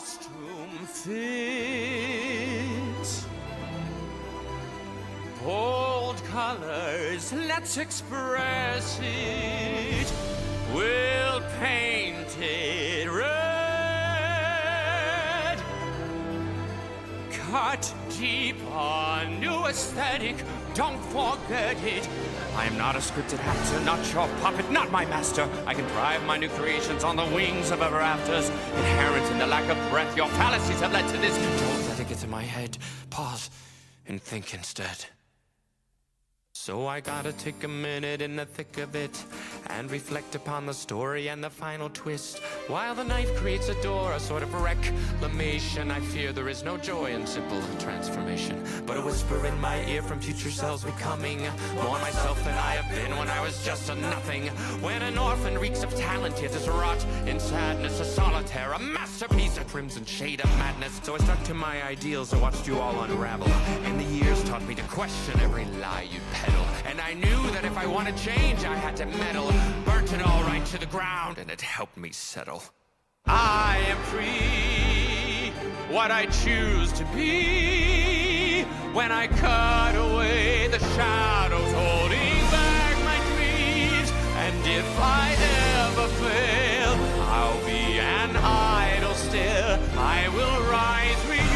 costume fits. Bold colors, let's express it. We'll paint it red. Cut deep on new aesthetic, don't forget it. I am not a scripted actor, not your puppet, not my master. I can drive my new creations on the wings of ever afters. Inherent in the lack of breath, your fallacies have led to this. Don't let it get to my head. Pause and think instead. So I gotta take a minute in the thick of it and reflect upon the story and the final twist. While the knife creates a door, a sort of reclamation, I fear there is no joy in simple transformation, but a whisper in my ear from future selves becoming more myself than I have been when I was just a nothing. When an orphan reeks of talent, yet is rot in sadness, a solitaire, a masterpiece, a crimson shade of madness. So I stuck to my ideals and watched you all unravel, and the years taught me to question every lie you'd peddle. And I knew that if I wanted change, I had to meddle. Burnt it all right to the ground, and it helped me settle. I am free, what I choose to be. When I cut away the shadows holding back my dreams. And if I ever fail, I'll be an idol still. I will rise renewed,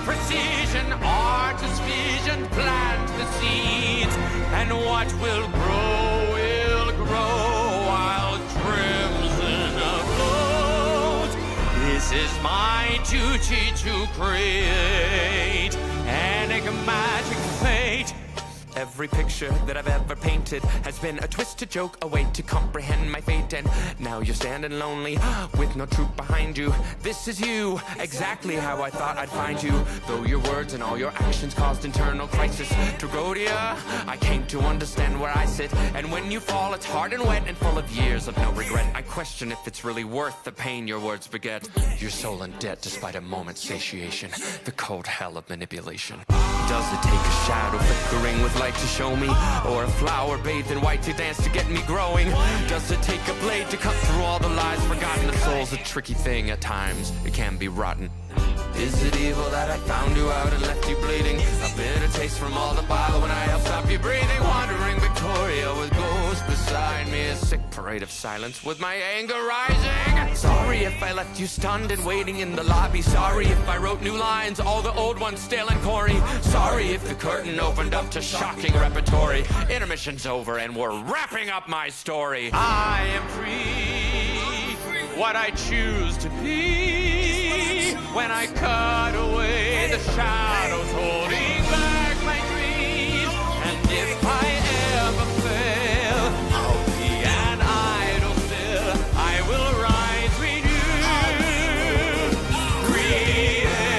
precision, artist vision, plant the seeds, and what will grow while crimson flows. This is my duty to create enigmatic fate. Every picture that I've ever painted has been a twisted joke, a way to comprehend my fate. And now you're standing lonely with no truth behind you. This is you, exactly how I thought I'd find you. Though your words and all your actions caused internal crisis. To go to ya, I came to understand where I sit. And when you fall, it's hard and wet and full of years of no regret. I question if it's really worth the pain your words beget. Your soul in debt despite a moment's satiation. The cold hell of manipulation. Does it take a shadow flickering with light to show me, or a flower bathed in white to dance to get me growing? Does it take a blade to cut through all the lies forgotten? The soul's a tricky thing at times, it can be rotten. Is it evil that I found you out and left you bleeding? A bitter taste from all the bile when I helped stop you breathing. Wandering Victoria with ghosts beside me, a sick parade of silence with my anger rising. Sorry if I left you stunned and waiting in the lobby. Sorry if I wrote new lines, all the old ones stale and corny. Sorry if the curtain opened up to shocking repertory. Intermission's over and we're wrapping up my story. I am free, what I choose to be. When I cut away the shadows holding back my dreams. And if I ever fail, I'll be an idol still. I will rise renewed, creator.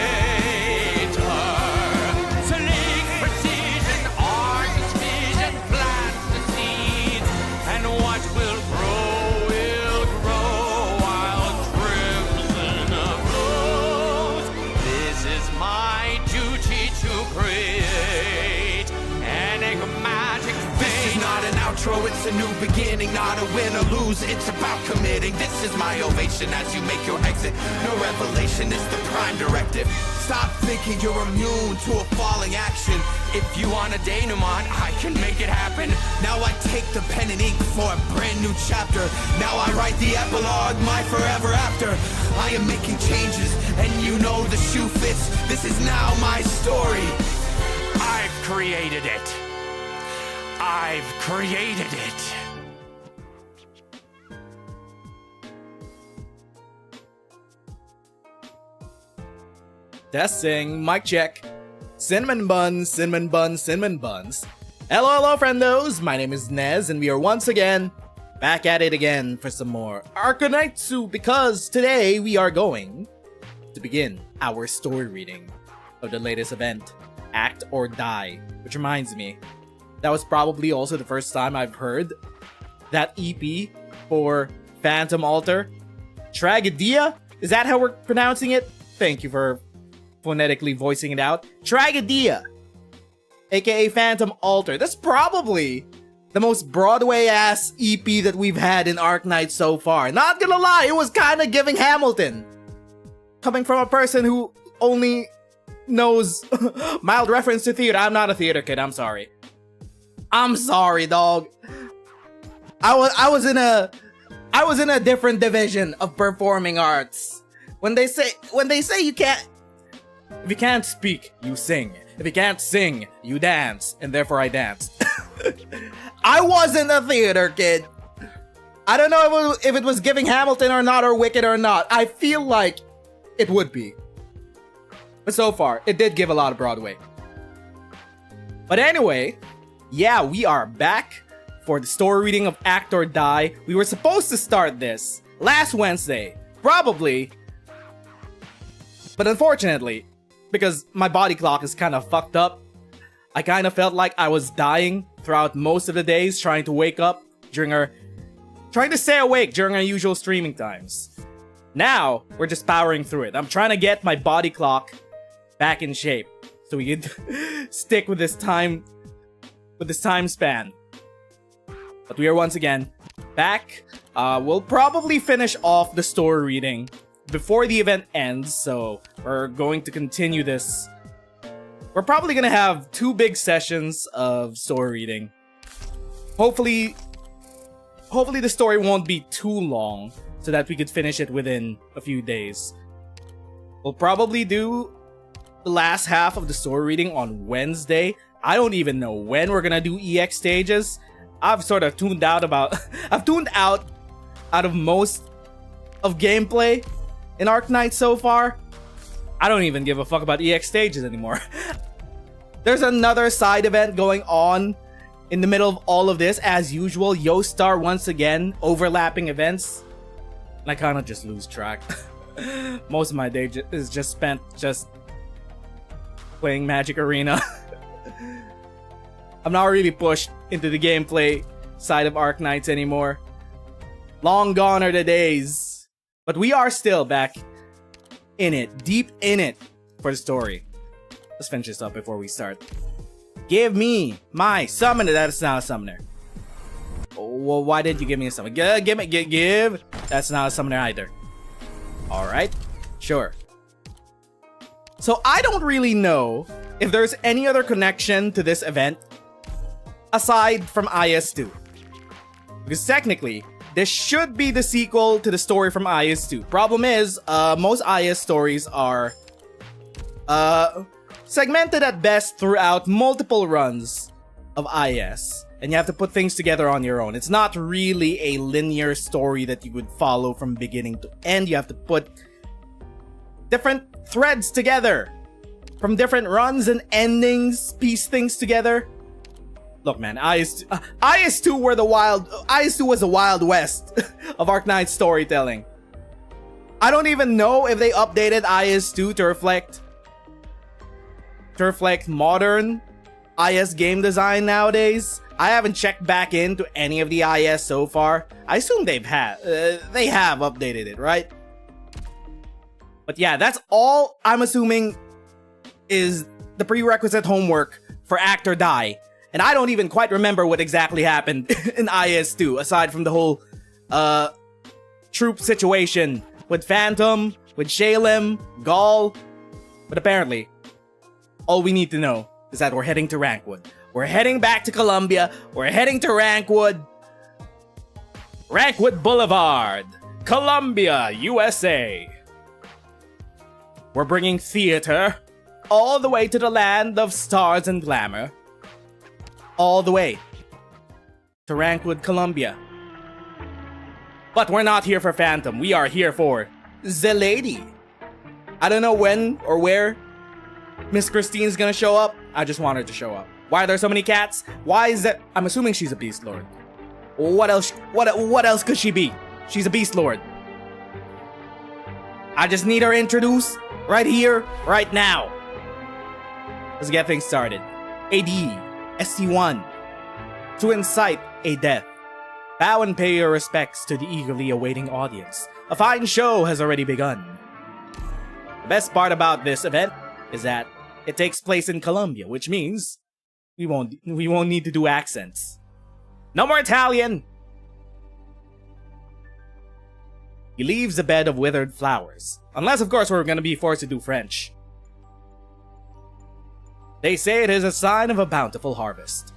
Select precision, artist vision, plant the seeds. And what will grow while crimson flows. This is my duty to create enigmatic fate. This is not an outro, it's a new beginning. Not a win or lose, it's about committing. This is my ovation as you make your exit. No revelation, it's the prime directive. Stop thinking you're immune to a falling action. If you want a denouement, I can make it happen. Now I take the pen and ink for a brand new chapter. Now I write the epilogue, my forever after. I am making changes, and you know the shoe fits. This is now my story. I've created it. I've created it. Testing, mic check. Cinnamon buns, cinnamon buns, cinnamon buns. Hello, friendos. My name is Nez, and we are once again back at it again for some more Arknights, because today we are going to begin our story reading of the latest event, Act or Die. Which reminds me, that was probably also the first time I've heard that EP for Phantom Altar. Tragedia? Is that how we're pronouncing it? Thank you for phonetically voicing it out. Tragedia, aka Phantom Altar. That's probably the most Broadway-ass EP that we've had in Arknights so far. Not gonna lie, it was kind of giving Hamilton. Coming from a person who only knows mild reference to theater. I'm not a theater kid, I'm sorry. I'm sorry, dog. I was in a different division of performing arts. When they say you can't, if you can't speak, you sing. If you can't sing, you dance, and therefore I danced. I wasn't a theater kid. I don't know if it was giving Hamilton or not, or Wicked or not. I feel like it would be. But so far, it did give a lot of Broadway. But anyway, yeah, we are back for the story reading of Act or Die. We were supposed to start this last Wednesday, probably. But unfortunately, because my body clock is kind of fucked up, I kind of felt like I was dying throughout most of the days trying to wake up trying to stay awake during our usual streaming times. Now, we're just powering through it. I'm trying to get my body clock back in shape so we can stick with this time span. But we are once again back. We'll probably finish off the story reading before the event ends, so we're going to continue this. We're probably gonna have 2 big sessions of story reading. Hopefully the story won't be too long so that we could finish it within a few days. We'll probably do the last half of the story reading on Wednesday. I don't even know when we're gonna do EX stages. I've sort of tuned out of most of gameplay in Arknights so far. I don't even give a fuck about EX stages anymore. There's another side event going on in the middle of all of this, as usual. Yostar once again, overlapping events. And I kind of just lose track. Most of my day is just spent just playing Magic Arena. I'm not really pushed into the gameplay side of Arknights anymore. Long gone are the days. But we are still back in it, deep in it for the story. Let's finish this up before we start. Give me my summoner. That is not a summoner. Well, why didn't you give me a summoner? Give. That's not a summoner either. Alright, sure. So I don't really know if there's any other connection to this event aside from IS-2. Because technically, this should be the sequel to the story from IS-2. Problem is, most IS stories are segmented at best throughout multiple runs of IS. And you have to put things together on your own. It's not really a linear story that you would follow from beginning to end. You have to put different threads together from different runs and endings, piece things together. Look, man, IS-2 was the Wild West of Arknights storytelling. I don't even know if they updated IS-2 to reflect modern IS game design nowadays. I haven't checked back into any of the IS so far. I assume they have updated it, right? But yeah, that's all I'm assuming is the prerequisite homework for Act or Die. And I don't even quite remember what exactly happened in IS-2, aside from the whole troop situation with Phantom, with Shalem, Gaul. But apparently, all we need to know is that we're heading to Rankwood. We're heading back to Columbia. We're heading to Rankwood. Rankwood Boulevard, Columbia, USA. We're bringing theater all the way to the land of stars and glamour. All the way to Rankwood, Columbia. But we're not here for Phantom. We are here for the lady. I don't know when or where Miss Christine's gonna show up. I just want her to show up. Why are there so many cats? Why is that? I'm assuming she's a Beast Lord. What else? What else could she be? She's a Beast Lord. I just need her introduced right here, right now. Let's get things started. AD-ST-1. To incite a death. Bow and pay your respects to the eagerly awaiting audience. A fine show has already begun. The best part about this event is that it takes place in Colombia, which means we won't need to do accents. No more Italian! He leaves a bed of withered flowers. Unless, of course, we're gonna be forced to do French. They say it is a sign of a bountiful harvest.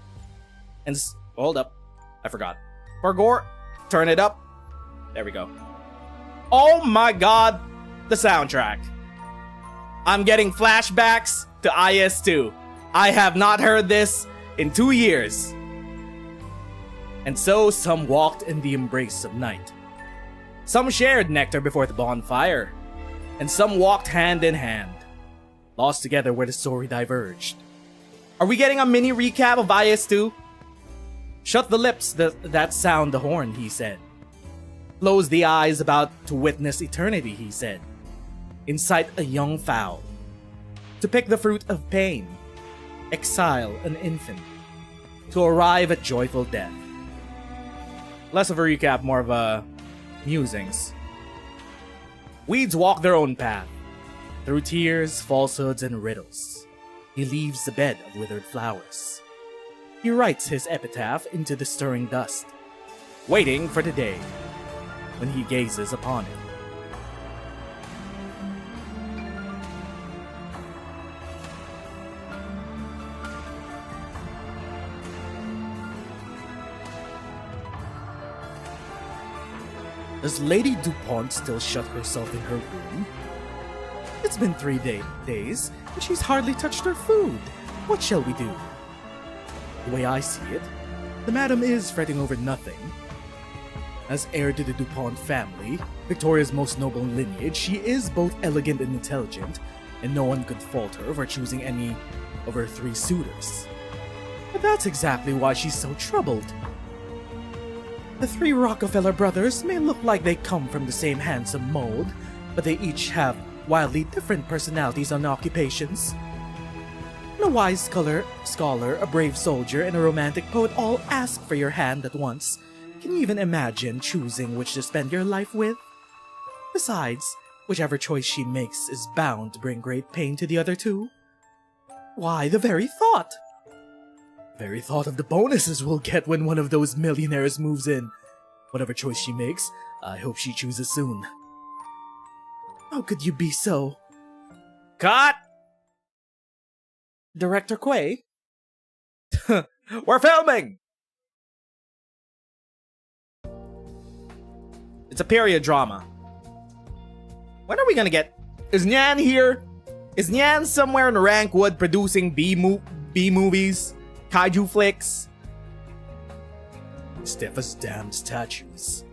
And hold up. I forgot. Pergor, turn it up. There we go. Oh my god! The soundtrack. I'm getting flashbacks to IS-2. I have not heard this in 2 years. And so some walked in the embrace of night. Some shared nectar before the bonfire, and some walked hand in hand, lost together where the story diverged. Are we getting a mini recap of IS-2? Shut the lips that sound the horn, he said. Close the eyes about to witness eternity, he said. Incite a young fowl to pick the fruit of pain, exile an infant to arrive at joyful death. Less of a recap, more of a musings. Weeds walk their own path, through tears, falsehoods, and riddles. He leaves the bed of withered flowers. He writes his epitaph into the stirring dust, waiting for the day when he gazes upon it. Does Lady DuPont still shut herself in her room? It's been 3 days, and she's hardly touched her food. What shall we do? The way I see it, the madam is fretting over nothing. As heir to the DuPont family, Victoria's most noble lineage, she is both elegant and intelligent, and no one could fault her for choosing any of her 3 suitors. But that's exactly why she's so troubled. The 3 Rockefeller brothers may look like they come from the same handsome mold, but they each have wildly different personalities and occupations. A wise scholar, a brave soldier, and a romantic poet all ask for your hand at once. Can you even imagine choosing which to spend your life with? Besides, whichever choice she makes is bound to bring great pain to the other 2. Why, the very thought! Very thought of the bonuses we'll get when one of those millionaires moves in. Whatever choice she makes, I hope she chooses soon. How could you be so... Cut! Director Quay? We're filming! It's a period drama. When are we gonna get... Is Nyan here? Is Nyan somewhere in Rankwood producing B-movies? Kaiju flicks? Stiff as damned statues.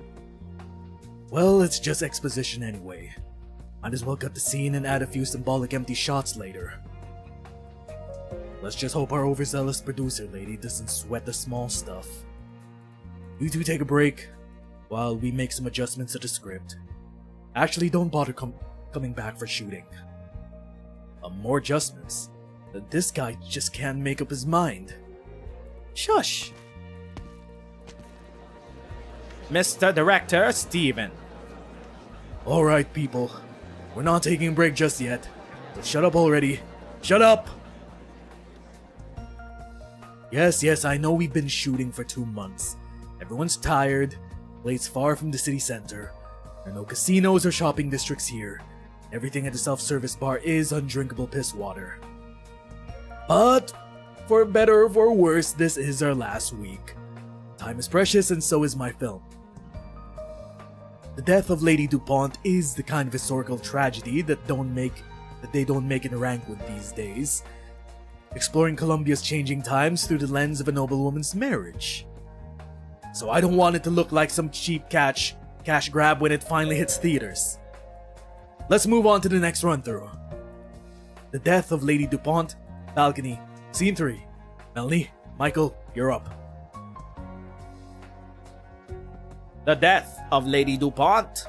Well, it's just exposition anyway. Might as well cut the scene and add a few symbolic empty shots later. Let's just hope our overzealous producer lady doesn't sweat the small stuff. You two take a break while we make some adjustments to the script. Actually, don't bother coming back for shooting. More adjustments? This guy just can't make up his mind. Shush! Mr. Director Steven. Alright, people. We're not taking a break just yet. So shut up already. Shut up! Yes, I know we've been shooting for 2 months. Everyone's tired. Place far from the city center. There are no casinos or shopping districts here. Everything at the self-service bar is undrinkable piss water. But, for better or for worse, this is our last week. Time is precious and so is my film. The death of Lady DuPont is the kind of historical tragedy that they don't make in Rankwood these days. Exploring Columbia's changing times through the lens of a noblewoman's marriage. So I don't want it to look like some cheap cash grab when it finally hits theaters. Let's move on to the next run-through. The death of Lady DuPont, balcony, scene 3. Melanie, Michael, you're up. The death of Lady DuPont.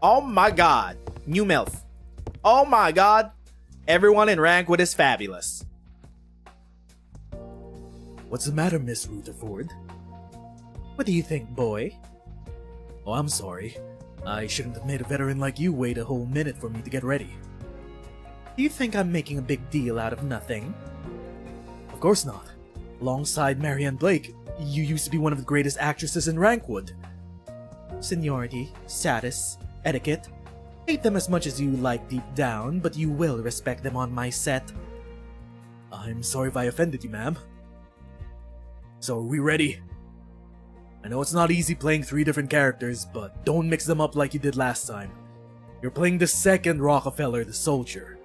Oh my god, new MILF. Oh my god, everyone in Rankwood is fabulous. What's the matter, Miss Rutherford? What do you think, boy? Oh, I'm sorry. I shouldn't have made a veteran like you wait a whole minute for me to get ready. Do you think I'm making a big deal out of nothing? Of course not. Alongside Marianne Blake, you used to be one of the greatest actresses in Rankwood. Seniority, status, etiquette. Hate them as much as you like deep down, but you will respect them on my set. I'm sorry if I offended you, ma'am. So, are we ready? I know it's not easy playing 3 different characters, but don't mix them up like you did last time. You're playing the second Rockefeller, the soldier.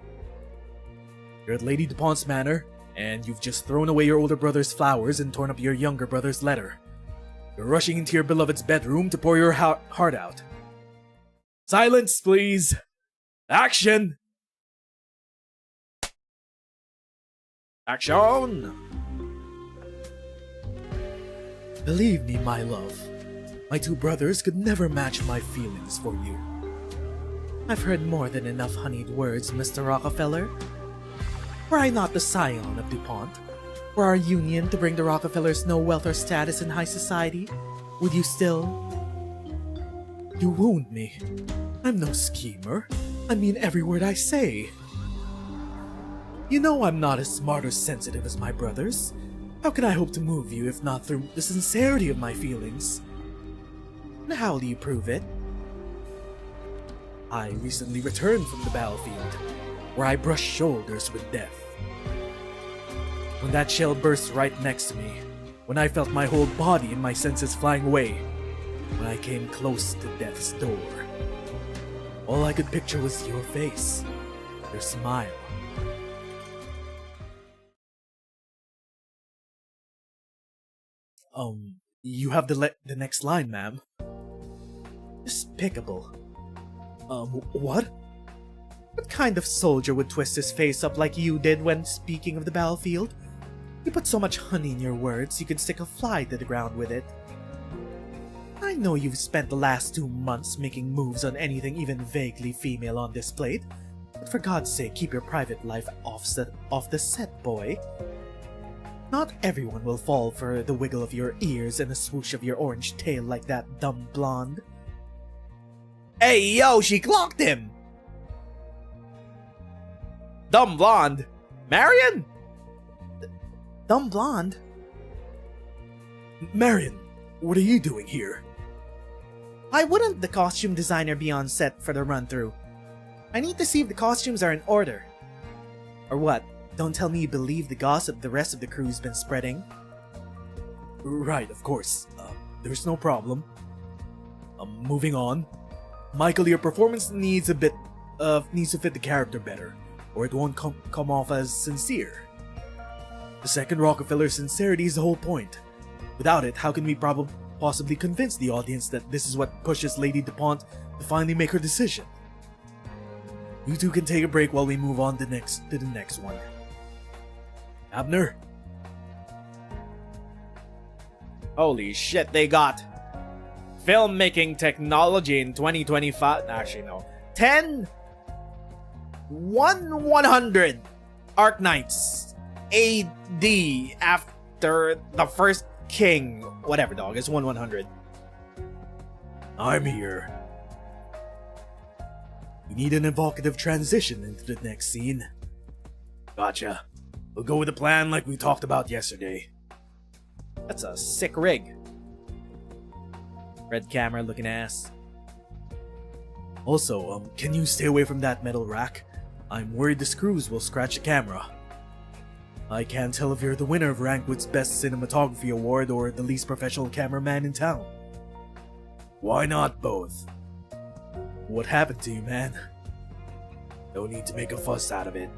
You're at Lady DuPont's manor, and you've just thrown away your older brother's flowers and torn up your younger brother's letter. You're rushing into your beloved's bedroom to pour your heart out. Silence, please! Action! Action! Believe me, my love, my 2 brothers could never match my feelings for you. I've heard more than enough honeyed words, Mr. Rockefeller. Were I not the scion of DuPont, were our union to bring the Rockefellers no wealth or status in high society, would you still? You wound me. I'm no schemer. I mean every word I say. You know I'm not as smart or sensitive as my brothers. How can I hope to move you if not through the sincerity of my feelings? And how do you prove it? I recently returned from the battlefield, where I brushed shoulders with death. When that shell burst right next to me, when I felt my whole body and my senses flying away, when I came close to death's door, all I could picture was your face, your smile. You have the next line, ma'am. Despicable. What? What kind of soldier would twist his face up like you did when speaking of the battlefield? You put so much honey in your words, you could stick a fly to the ground with it. I know you've spent the last 2 months making moves on anything even vaguely female on this plate, but for God's sake, keep your private life off the set, boy. Not everyone will fall for the wiggle of your ears and the swoosh of your orange tail like that dumb blonde. Hey, yo, she clocked him! Dumb blonde? Marion? Dumb blonde? Marion, what are you doing here? Why wouldn't the costume designer be on set for the run-through? I need to see if the costumes are in order. Or what? Don't tell me you believe the gossip the rest of the crew's been spreading. Right, of course. There's no problem. Moving on. Michael, your performance needs to fit the character better, or it won't come off as sincere. The second Rockefeller's sincerity is the whole point. Without it, how can we possibly convince the audience that this is what pushes Lady DuPont to finally make her decision? You two can take a break while we move on to the next one. Abner? Holy shit, they got filmmaking technology in 2025. Actually, no. 100 Arknights AD after the first king. Whatever, dog. It's 100. I'm here. We need an evocative transition into the next scene. Gotcha. We'll go with the plan like we talked about yesterday. That's a sick rig. Red camera looking ass. Also, can you stay away from that metal rack? I'm worried the screws will scratch the camera. I can't tell if you're the winner of Rankwood's Best Cinematography Award or the least professional cameraman in town. Why not both? What happened to you, man? No need to make a fuss out of it.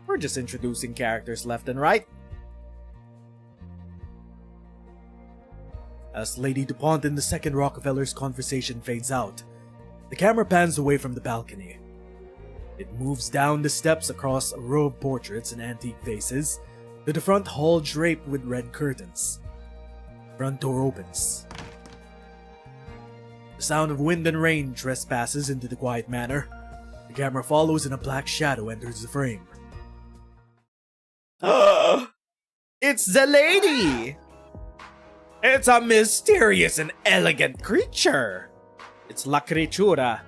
We're just introducing characters left and right. As Lady DuPont and the second Rockefeller's conversation fades out, the camera pans away from the balcony. It moves down the steps across a row of portraits and antique vases to the front hall draped with red curtains. Front door opens. The sound of wind and rain trespasses into the quiet manor. The camera follows and a black shadow enters the frame. It's the lady! It's a mysterious and elegant creature. It's La Criatura,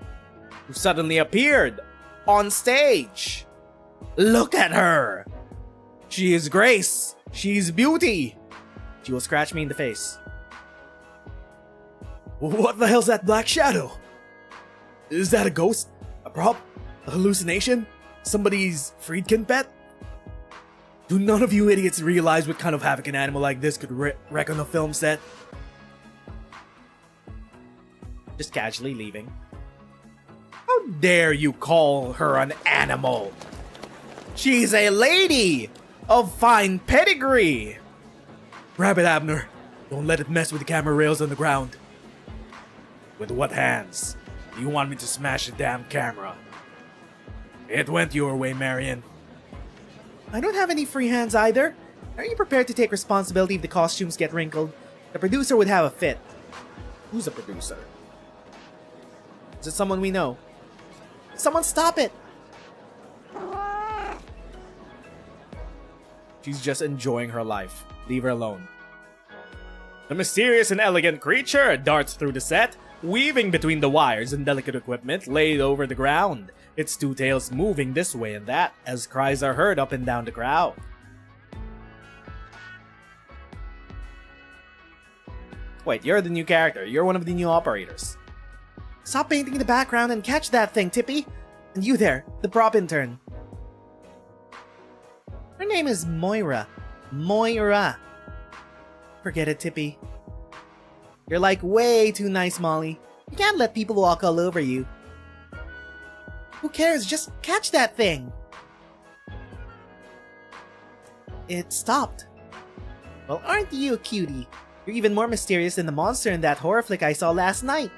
who suddenly appeared on stage. Look at her! She is grace! She's beauty! She will scratch me in the face. What the hell's that black shadow? Is that a ghost? A prop? A hallucination? Somebody's Friedkin pet? Do none of you idiots realize what kind of havoc an animal like this could wreck on a film set? Just casually leaving. How dare you call her an animal? She's a lady of fine pedigree. Grab it, Abner. Don't let it mess with the camera rails on the ground. With what hands? Do you want me to smash the damn camera? It went your way, Marion. I don't have any free hands either. Are you prepared to take responsibility if the costumes get wrinkled? The producer would have a fit. Who's a producer? Is it someone we know? Someone stop it! She's just enjoying her life. Leave her alone. The mysterious and elegant creature darts through the set, weaving between the wires and delicate equipment laid over the ground, its two tails moving this way and that as cries are heard up and down the crowd. Wait, you're the new character. You're one of the new operators. Stop painting in the background and catch that thing, Tippy! And you there, the prop intern. Her name is Moira. Moira. Forget it, Tippy. You're like way too nice, Molly. You can't let people walk all over you. Who cares? Just catch that thing! It stopped. Well, aren't you a cutie? You're even more mysterious than the monster in that horror flick I saw last night.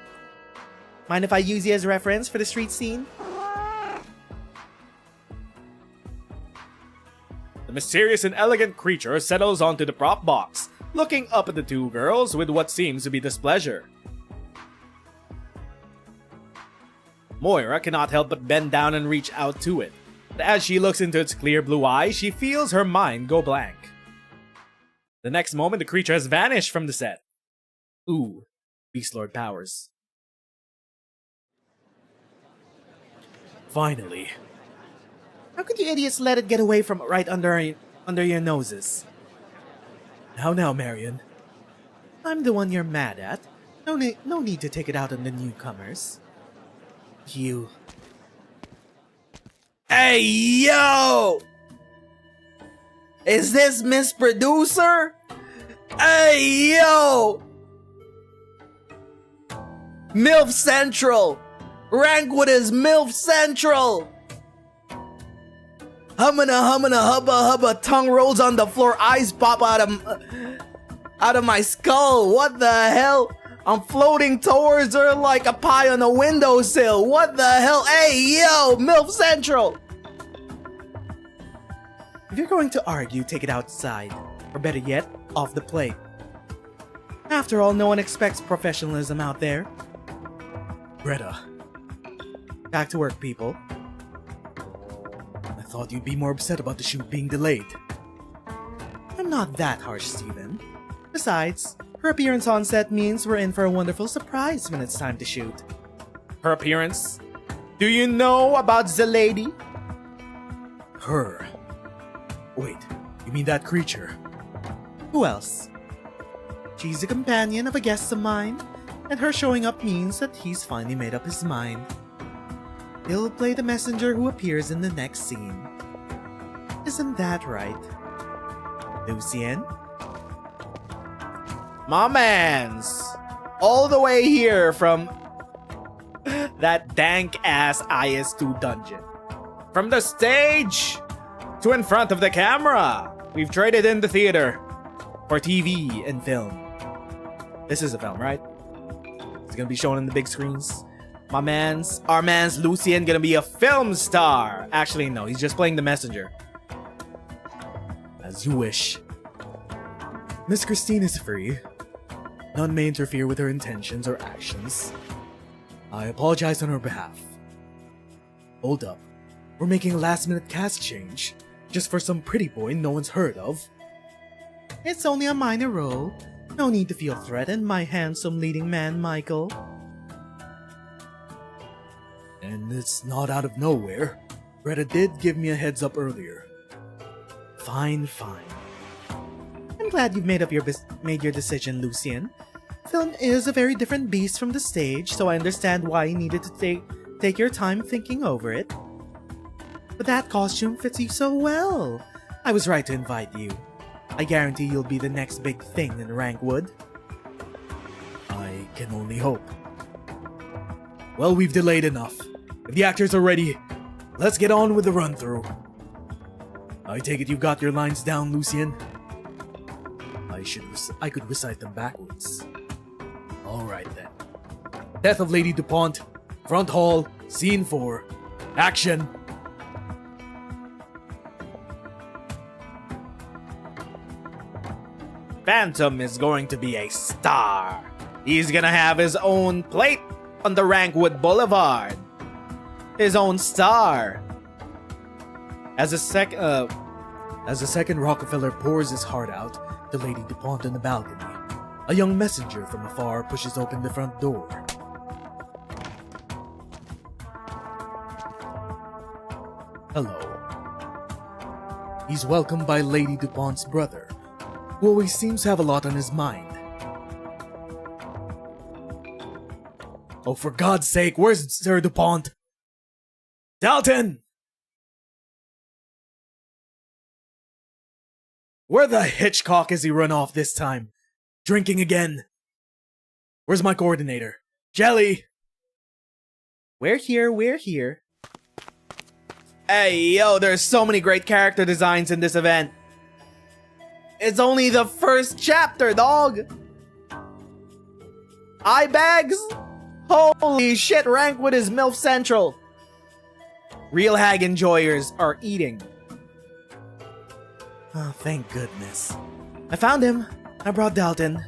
Mind if I use you as a reference for the street scene? The mysterious and elegant creature settles onto the prop box, looking up at the two girls with what seems to be displeasure. Moira cannot help but bend down and reach out to it. But as she looks into its clear blue eyes, she feels her mind go blank. The next moment, the creature has vanished from the set. Ooh, Beast Lord powers. Finally. How could you idiots let it get away from right under your noses? Now, Marion. I'm the one you're mad at. No need to take it out on the newcomers. You. Hey, yo! Is this Miss Producer? Hey, yo! MILF Central! Rank what is MILF Central! Humana hubba hubba, tongue rolls on the floor, eyes pop out of my skull. What the hell? I'm floating towards her like a pie on a windowsill. What the hell? Hey, yo, MILF Central! If you're going to argue, take it outside. Or better yet, off the plate. After all, no one expects professionalism out there. Greta. Back to work, people. I thought you'd be more upset about the shoot being delayed. I'm not that harsh, Steven. Besides, her appearance on set means we're in for a wonderful surprise when it's time to shoot. Her appearance? Do you know about the lady? Her. Wait, you mean that creature? Who else? She's a companion of a guest of mine, and her showing up means that he's finally made up his mind. He'll play the messenger who appears in the next scene. Isn't that right, Lucien? My mans! All the way here from that dank-ass IS-2 dungeon. From the stage to in front of the camera. We've traded in the theater for TV and film. This is a film, right? It's gonna be shown on the big screens. Our man's Lucien gonna be a film star. Actually, no, he's just playing the messenger. As you wish. Miss Christine is free. None may interfere with her intentions or actions. I apologize on her behalf. Hold up. We're making a last-minute cast change. Just for some pretty boy no one's heard of. It's only a minor role. No need to feel threatened, my handsome leading man, Michael. And it's not out of nowhere. Greta did give me a heads up earlier. Fine. I'm glad you've made your decision, Lucian. Film is a very different beast from the stage, so I understand why you needed to take your time thinking over it. But that costume fits you so well. I was right to invite you. I guarantee you'll be the next big thing in Rankwood. I can only hope. Well, we've delayed enough. If the actors are ready, let's get on with the run-through. I take it you've got your lines down, Lucian? I could recite them backwards. Alright then. Death of Lady DuPont, Front Hall, Scene 4. Action! Phantom is going to be a star. He's gonna have his own plate on the Rankwood Boulevard. His own star. As the second Rockefeller pours his heart out to Lady DuPont on the balcony, a young messenger from afar pushes open the front door. Hello. He's welcomed by Lady DuPont's brother, who always seems to have a lot on his mind. Oh, for God's sake, where's Sir DuPont? Dalton! Where the Hitchcock has he run off this time? Drinking again? Where's my coordinator? Jelly! We're here. Hey, yo, there's so many great character designs in this event. It's only the first chapter, dog! Eye bags? Holy shit, Rankwood is MILF Central! Real hag enjoyers are eating. Oh, thank goodness. I found him. I brought Dalton.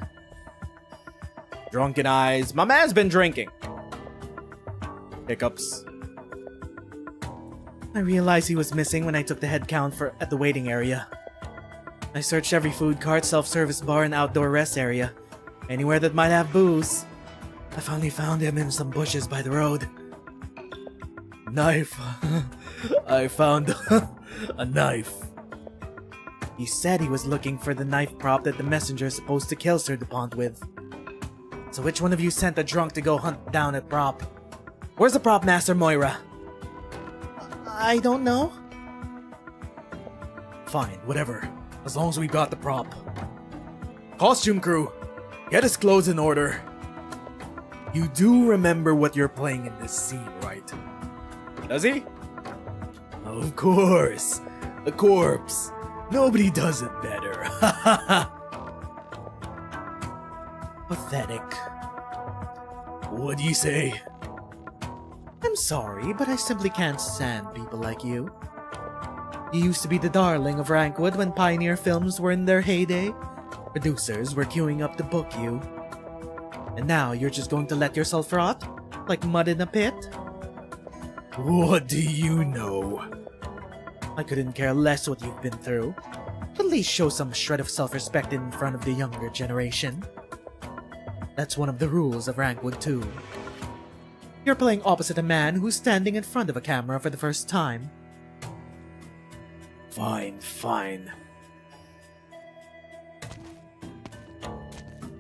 Drunken eyes. My man's been drinking. Hiccups. I realized he was missing when I took the head count at the waiting area. I searched every food cart, self-service bar, and outdoor rest area. Anywhere that might have booze. I finally found him in some bushes by the road. Knife. I found a knife. He said he was looking for the knife prop that the messenger is supposed to kill Sir DuPont with. So which one of you sent a drunk to go hunt down a prop? Where's the prop master, Moira? I don't know. Fine, whatever. As long as we got the prop. Costume crew, get his clothes in order. You do remember what you're playing in this scene, right? Does he? Of course. The corpse. Nobody does it better. Pathetic. What do you say? I'm sorry, but I simply can't stand people like you. You used to be the darling of Rankwood when Pioneer films were in their heyday. Producers were queuing up to book you. And now you're just going to let yourself rot? Like mud in a pit? What do you know? I couldn't care less what you've been through. At least show some shred of self-respect in front of the younger generation. That's one of the rules of Rankwood too. You're playing opposite a man who's standing in front of a camera for the first time. Fine.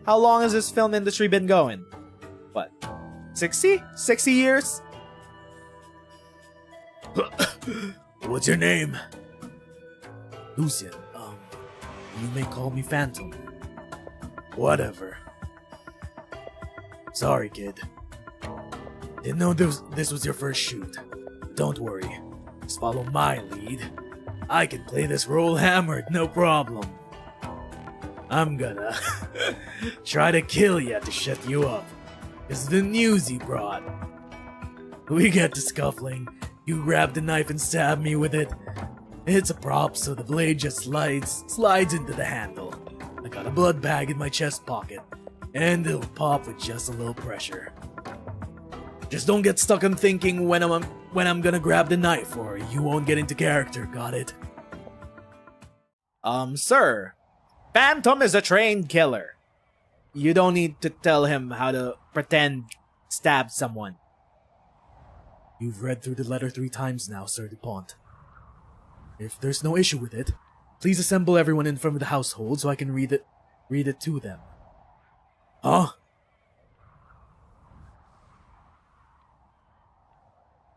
How long has this film industry been going? What? 60? 60 years? What's your name? Lucian. You may call me Phantom. Whatever. Sorry, kid. Didn't know this was your first shoot. Don't worry. Just follow my lead. I can play this role hammered, no problem. I'm gonna try to kill you to shut you up. It's the news you brought. We get to scuffling. You grab the knife and stab me with it. It's a prop, so the blade just slides into the handle. I got a blood bag in my chest pocket, and it'll pop with just a little pressure. Just don't get stuck on thinking when I'm gonna grab the knife, or you won't get into character, got it? Sir. Phantom is a trained killer. You don't need to tell him how to pretend stab someone. You've read through the letter 3 times now, Sir DuPont. If there's no issue with it, please assemble everyone in front of the household so I can read it to them. Huh?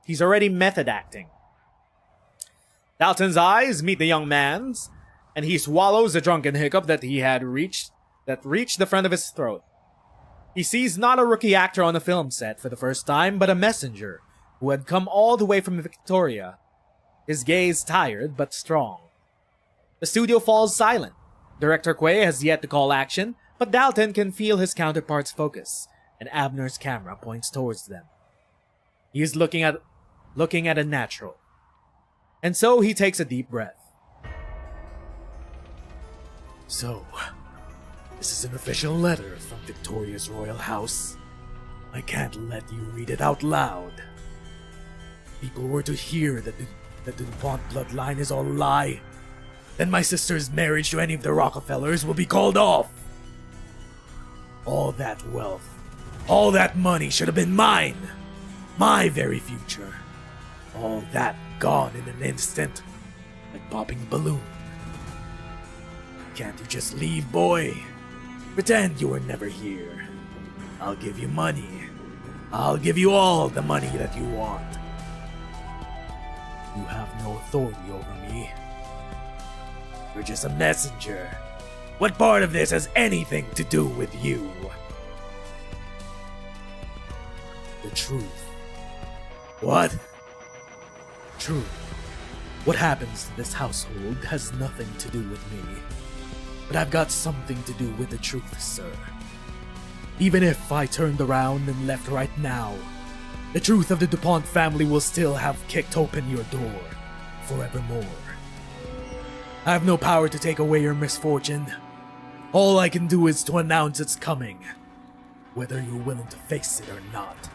He's already method acting. Dalton's eyes meet the young man's, and he swallows a drunken hiccup that reached the front of his throat. He sees not a rookie actor on a film set for the first time, but a messenger who had come all the way from Victoria. His gaze tired but strong. The studio falls silent. Director Quay has yet to call action, but Dalton can feel his counterpart's focus, and Abner's camera points towards them. He is looking at a natural. And so he takes a deep breath. So, this is an official letter from Victoria's royal house. I can't let you read it out loud. People were to hear that the DuPont bloodline is all a lie. Then my sister's marriage to any of the Rockefellers will be called off. All that wealth, all that money should have been mine. My very future. All that gone in an instant, like popping a balloon. Can't you just leave, boy? Pretend you were never here. I'll give you money. I'll give you all the money that you want. You have no authority over me. You're just a messenger. What part of this has anything to do with you? The truth. What? Truth. What happens to this household has nothing to do with me. But I've got something to do with the truth, sir. Even if I turned around and left right now, the truth of the DuPont family will still have kicked open your door forevermore. I have no power to take away your misfortune. All I can do is to announce its coming, whether you're willing to face it or not.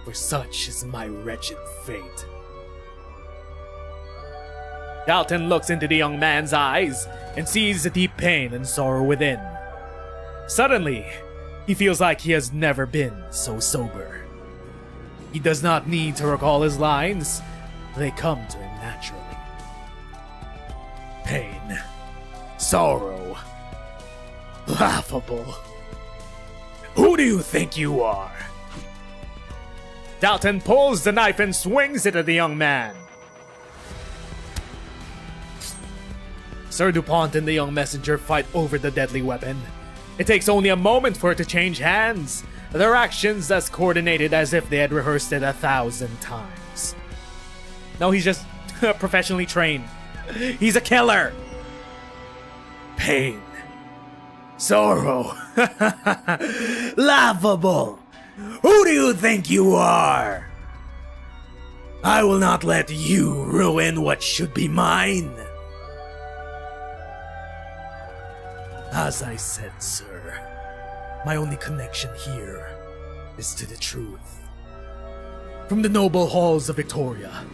For such is my wretched fate. Dalton looks into the young man's eyes and sees the deep pain and sorrow within. Suddenly, he feels like he has never been so sober. He does not need to recall his lines. They come to him naturally. Pain. Sorrow. Laughable. Who do you think you are? Dalton pulls the knife and swings it at the young man. Sir DuPont and the young messenger fight over the deadly weapon. It takes only a moment for it to change hands, their actions as coordinated as if they had rehearsed it 1,000 times. No, he's just professionally trained. He's a killer! Pain. Sorrow. Laughable. Who do you think you are? I will not let you ruin what should be mine. As I said, sir, my only connection here is to the truth. From the noble halls of Victoria,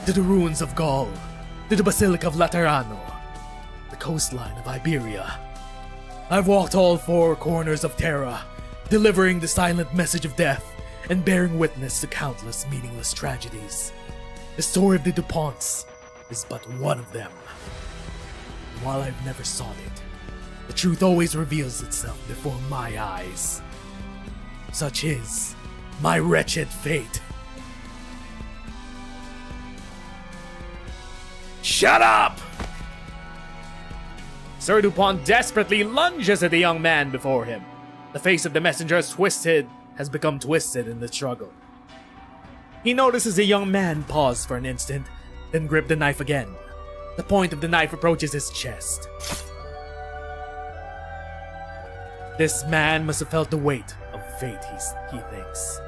to the ruins of Gaul, to the Basilica of Laterano, the coastline of Iberia, I've walked all 4 corners of Terra, delivering the silent message of death and bearing witness to countless meaningless tragedies. The story of the DuPonts is but one of them. And while I've never sought it, the truth always reveals itself before my eyes. Such is my wretched fate. Shut up! Sir DuPont desperately lunges at the young man before him. The face of the messenger has become twisted in the struggle. He notices the young man pause for an instant, then grip the knife again. The point of the knife approaches his chest. This man must have felt the weight of fate, he thinks.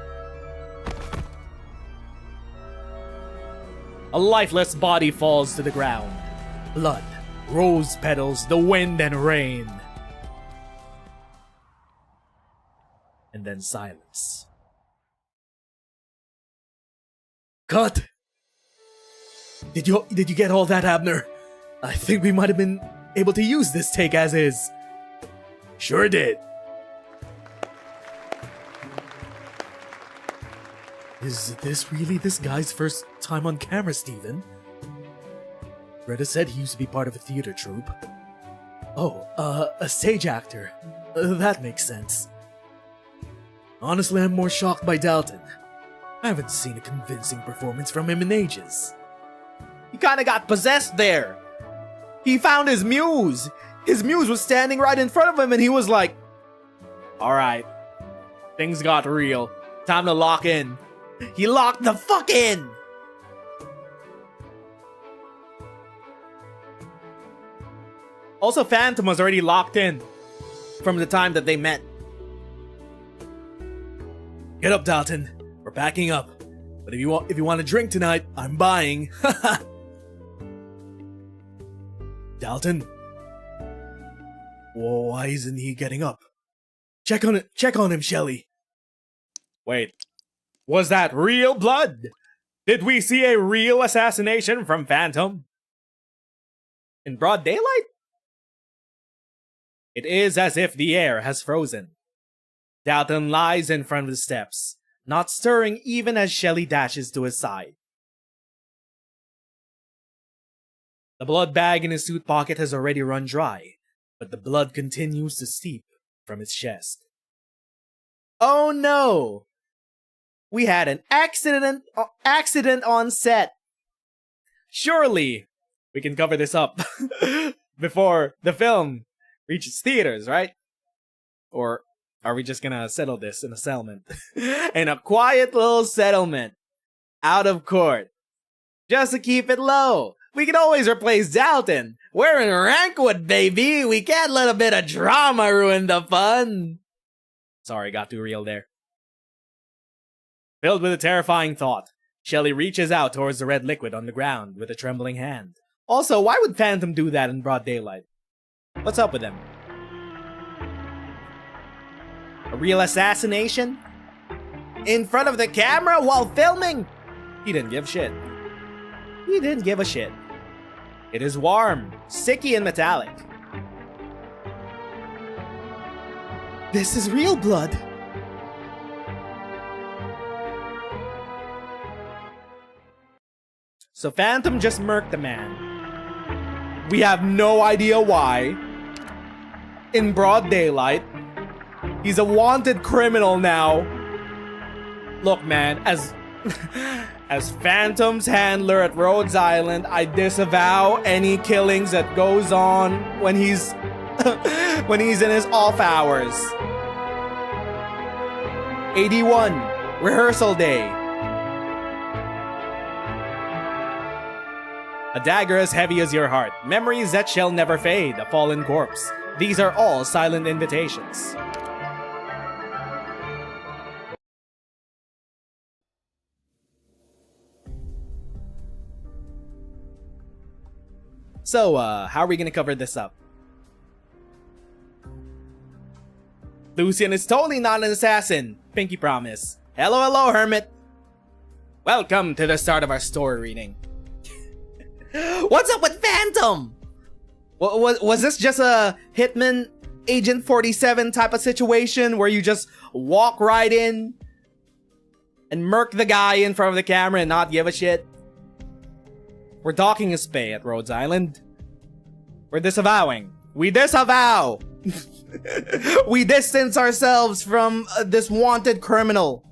A lifeless body falls to the ground. Blood, rose petals, the wind and rain. And then silence. Cut! Did you get all that, Abner? I think we might have been able to use this take as is. Sure did. Is this really this guy's first time on camera, Steven? Greta said he used to be part of a theater troupe. Oh, a stage actor. That makes sense. Honestly, I'm more shocked by Dalton. I haven't seen a convincing performance from him in ages. He kinda got possessed there. He found his muse. His muse was standing right in front of him and he was like, alright, things got real. Time to lock in. He locked the fuck in! Also, Phantom was already locked in from the time that they met. Get up, Dalton. We're packing up. But if you want a drink tonight, I'm buying. Dalton? Why isn't he getting up? Check on him, Shelly. Wait. Was that real blood? Did we see a real assassination from Phantom? In broad daylight? It is as if the air has frozen. Dalton lies in front of the steps, not stirring even as Shelly dashes to his side. The blood bag in his suit pocket has already run dry, but the blood continues to steep from his chest. Oh no! We had an accident on set. Surely we can cover this up before the film reaches theaters, right? Or are we just gonna settle this in a settlement? In a quiet little settlement. Out of court. Just to keep it low. We can always replace Dalton. We're in Rankwood, baby. We can't let a bit of drama ruin the fun. Sorry, got too real there. Filled with a terrifying thought, Shelly reaches out towards the red liquid on the ground with a trembling hand. Also, why would Phantom do that in broad daylight? What's up with him? A real assassination? In front of the camera while filming? He didn't give shit. He didn't give a shit. It is warm, sticky, and metallic. This is real blood. So Phantom just murked the man. We have no idea why. In broad daylight. He's a wanted criminal now. Look, man, as Phantom's handler at Rhodes Island, I disavow any killings that goes on when he's when he's in his off hours. AD-1, rehearsal day. A dagger as heavy as your heart. Memories that shall never fade. A fallen corpse. These are all silent invitations. So, how are we gonna cover this up? Lucian is totally not an assassin. Pinky promise. Hello, hermit. Welcome to the start of our story reading. What's up with Phantom? Was this just a Hitman Agent 47 type of situation where you just walk right in and murk the guy in front of the camera and not give a shit? We're docking his pay at Rhodes Island. We're disavowing. We disavow! We distance ourselves from this wanted criminal.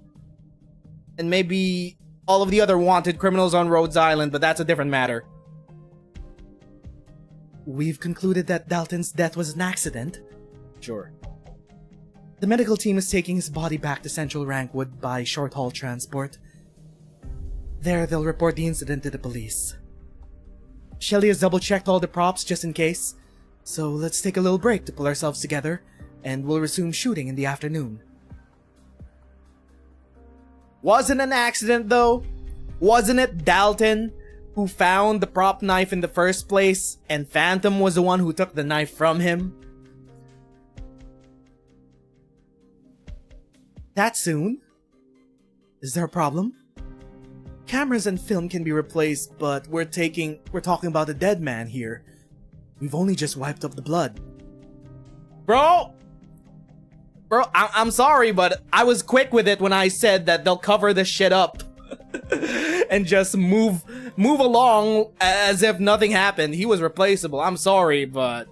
And maybe all of the other wanted criminals on Rhodes Island, but that's a different matter. We've concluded that Dalton's death was an accident. Sure. The medical team is taking his body back to Central Rankwood by short-haul transport. There, they'll report the incident to the police. Shelly has double-checked all the props just in case, so let's take a little break to pull ourselves together, and we'll resume shooting in the afternoon. Wasn't an accident, though? Wasn't it Dalton who found the prop knife in the first place, and Phantom was the one who took the knife from him? That soon? Is there a problem? Cameras and film can be replaced, but we're talking about a dead man here. We've only just wiped up the blood. Bro, Bro, I'm sorry, but I was quick with it when I said that they'll cover this shit up. And just move along as if nothing happened. He was replaceable. I'm sorry, but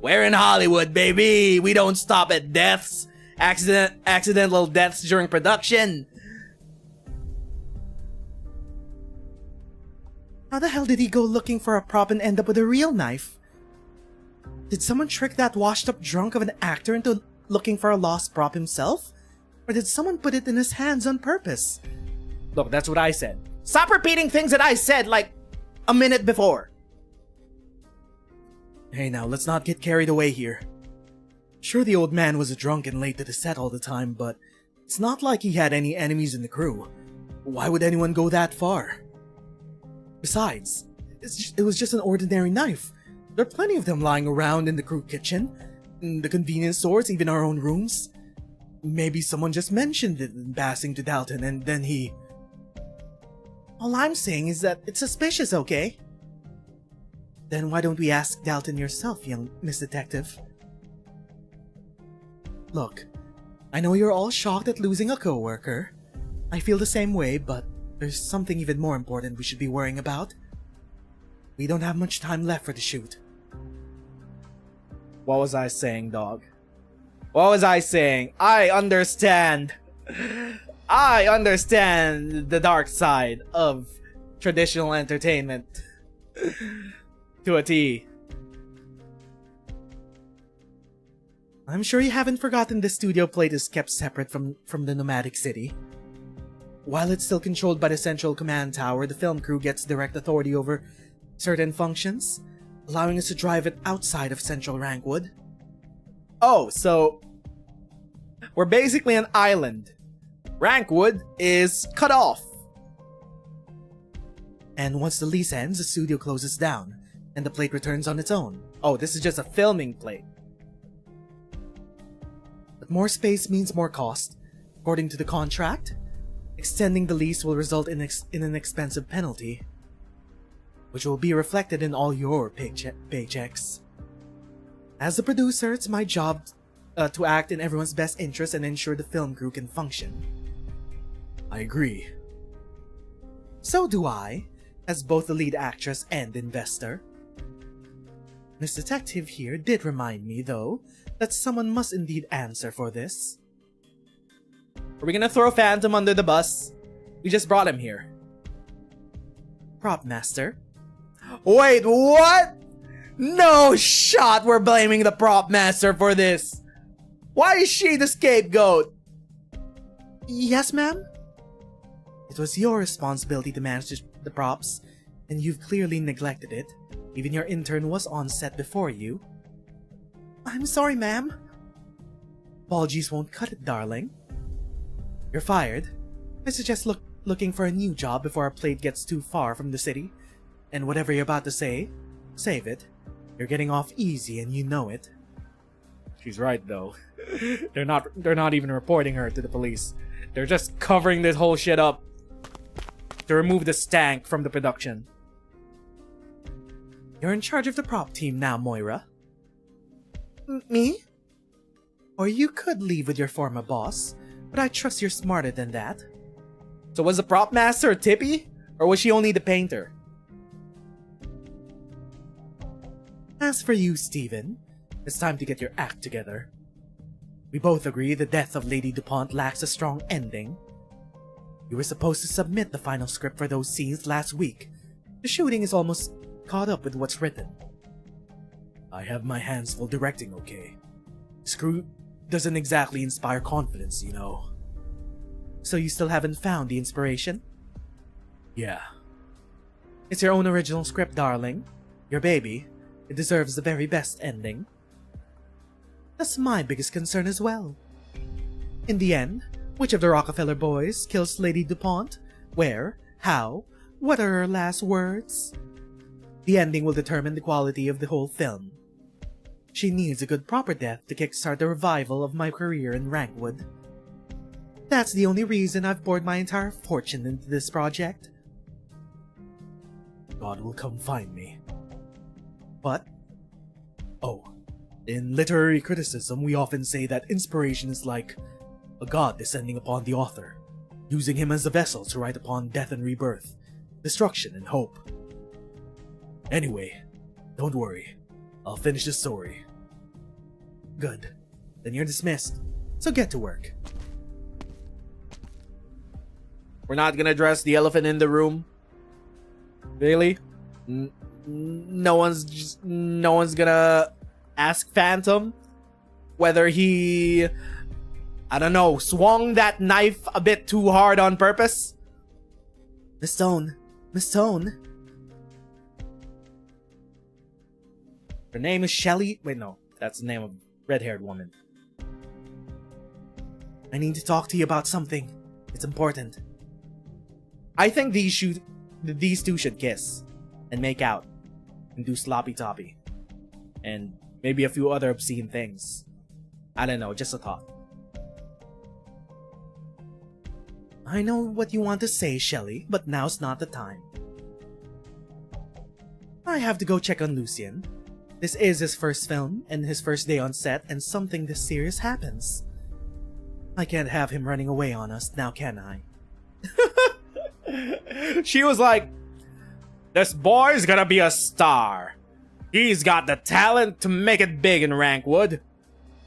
we're in Hollywood, baby. We don't stop at deaths. Accidental deaths during production. How the hell did he go looking for a prop and end up with a real knife? Did someone trick that washed-up drunk of an actor into looking for a lost prop himself? Or did someone put it in his hands on purpose? Look, that's what I said. Stop repeating things that I said like a minute before. Hey now, let's not get carried away here. Sure, the old man was a drunk and late to the set all the time, but it's not like he had any enemies in the crew. Why would anyone go that far? Besides, it was just an ordinary knife. There are plenty of them lying around in the crew kitchen, in the convenience stores, even our own rooms. Maybe someone just mentioned it in passing to Dalton and then he... All I'm saying is that it's suspicious, okay? Then why don't we ask Dalton yourself, young Miss Detective? Look, I know you're all shocked at losing a coworker. I feel the same way, but there's something even more important we should be worrying about. We don't have much time left for the shoot. What was I saying, dog? What was I saying? I understand. I understand the dark side of traditional entertainment. To a T. I'm sure you haven't forgotten the studio plate is kept separate from the nomadic city. While it's still controlled by the central command tower, the film crew gets direct authority over certain functions, allowing us to drive it outside of central Rankwood. Oh, so we're basically an island. Rankwood is cut off. And once the lease ends, the studio closes down, and the plate returns on its own. Oh, this is just a filming plate. But more space means more cost. According to the contract, extending the lease will result in an expensive penalty, which will be reflected in all your paychecks. As a producer, it's my job to act in everyone's best interest and ensure the film crew can function. I agree. So do I, as both the lead actress and investor. Miss Detective here did remind me, though, that someone must indeed answer for this. Are we gonna throw Phantom under the bus? We just brought him here. Prop Master. Wait, what? No shot we're blaming the Prop Master for this. Why is she the scapegoat? Yes, ma'am? It was your responsibility to manage the props, and you've clearly neglected it. Even your intern was on set before you. I'm sorry, ma'am. Apologies won't cut it, darling. You're fired. I suggest looking for a new job before our plate gets too far from the city. And whatever you're about to say, save it. You're getting off easy and you know it. She's right, though. They're not even reporting her to the police. They're just covering this whole shit up to remove the stank from the production. You're in charge of the prop team now, Moira. Me? Or you could leave with your former boss, but I trust you're smarter than that. So was the prop master a tippy? Or was she only the painter? As for you, Steven, it's time to get your act together. We both agree the death of Lady DuPont lacks a strong ending. You were supposed to submit the final script for those scenes last week. The shooting is almost caught up with what's written. I have my hands full directing, okay? Screw doesn't exactly inspire confidence, you know. So you still haven't found the inspiration? Yeah. It's your own original script, darling. Your baby. It deserves the very best ending. That's my biggest concern as well. In the end, which of the Rockefeller boys kills Lady DuPont? Where? How? What are her last words? The ending will determine the quality of the whole film. She needs a good proper death to kickstart the revival of my career in Rankwood. That's the only reason I've poured my entire fortune into this project. God will come find me. What? Oh, In literary criticism, we often say that inspiration is like a god descending upon the author, using him as a vessel to write upon death and rebirth, destruction and hope. Anyway, don't worry. I'll finish the story. Good. Then you're dismissed. So get to work. We're not gonna address the elephant in the room? Really? No one's gonna ask Phantom whether he, I don't know, swung that knife a bit too hard on purpose? Miss Stone. Miss Stone. Her name is Shelly. Wait, no. That's the name of red-haired woman. I need to talk to you about something. It's important. I think these two should kiss and make out and do sloppy toppy and maybe a few other obscene things. I don't know, just a thought. I know what you want to say, Shelly, but now's not the time. I have to go check on Lucien. This is his first film and his first day on set, and something this serious happens. I can't have him running away on us, now can I? She was like, this boy's gonna be a star. He's got the talent to make it big in Rankwood.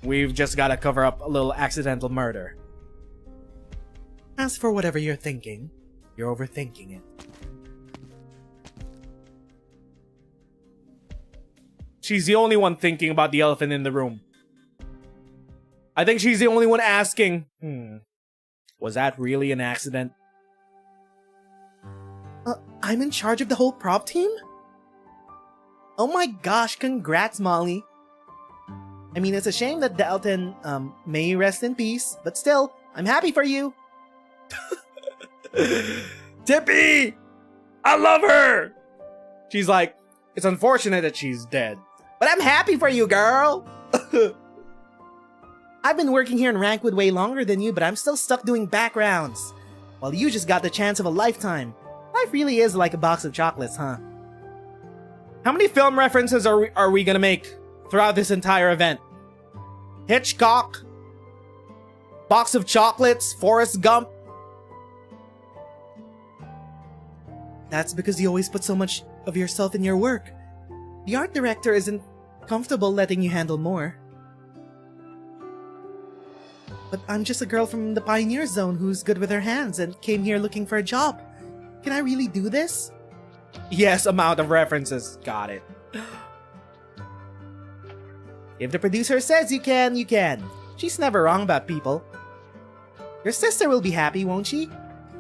We've just gotta cover up a little accidental murder. As for whatever you're thinking, you're overthinking it. She's the only one thinking about the elephant in the room. I think she's the only one asking, was that really an accident? I'm in charge of the whole prop team? Oh my gosh, congrats, Molly. I mean, it's a shame that Dalton, may rest in peace, but still, I'm happy for you. Tippy! I love her! She's like, it's unfortunate that she's dead, but I'm happy for you, girl! I've been working here in Rankwood way longer than you, but I'm still stuck doing backgrounds. While you just got the chance of a lifetime. Life really is like a box of chocolates, huh? How many film references are we gonna make throughout this entire event? Hitchcock? Box of chocolates? Forrest Gump? That's because you always put so much of yourself in your work. The art director isn't comfortable letting you handle more. But I'm just a girl from the Pioneer Zone who's good with her hands and came here looking for a job. Can I really do this? Yes, amount of references. Got it. If the producer says you can, you can. She's never wrong about people. Your sister will be happy, won't she?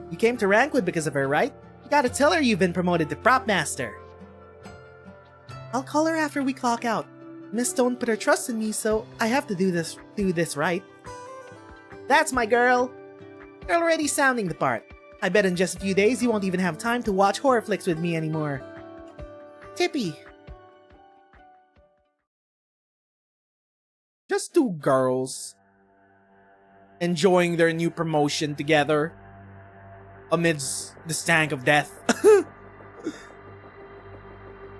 You came to Rankwood because of her, right? You gotta tell her you've been promoted to prop master. I'll call her after we clock out. Miss Stone put her trust in me, so I have to do this right. That's my girl. You're already sounding the part. I bet in just a few days you won't even have time to watch horror flicks with me anymore. Tippy. Just two girls enjoying their new promotion together amidst the stank of death.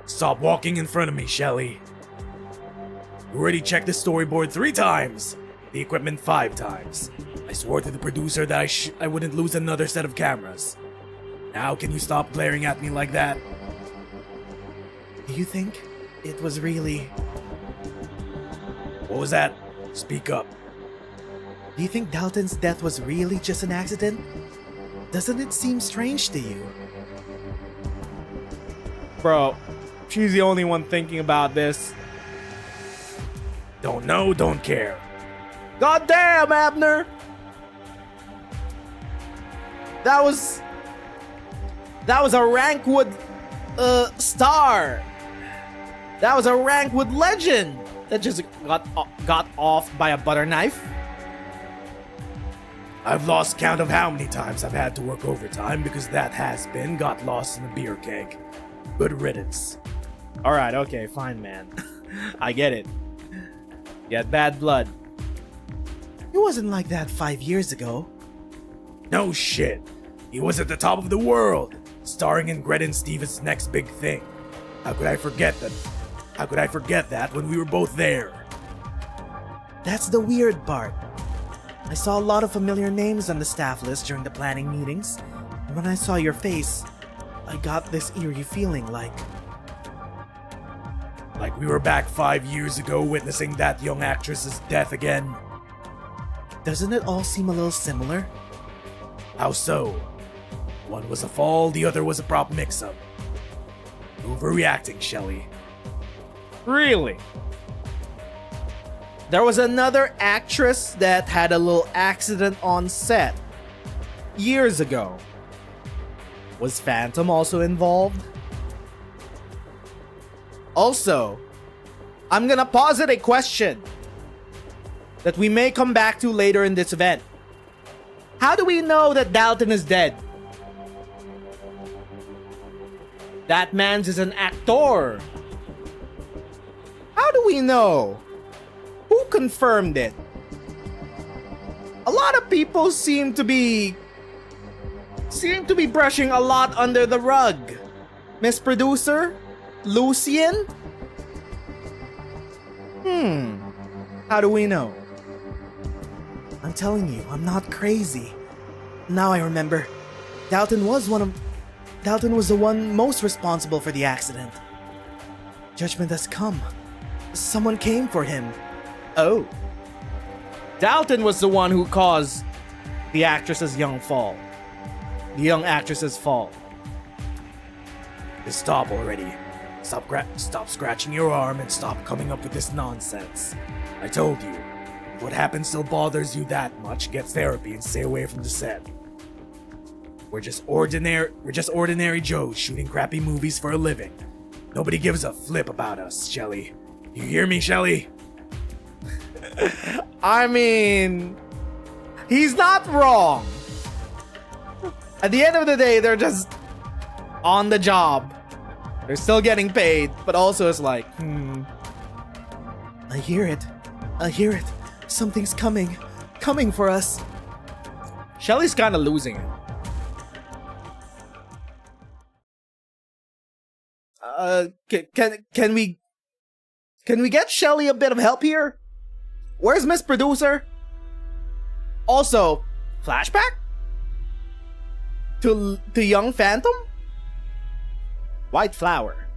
Stop walking in front of me, Shelly. You already checked the storyboard 3 times. The equipment 5 times. I swore to the producer that I wouldn't lose another set of cameras. Now can you stop glaring at me like that? Do you think it was really... What was that? Speak up. Do you think Dalton's death was really just an accident? Doesn't it seem strange to you? Bro, she's the only one thinking about this. Don't know, don't care. God damn, Abner! That was a Rankwood star. That was a Rankwood legend that just got off by a butter knife. I've lost count of how many times I've had to work overtime because that has-been got lost in a beer keg. Good riddance. Alright, okay, fine, man. I get it. You had bad blood. It wasn't like that 5 years ago. No shit. He was at the top of the world, starring in Greta and Steven's next big thing. How could I forget that? How could I forget that when we were both there? That's the weird part. I saw a lot of familiar names on the staff list during the planning meetings, and when I saw your face, I got this eerie feeling like we were back 5 years ago witnessing that young actress's death again. Doesn't it all seem a little similar? How so? One was a fall, the other was a prop mix-up. Overreacting, Shelley. Really? There was another actress that had a little accident on set years ago. Was Phantom also involved? Also, I'm gonna posit a question that we may come back to later in this event. How do we know that Dalton is dead? That man's is an actor. How do we know? Who confirmed it? A lot of people seem to be brushing a lot under the rug. Miss Producer? Lucian? How do we know? I'm telling you, I'm not crazy. Now I remember. Dalton was the one most responsible for the accident. Judgment has come. Someone came for him. Oh. Dalton was the one who caused the young actress's fall. Just stop already. Stop scratching your arm and stop coming up with this nonsense. I told you, if what happened still bothers you that much, get therapy and stay away from the set. We're just ordinary Joes shooting crappy movies for a living. Nobody gives a flip about us, Shelley. You hear me, Shelley? I mean, he's not wrong. At the end of the day, they're just on the job. They're still getting paid, but also it's like, I hear it. Something's coming for us. Shelley's kind of losing it. Can we get Shelley a bit of help here? Where's Miss Producer? Also, flashback? To young Phantom? White flower.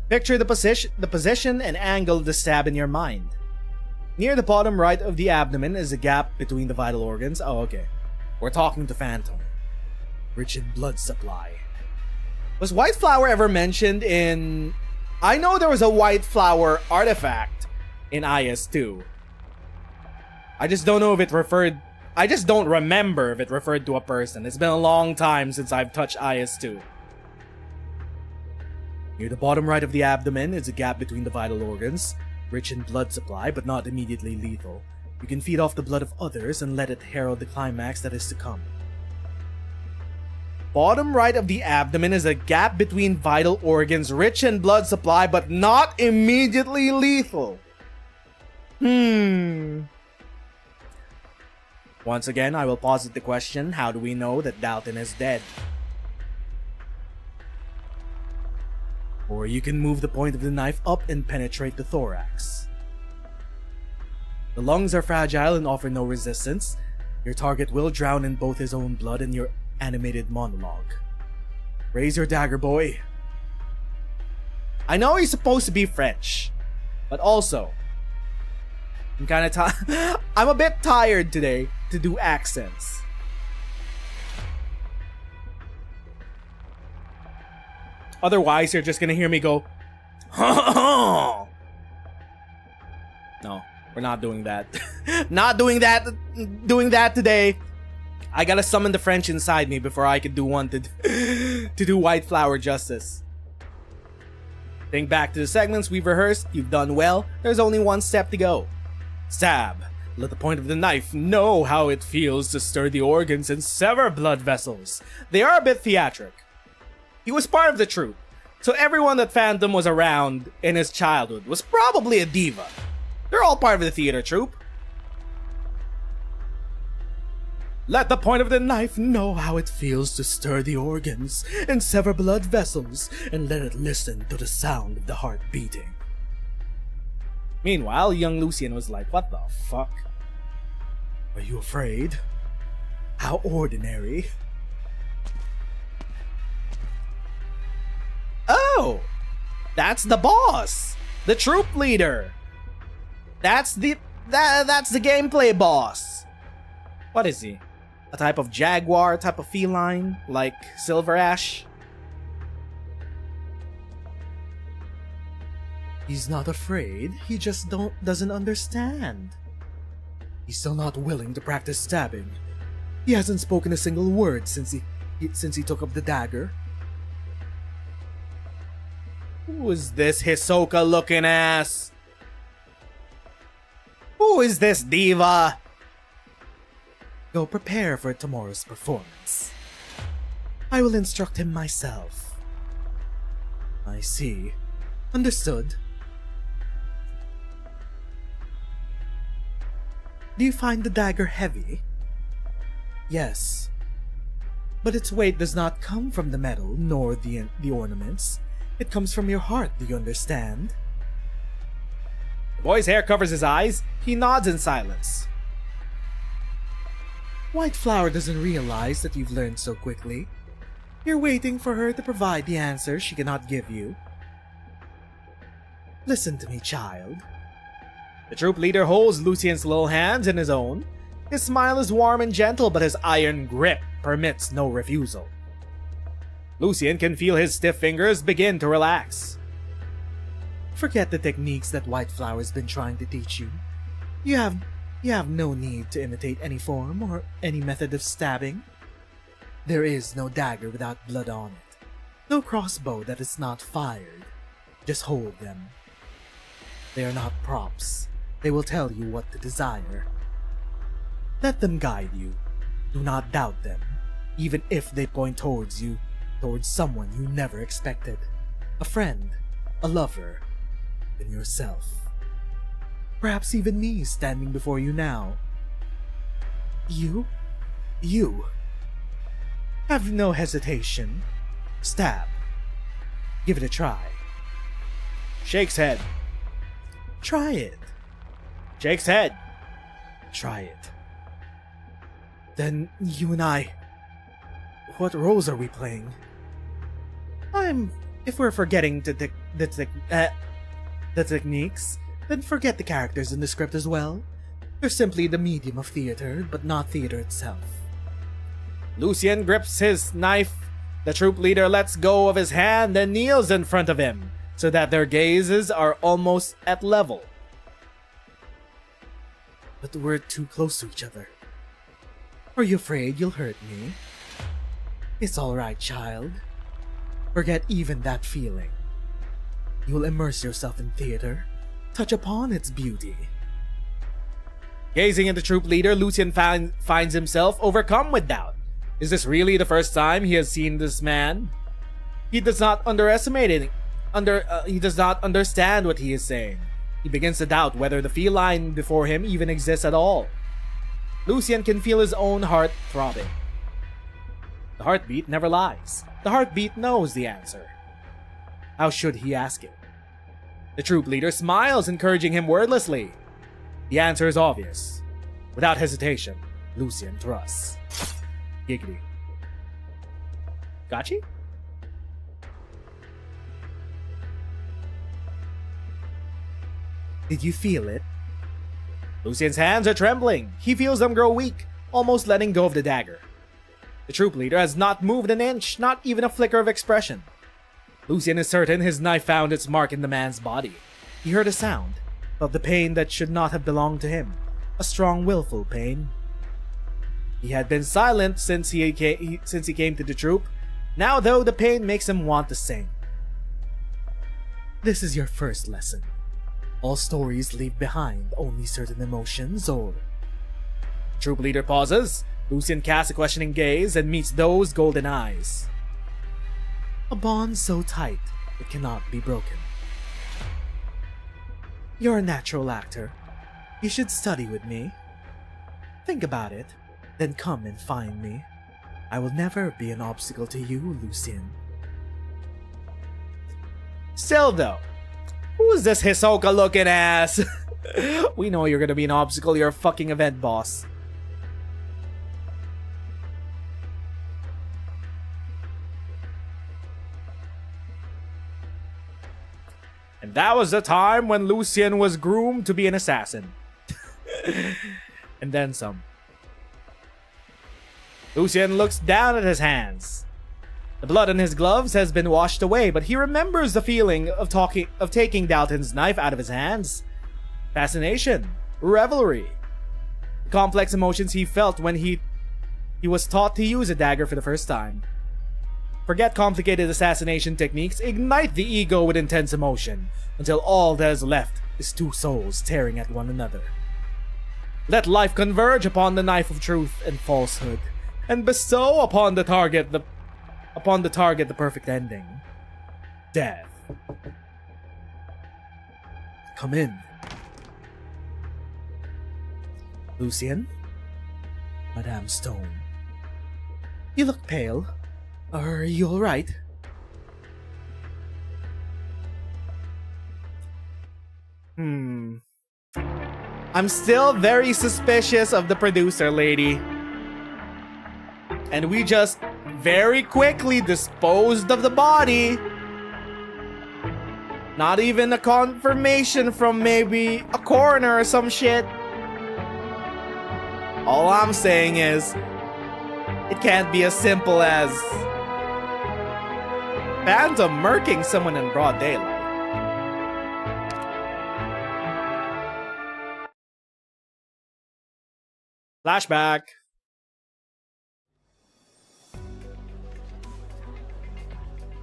Picture the position and angle of the stab in your mind. Near the bottom right of the abdomen is a gap between the vital organs. Oh, okay. We're talking to Phantom. Rich in blood supply. Was white flower ever mentioned in... I know there was a white flower artifact in IS-2. I just don't know if it referred... I just don't remember if it referred to a person. It's been a long time since I've touched IS-2. Near the bottom right of the abdomen is a gap between the vital organs, rich in blood supply but not immediately lethal. You can feed off the blood of others and let it herald the climax that is to come. Bottom right of the abdomen is a gap between vital organs, rich in blood supply but not immediately lethal. Once again, I will posit the question, how do we know that Dalton is dead? Or you can move the point of the knife up and penetrate the thorax. The lungs are fragile and offer no resistance. Your target will drown in both his own blood and your animated monologue. Raise your dagger, boy. I know he's supposed to be French, but also, I'm a bit tired today to do accents. Otherwise, you're just gonna hear me go, no, we're not doing that. Not doing that today. I gotta summon the French inside me before I could do one to do white flower justice. Think back to the segments we've rehearsed. You've done well. There's only one step to go. Stab. Let the point of the knife know how it feels to stir the organs and sever blood vessels. They are a bit theatric. He was part of the troupe, so everyone that Phantom was around in his childhood was probably a diva. They're all part of the theater troupe. Let the point of the knife know how it feels to stir the organs and sever blood vessels, and let it listen to the sound of the heart beating. Meanwhile, young Lucian was like, what the fuck? Are you afraid? How ordinary. Oh! That's the boss! The troop leader! That's the gameplay boss! What is he? A type of jaguar, type of feline, like Silver Ash? He's not afraid, he just doesn't understand. He's still not willing to practice stabbing. He hasn't spoken a single word since he took up the dagger. Who is this Hisoka looking ass? Who is this diva? Go prepare for tomorrow's performance. I will instruct him myself. I see. Understood. Do you find the dagger heavy? Yes. But its weight does not come from the metal nor the ornaments. It comes from your heart, do you understand? The boy's hair covers his eyes. He nods in silence. White Flower doesn't realize that you've learned so quickly. You're waiting for her to provide the answer she cannot give you. Listen to me, child. The troop leader holds Lucian's little hands in his own. His smile is warm and gentle, but his iron grip permits no refusal. Lucian can feel his stiff fingers begin to relax. Forget the techniques that White Flower's been trying to teach you. You have no need to imitate any form or any method of stabbing. There is no dagger without blood on it. No crossbow that is not fired. Just hold them. They are not props. They will tell you what to desire. Let them guide you. Do not doubt them, even if they point towards you, towards someone you never expected. A friend, a lover, and yourself. Perhaps even me standing before you now. You? Have no hesitation. Stab. Give it a try. Shakes head. Try it. Shakes head. Try it. Then you and I... What roles are we playing? If we're forgetting the techniques, then forget the characters in the script as well. They're simply the medium of theater, but not theater itself. Lucian grips his knife. The troop leader lets go of his hand and kneels in front of him, so that their gazes are almost at level. But we're too close to each other. Are you afraid you'll hurt me? It's alright, child. Forget even that feeling. You will immerse yourself in theater, touch upon its beauty. Gazing at the troop leader, Lucian finds himself overcome with doubt. Is this really the first time he has seen this man? He does not he does not understand what he is saying. He begins to doubt whether the feline before him even exists at all. Lucian can feel his own heart throbbing. The heartbeat never lies. The heartbeat knows the answer. How should he ask it? The troop leader smiles, encouraging him wordlessly. The answer is obvious. Without hesitation, Lucian thrusts. Giggity. Gotcha? Did you feel it? Lucian's hands are trembling. He feels them grow weak, almost letting go of the dagger. The troop leader has not moved an inch, not even a flicker of expression. Lucian is certain his knife found its mark in the man's body. He heard a sound, felt the pain that should not have belonged to him. A strong, willful pain. He had been silent since he came to the troop. Now, though, the pain makes him want to sing. This is your first lesson. All stories leave behind only certain emotions or... Troop leader pauses. Lucian casts a questioning gaze and meets those golden eyes. A bond so tight it cannot be broken. You're a natural actor. You should study with me. Think about it, then come and find me. I will never be an obstacle to you, Lucian. Still though, Who's this Hisoka looking ass? We know you're gonna be an obstacle, you're a fucking event boss. And that was the time when Lucien was groomed to be an assassin. And then some. Lucien looks down at his hands. The blood in his gloves has been washed away, but he remembers the feeling of taking Dalton's knife out of his hands. Fascination, revelry, the complex emotions he felt when he was taught to use a dagger for the first time. Forget complicated assassination techniques, ignite the ego with intense emotion, until all that is left is two souls tearing at one another. Let life converge upon the knife of truth and falsehood, and bestow upon the target the perfect ending. Death. Come in. Lucien? Madame Stone. You look pale. Are you alright? I'm still very suspicious of the producer lady. And we just very quickly disposed of the body. Not even a confirmation from maybe a coroner or some shit. All I'm saying is, it can't be as simple as Phantom murking someone in broad daylight. Flashback.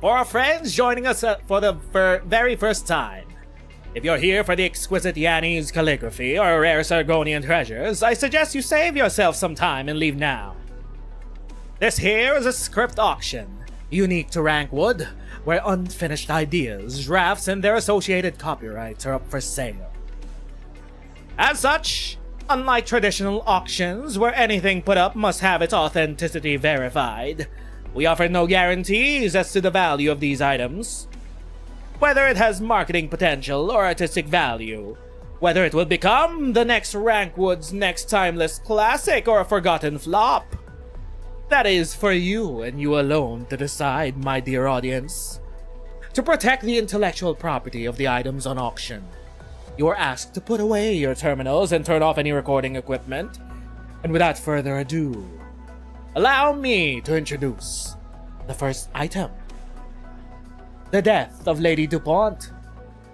For our friends joining us for the very first time, if you're here for the exquisite Yanni's calligraphy or rare Sargonian treasures, I suggest you save yourself some time and leave now. This here is a script auction, unique to Rankwood, where unfinished ideas, drafts, and their associated copyrights are up for sale. As such, unlike traditional auctions where anything put up must have its authenticity verified, we offer no guarantees as to the value of these items. Whether it has marketing potential or artistic value, whether it will become the next Rankwood's next timeless classic or a forgotten flop. That is for you and you alone to decide, my dear audience. To protect the intellectual property of the items on auction, you are asked to put away your terminals and turn off any recording equipment. And without further ado, allow me to introduce the first item. The Death of Lady DuPont.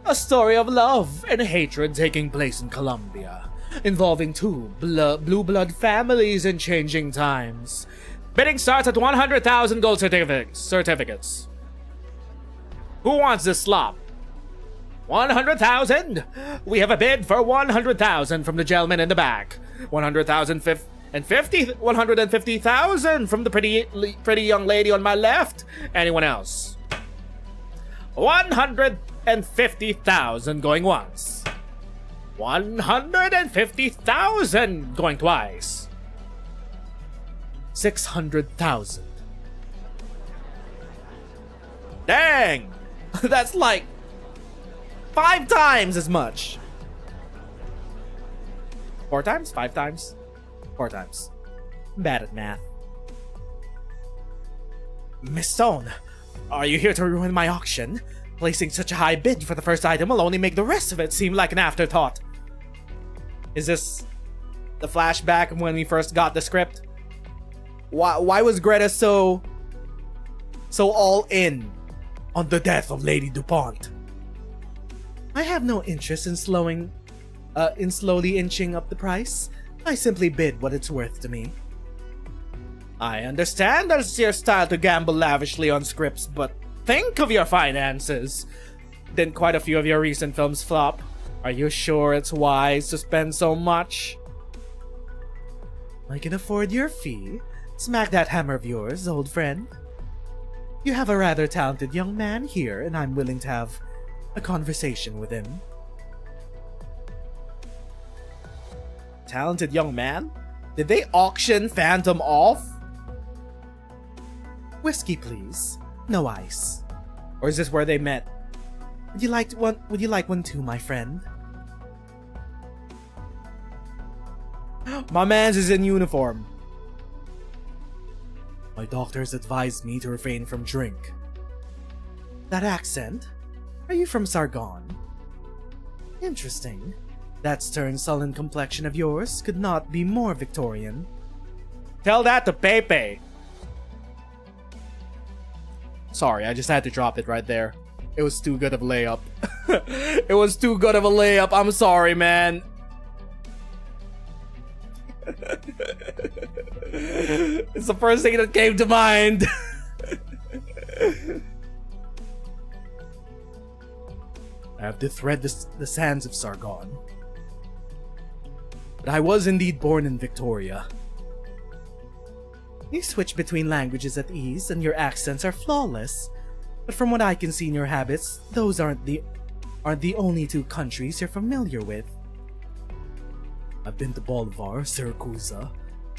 A story of love and hatred taking place in Colombia, involving two blue blood families in changing times. Bidding starts at 100,000 gold certificates. Who wants this slop? 100,000? We have a bid for 100,000 from the gentleman in the back. 150,000 from the pretty young lady on my left. Anyone else? 150,000 going once. 150,000 going twice. 600,000. Dang! That's like 5 times as much. 4 times? 5 times? 4 times. I'm bad at math. Miss Stone, are you here to ruin my auction? Placing such a high bid for the first item will only make the rest of it seem like an afterthought. Is this the flashback of when we first got the script? Why was Greta so all in on the death of Lady DuPont? I have no interest in slowly inching up the price. I simply bid what it's worth to me. I understand that it's your style to gamble lavishly on scripts, but think of your finances. Didn't quite a few of your recent films flop? Are you sure it's wise to spend so much? I can afford your fee. Smack that hammer of yours, old friend. You have a rather talented young man here, and I'm willing to have a conversation with him. Talented young man? Did they auction Phantom off? Whiskey, please. No ice. Or is this where they met? Would you like one too, my friend? My man's is in uniform. My doctors advised me to refrain from drink. That accent? Are you from Sargon? Interesting. That stern, sullen complexion of yours could not be more Victorian. Tell that to Pepe. Sorry, I just had to drop it right there. It was too good of a layup. It was too good of a layup. I'm sorry, man. It's the first thing that came to mind. I have to thread the sands of Sargon. But I was indeed born in Victoria. You switch between languages at ease, and your accents are flawless. But from what I can see in your habits, those aren't the only two countries you're familiar with. I've been to Bolivar, Syracuse,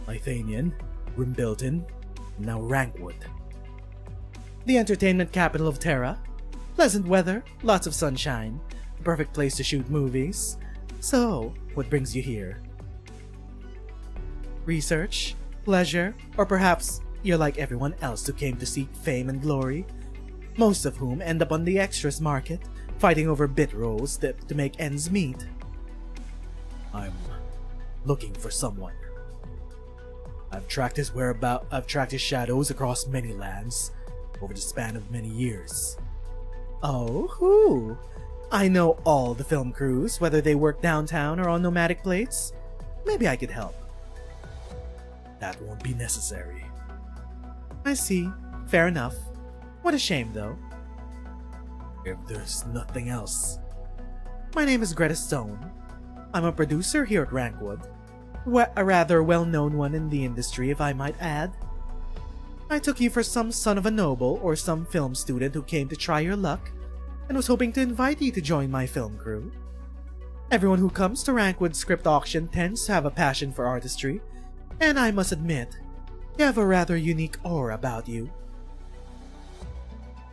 Lithuanian, Wimbledon, and now Rankwood. The entertainment capital of Terra. Pleasant weather, lots of sunshine, the perfect place to shoot movies. So, what brings you here? Research? Pleasure? Or perhaps you're like everyone else who came to seek fame and glory? Most of whom end up on the extras market, fighting over bit rolls to make ends meet. I'm looking for someone. I've tracked his shadows across many lands, over the span of many years. Oh, who? I know all the film crews, whether they work downtown or on nomadic plates. Maybe I could help. That won't be necessary. I see. Fair enough. What a shame, though. If there's nothing else. My name is Greta Stone. I'm a producer here at Rankwood. A rather well-known one in the industry, if I might add. I took you for some son of a noble or some film student who came to try your luck and was hoping to invite you to join my film crew. Everyone who comes to Rankwood Script Auction tends to have a passion for artistry, and I must admit, you have a rather unique aura about you.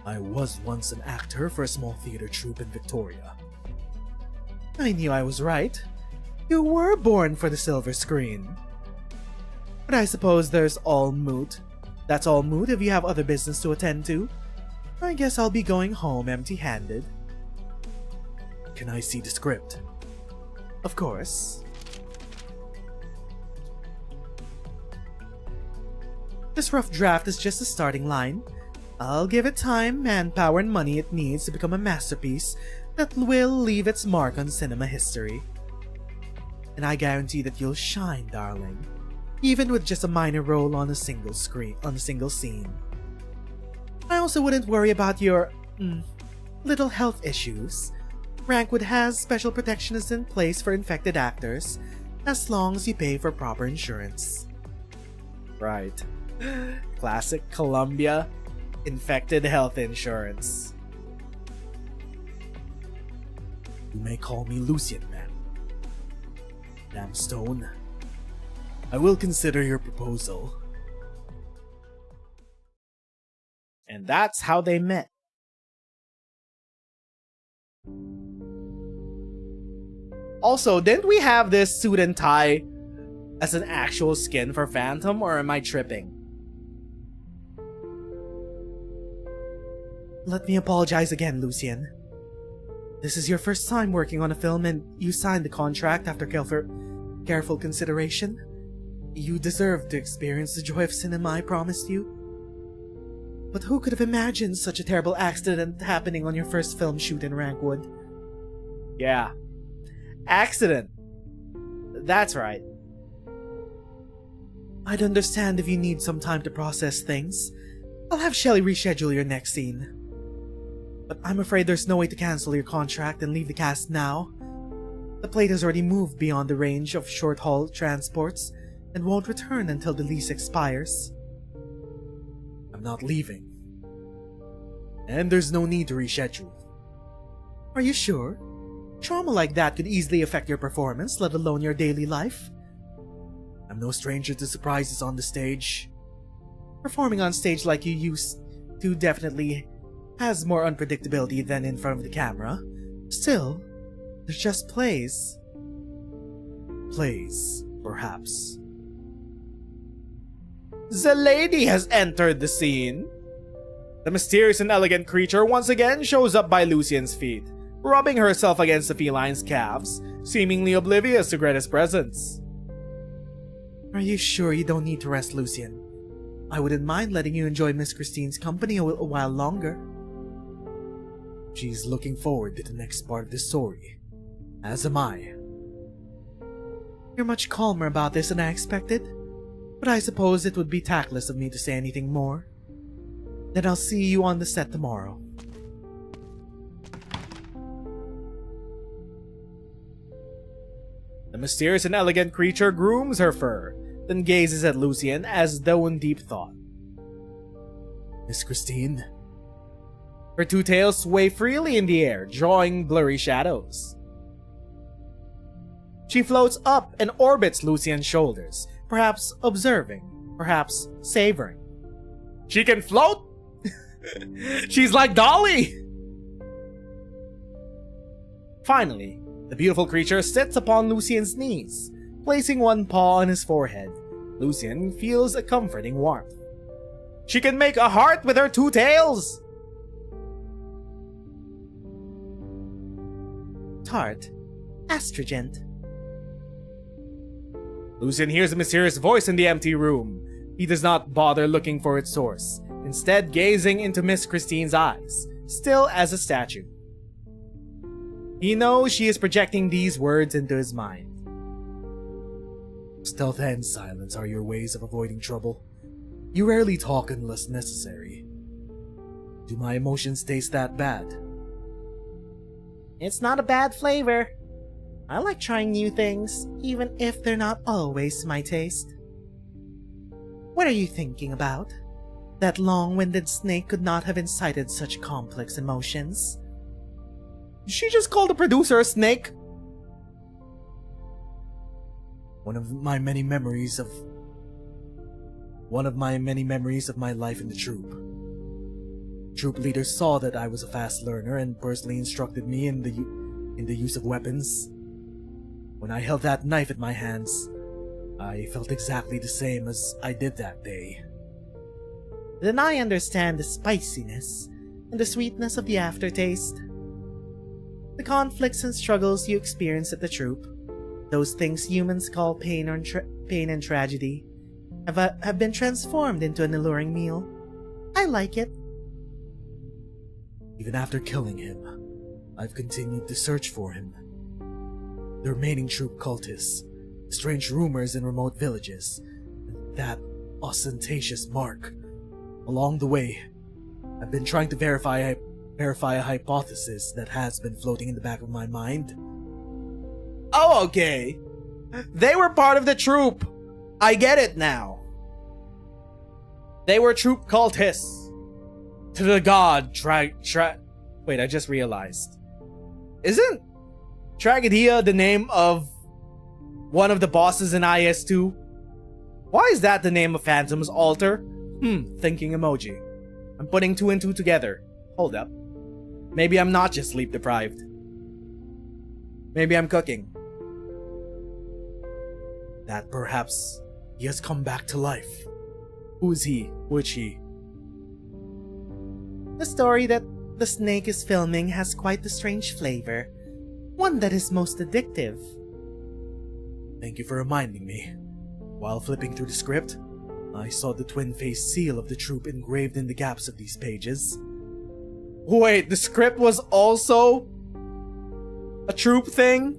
I was once an actor for a small theater troupe in Victoria. I knew I was right. You were born for the silver screen. But I suppose that's all moot if you have other business to attend to. I guess I'll be going home empty-handed. Can I see the script? Of course. This rough draft is just a starting line. I'll give it time, manpower, and money it needs to become a masterpiece that will leave its mark on cinema history. And I guarantee that you'll shine, darling, even with just a minor role on a single scene. I also wouldn't worry about your, little health issues. Rankwood has special protections in place for infected actors, as long as you pay for proper insurance. Right. Classic Columbia infected health insurance. You may call me Lucian, man. Damn Stone. I will consider your proposal. And that's how they met. Also, didn't we have this suit and tie as an actual skin for Phantom, or am I tripping? Let me apologize again, Lucian. This is your first time working on a film and you signed the contract after careful consideration. You deserve to experience the joy of cinema I promised you. But who could have imagined such a terrible accident happening on your first film shoot in Rankwood? Yeah. Accident. That's right. I'd understand if you need some time to process things. I'll have Shelley reschedule your next scene. But I'm afraid there's no way to cancel your contract and leave the cast now. The plate has already moved beyond the range of short-haul transports and won't return until the lease expires. I'm not leaving. And there's no need to reschedule. Are you sure? Trauma like that could easily affect your performance, let alone your daily life. I'm no stranger to surprises on the stage. Performing on stage like you used to definitely has more unpredictability than in front of the camera. Still, they're just plays. Plays, perhaps. The lady has entered the scene. The mysterious and elegant creature once again shows up by Lucien's feet, rubbing herself against the feline's calves, seemingly oblivious to Greta's presence. Are you sure you don't need to rest, Lucien? I wouldn't mind letting you enjoy Miss Christine's company a while longer. She's looking forward to the next part of the story, as am I. You're much calmer about this than I expected, but I suppose it would be tactless of me to say anything more. Then I'll see you on the set tomorrow. The mysterious and elegant creature grooms her fur, then gazes at Lucien as though in deep thought. Miss Christine? Her two tails sway freely in the air, drawing blurry shadows. She floats up and orbits Lucien's shoulders, perhaps observing, perhaps savoring. She can float? She's like Dolly! Finally, the beautiful creature sits upon Lucien's knees, placing one paw on his forehead. Lucien feels a comforting warmth. She can make a heart with her two tails! Tart. Astringent. Lucien hears a mysterious voice in the empty room. He does not bother looking for its source, instead gazing into Miss Christine's eyes, still as a statue. He knows she is projecting these words into his mind. Stealth and silence are your ways of avoiding trouble. You rarely talk unless necessary. Do my emotions taste that bad? It's not a bad flavor. I like trying new things, even if they're not always to my taste. What are you thinking about? That long-winded snake could not have incited such complex emotions. She just called the producer a snake. One of my many memories of my life in the troop. Troop leader saw that I was a fast learner and personally instructed me in the use of weapons. When I held that knife in my hands, I felt exactly the same as I did that day. Then I understand the spiciness and the sweetness of the aftertaste. The conflicts and struggles you experience at the troop, those things humans call pain and tragedy, have been transformed into an alluring meal. I like it. Even after killing him, I've continued to search for him. The remaining troop cultists, strange rumors in remote villages, and that ostentatious mark. Along the way, I've been trying to verify a hypothesis that has been floating in the back of my mind. Oh, okay. They were part of the troop. I get it now. They were troop cultists. To the god Wait, I just realized. Isn't Tragedia the name of one of the bosses in IS-2? Why is that the name of Phantom's altar? Thinking emoji. I'm putting two and two together. Hold up. Maybe I'm not just sleep deprived. Maybe I'm cooking. That perhaps he has come back to life. Who is he? Which he? The story that the snake is filming has quite a strange flavor. One that is most addictive. Thank you for reminding me. While flipping through the script, I saw the twin-faced seal of the troop engraved in the gaps of these pages. Wait, the script was also a troop thing?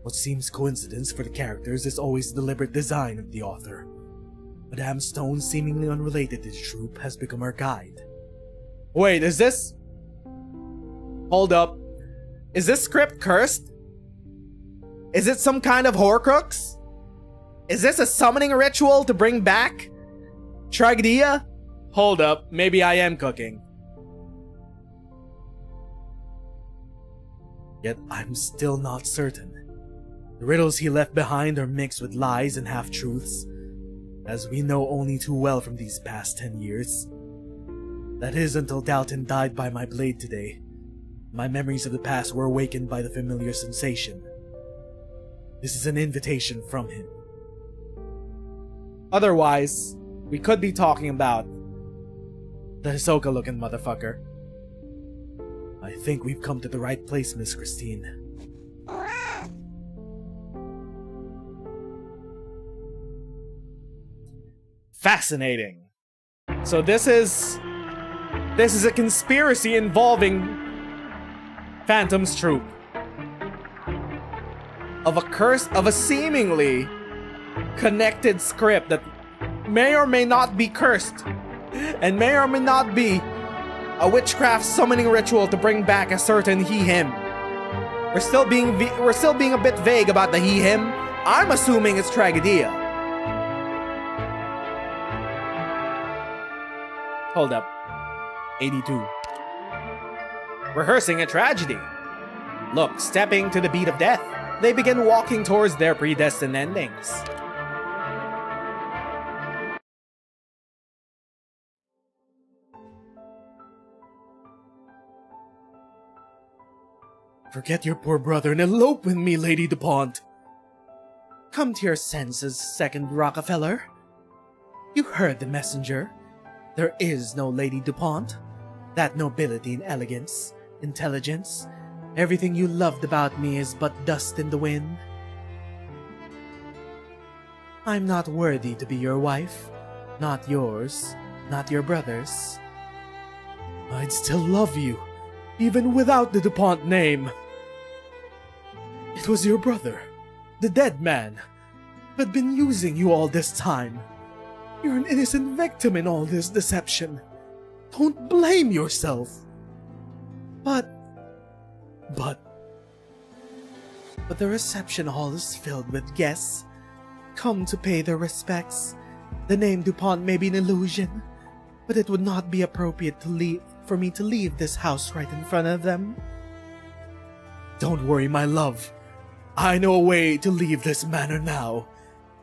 What seems coincidence for the characters is always the deliberate design of the author. Madame Stone, seemingly unrelated to the troop, has become our guide. Wait, is this... Hold up. Is this script cursed? Is it some kind of Horcrux? Is this a summoning ritual to bring back Tragedia? Hold up, maybe I am cooking. Yet I'm still not certain. The riddles he left behind are mixed with lies and half-truths, as we know only too well from these past 10 years. That is until Dalton died by my blade today. My memories of the past were awakened by the familiar sensation. This is an invitation from him. Otherwise, we could be talking about the Hisoka-looking motherfucker. I think we've come to the right place, Miss Christine. Fascinating. So this is a conspiracy involving Phantom's troop. Of a seemingly connected script that may or may not be cursed, and may or may not be a witchcraft summoning ritual to bring back a certain he/him. We're still being a bit vague about the he/him. I'm assuming it's Tragedia. Hold up. 82. Rehearsing a tragedy. Look, stepping to the beat of death, they begin walking towards their predestined endings. Forget your poor brother and elope with me, Lady DuPont. Come to your senses, Second Rockefeller. You heard the messenger. There is no Lady DuPont. That nobility and elegance, intelligence, everything you loved about me is but dust in the wind. I'm not worthy to be your wife, not yours, not your brother's. I'd still love you, even without the DuPont name. It was your brother, the dead man, who had been using you all this time. You're an innocent victim in all this deception. Don't blame yourself. But the reception hall is filled with guests, come to pay their respects. The name DuPont may be an illusion, but it would not be appropriate for me to leave this house right in front of them. Don't worry, my love. I know a way to leave this manor now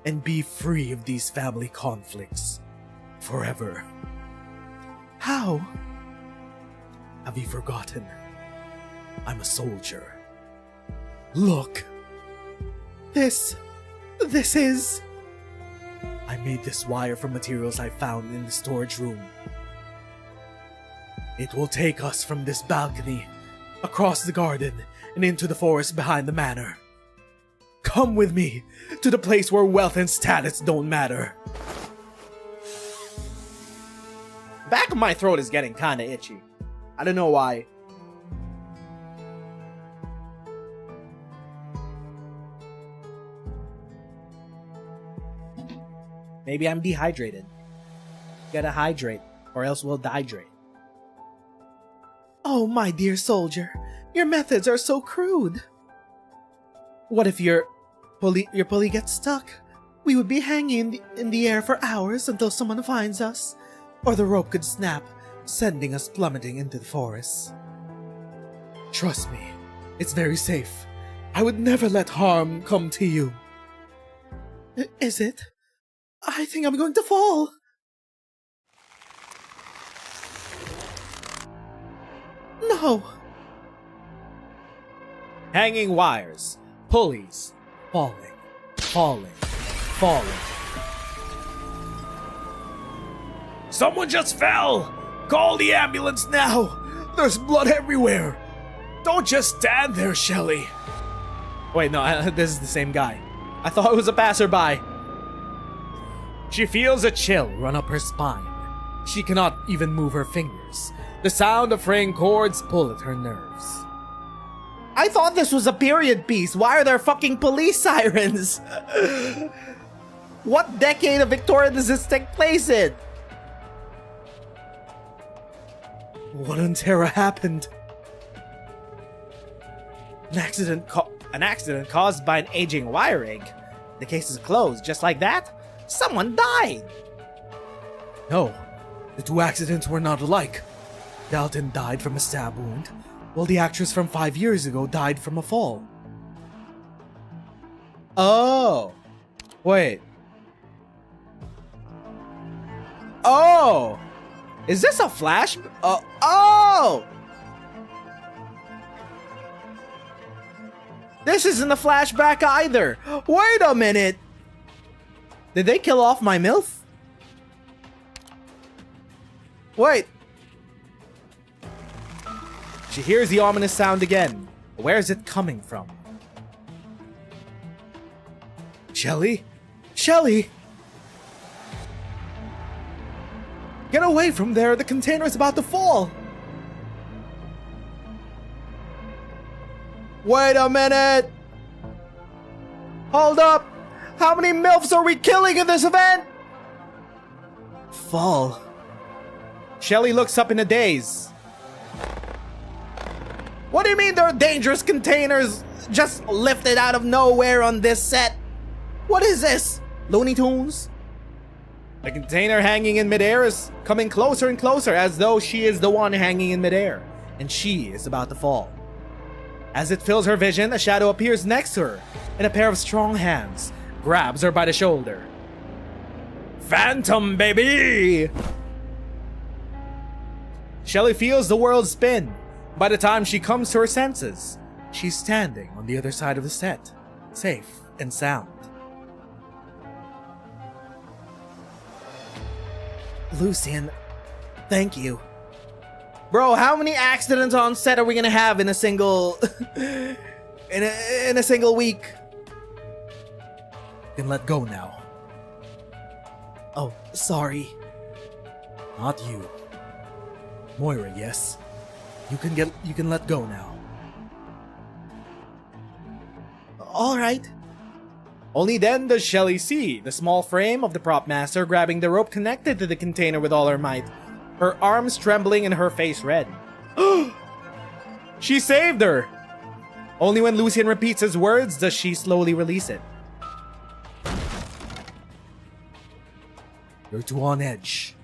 and be free of these family conflicts forever. How? Have you forgotten? I'm a soldier. Look. This is... I made this wire from materials I found in the storage room. It will take us from this balcony, across the garden, and into the forest behind the manor. Come with me to the place where wealth and status don't matter. Back of my throat is getting kinda itchy. I don't know why. Maybe I'm dehydrated. Gotta hydrate, or else we'll dehydrate. Oh, my dear soldier, your methods are so crude. What if your pulley gets stuck? We would be hanging in the air for hours until someone finds us. Or the rope could snap, sending us plummeting into the forest. Trust me, it's very safe. I would never let harm come to you. Is it? I think I'm going to fall. No. Hanging wires, pulleys, falling, falling, falling. Someone just fell! Call the ambulance now! There's blood everywhere! Don't just stand there, Shelley! Wait, no, this is the same guy. I thought it was a passerby. She feels a chill run up her spine. She cannot even move her fingers. The sound of fraying cords pull at her nerves. I thought this was a period piece. Why are there fucking police sirens? What decade of Victoria does this take place in? What on terror happened? An accident caused by an aging wire rig. The case is closed, just like that. Someone died. No, the two accidents were not alike. Dalton died from a stab wound, while the actress from 5 years ago died from a fall. Oh. Wait. Oh! Is this a flash? Oh! This isn't a flashback either. Wait a minute. Did they kill off my MILF? Wait. She hears the ominous sound again. Where is it coming from? Shelly? Shelly! Get away from there! The container is about to fall! Wait a minute! Hold up! How many MILFs are we killing in this event? Fall. Shelly looks up in a daze. What do you mean there are dangerous containers just lifted out of nowhere on this set? What is this? Looney Tunes? The container hanging in midair is coming closer and closer as though she is the one hanging in midair, and she is about to fall. As it fills her vision, a shadow appears next to her, and a pair of strong hands grabs her by the shoulder. Phantom, baby! Shelly feels the world spin. By the time she comes to her senses, she's standing on the other side of the set, safe and sound. Lucian, thank you. Bro, how many accidents on set are we gonna have in a single... in a single week? You can let go now. Oh, sorry. Not you. Moira, yes. You can let go now. All right. Only then does Shelly see the small frame of the prop master grabbing the rope connected to the container with all her might, her arms trembling and her face red. She saved her! Only when Lucian repeats his words does she slowly release it. You're too on edge.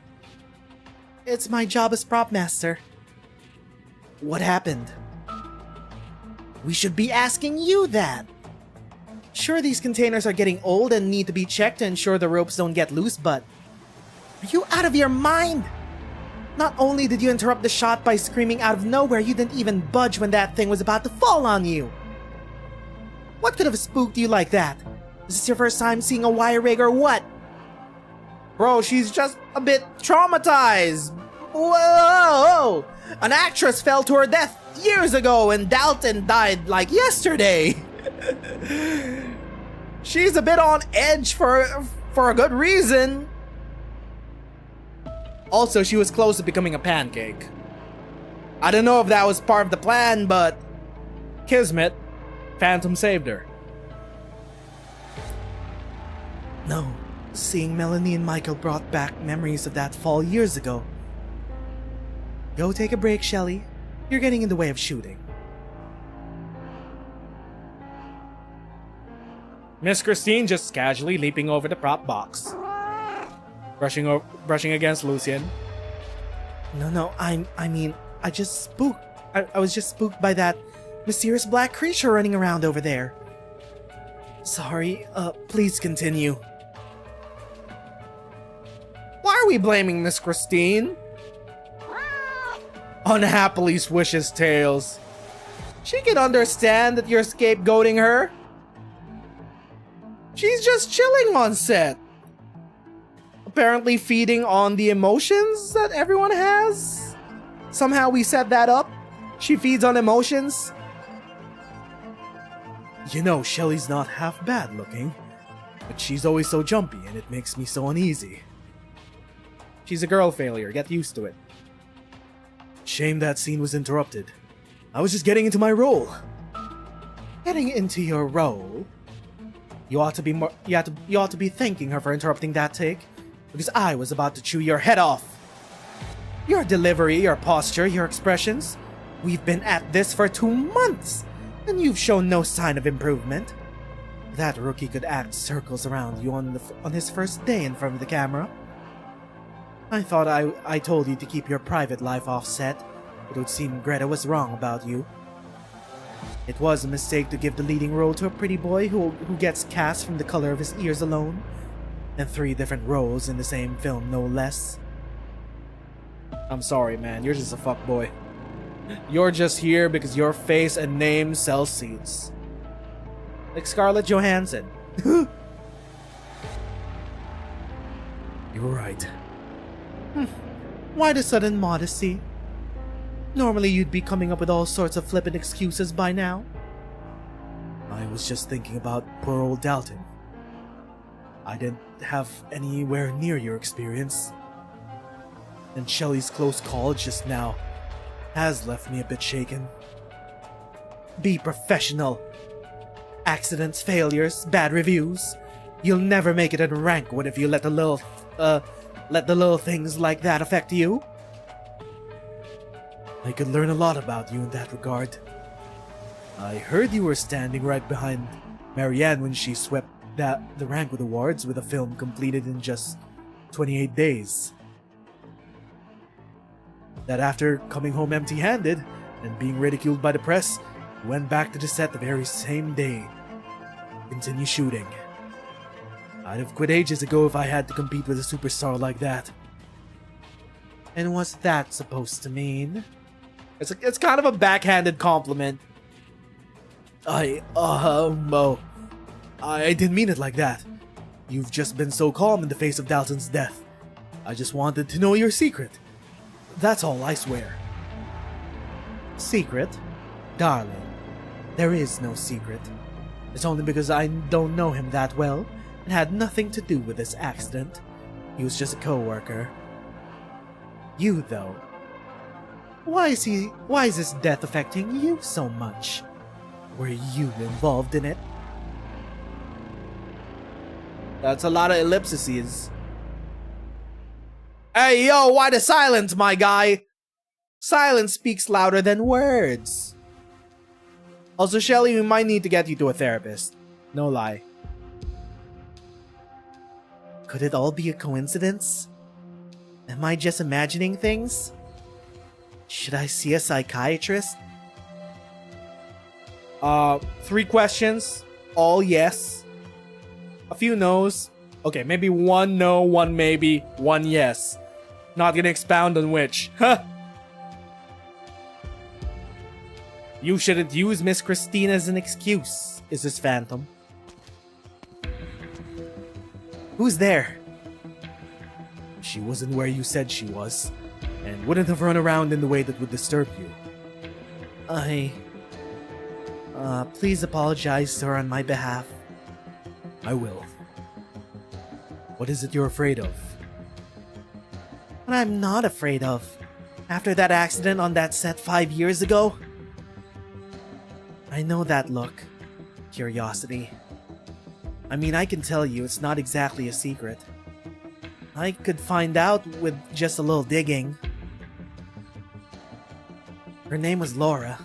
It's my job as prop master. What happened? We should be asking you that. Sure, these containers are getting old and need to be checked to ensure the ropes don't get loose, but... Are you out of your mind? Not only did you interrupt the shot by screaming out of nowhere, you didn't even budge when that thing was about to fall on you. What could have spooked you like that? Is this your first time seeing a wire rig or what? Bro, she's just a bit traumatized. Whoa! An actress fell to her death years ago and Dalton died like yesterday. She's a bit on edge for a good reason. Also, she was close to becoming a pancake. I don't know if that was part of the plan, but... Kismet, Phantom saved her. No, seeing Melanie and Michael brought back memories of that fall years ago. Go take a break, Shelly. You're getting in the way of shooting. Miss Christine just casually leaping over the prop box. Brushing against Lucian. No, I mean, I just spooked. I was just spooked by that mysterious black creature running around over there. Sorry, please continue. Why are we blaming Miss Christine? Unhappily swishes tails. She can understand that you're scapegoating her. She's just chilling on set. Apparently feeding on the emotions that everyone has. Somehow we set that up. She feeds on emotions. You know, Shelly's not half bad looking, but she's always so jumpy and it makes me so uneasy. She's a girl failure, get used to it. Shame that scene was interrupted. I was just getting into my role. Getting into your role? You ought to be thanking her for interrupting that take, because I was about to chew your head off. Your delivery, your posture, your expressions. We've been at this for 2 months, and you've shown no sign of improvement. That rookie could act circles around you on his first day in front of the camera. I thought I told you to keep your private life off set, but it would seem Greta was wrong about you. It was a mistake to give the leading role to a pretty boy who gets cast from the color of his ears alone, and 3 different roles in the same film, no less. I'm sorry, man. You're just a fuckboy. You're just here because your face and name sell seats. Like Scarlett Johansson. You're right. Why the sudden modesty? Normally you'd be coming up with all sorts of flippant excuses by now. I was just thinking about poor old Dalton. I didn't have anywhere near your experience. And Shelley's close call just now has left me a bit shaken. Be professional. Accidents, failures, bad reviews. You'll never make it in Rankwood if you let the little things like that affect you. I could learn a lot about you in that regard. I heard you were standing right behind Marianne when she swept the Rankwood Awards with a film completed in just 28 days. That after coming home empty-handed and being ridiculed by the press, you went back to the set the very same day. Continue shooting. I'd have quit ages ago if I had to compete with a superstar like that. And what's that supposed to mean? It's kind of a backhanded compliment. I didn't mean it like that. You've just been so calm in the face of Dalton's death. I just wanted to know your secret. That's all, I swear. Secret? Darling, there is no secret. It's only because I don't know him that well and had nothing to do with this accident. He was just a co-worker. You, though. Why is his death affecting you so much? Were you involved in it? That's a lot of ellipses. Hey, yo, why the silence, my guy? Silence speaks louder than words. Also, Shelly, we might need to get you to a therapist. No lie. Could it all be a coincidence? Am I just imagining things? Should I see a psychiatrist? 3 questions. All yes. A few no's. Okay, maybe 1 no, 1 maybe, 1 yes. Not gonna expound on which. Huh? You shouldn't use Miss Christine as an excuse. Is this Phantom? Who's there? She wasn't where you said she was, and wouldn't have run around in the way that would disturb you. Please apologize to her on my behalf. I will. What is it you're afraid of? What I'm not afraid of. After that accident on that set 5 years ago? I know that look. Curiosity. I mean, I can tell you it's not exactly a secret. I could find out with just a little digging. Her name was Laura.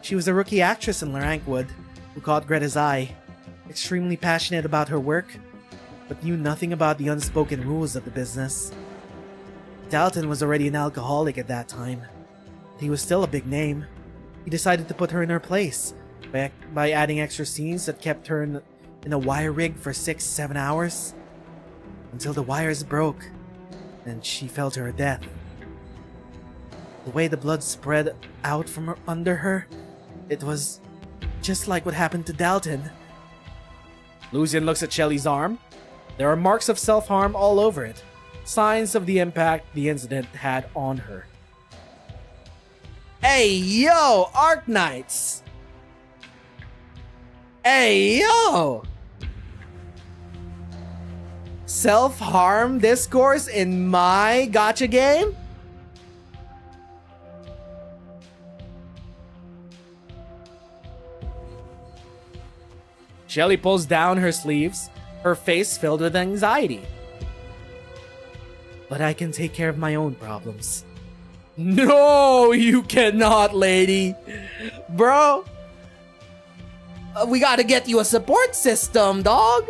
She was a rookie actress in Rankwood who caught Greta's eye. Extremely passionate about her work, but knew nothing about the unspoken rules of the business. Dalton was already an alcoholic at that time. He was still a big name. He decided to put her in her place by adding extra scenes that kept her in a wire rig for 6-7 hours. Until the wires broke, and she fell to her death. The way the blood spread out from under her, it was just like what happened to Dalton. Lucian looks at Shelley's arm. There are marks of self-harm all over it. Signs of the impact the incident had on her. Hey, yo, Arknights! Hey, yo! Self-harm discourse in my gacha game? Shelly pulls down her sleeves, her face filled with anxiety. But I can take care of my own problems. No, you cannot, lady. Bro, we gotta get you a support system, dog.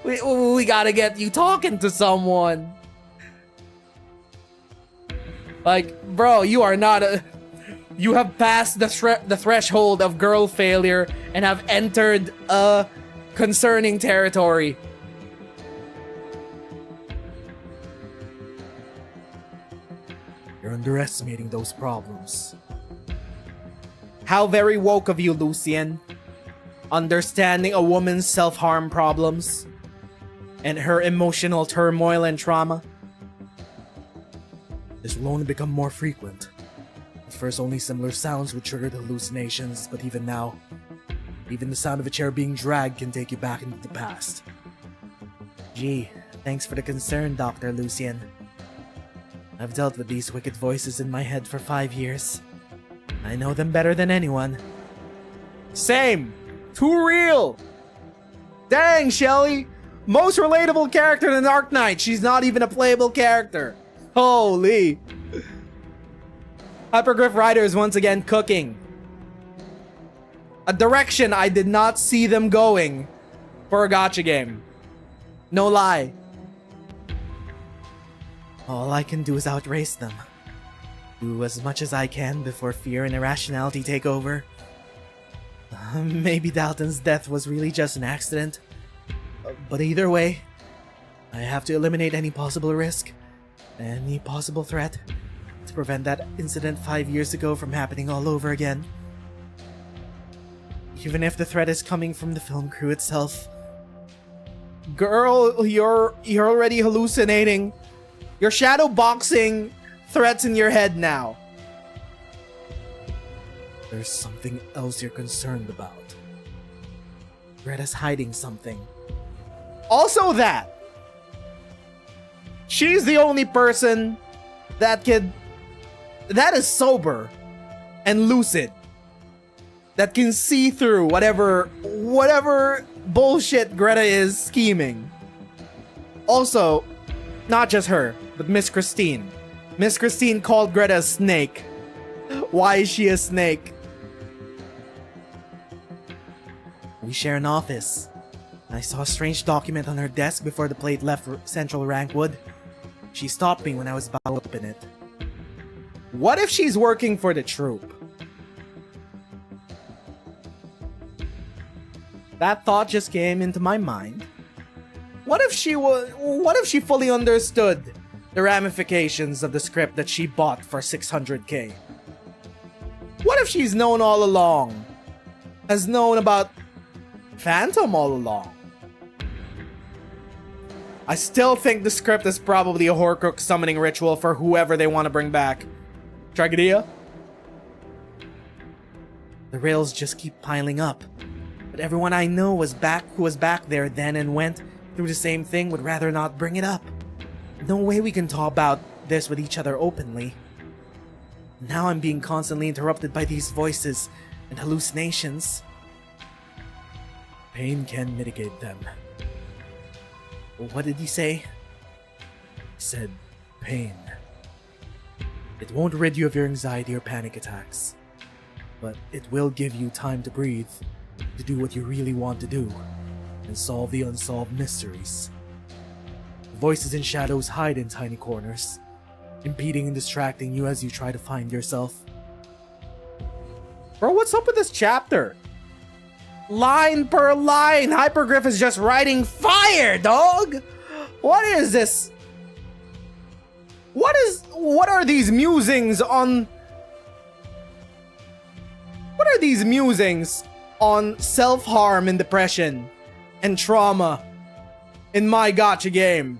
We gotta get you talking to someone. Like, bro, you are not a... You have passed the threshold of girl failure and have entered a concerning territory. underestimating those problems. How very woke of you, Lucian. Understanding a woman's self-harm problems and her emotional turmoil and trauma. This will only become more frequent. At first, only similar sounds would trigger the hallucinations, but even now, even the sound of a chair being dragged can take you back into the past. Gee, thanks for the concern, Dr. Lucian. I've dealt with these wicked voices in my head for 5 years. I know them better than anyone. Same! Too real! Dang, Shelly! Most relatable character in Arknights. She's not even a playable character. Holy! Hypergriff Rider is once again cooking. A direction I did not see them going for a gacha game. No lie. All I can do is outrace them. Do as much as I can before fear and irrationality take over. Maybe Dalton's death was really just an accident. But either way, I have to eliminate any possible risk, any possible threat, to prevent that incident 5 years ago from happening all over again. Even if the threat is coming from the film crew itself. Girl, you're already hallucinating. You're shadow boxing threats in your head now. There's something else you're concerned about. Greta's hiding something. Also that! She's the only person that is sober and lucid. That can see through whatever bullshit Greta is scheming. Also, not just her, but Miss Christine. Miss Christine called Greta a snake. Why is she a snake? We share an office. I saw a strange document on her desk before the plate left Central Rankwood. She stopped me when I was about to open it. What if she's working for the troop? That thought just came into my mind. What if she fully understood the ramifications of the script that she bought for 600k? What if she's known all along? Has known about Phantom all along? I still think the script is probably a Horcrux summoning ritual for whoever they want to bring back. Tragedia? The rails just keep piling up. But everyone I know who was back there then and went through the same thing would rather not bring it up. No way we can talk about this with each other openly. Now I'm being constantly interrupted by these voices and hallucinations. Pain can mitigate them. What did he say? He said, pain. It won't rid you of your anxiety or panic attacks, but it will give you time to breathe, to do what you really want to do, and solve the unsolved mysteries. Voices and shadows hide in tiny corners, impeding and distracting you as you try to find yourself. Bro, what's up with this chapter? Line per line, Hypergriff is just writing fire, dog! What is this? What are these musings on... What are these musings on self-harm and depression and trauma in my gacha game?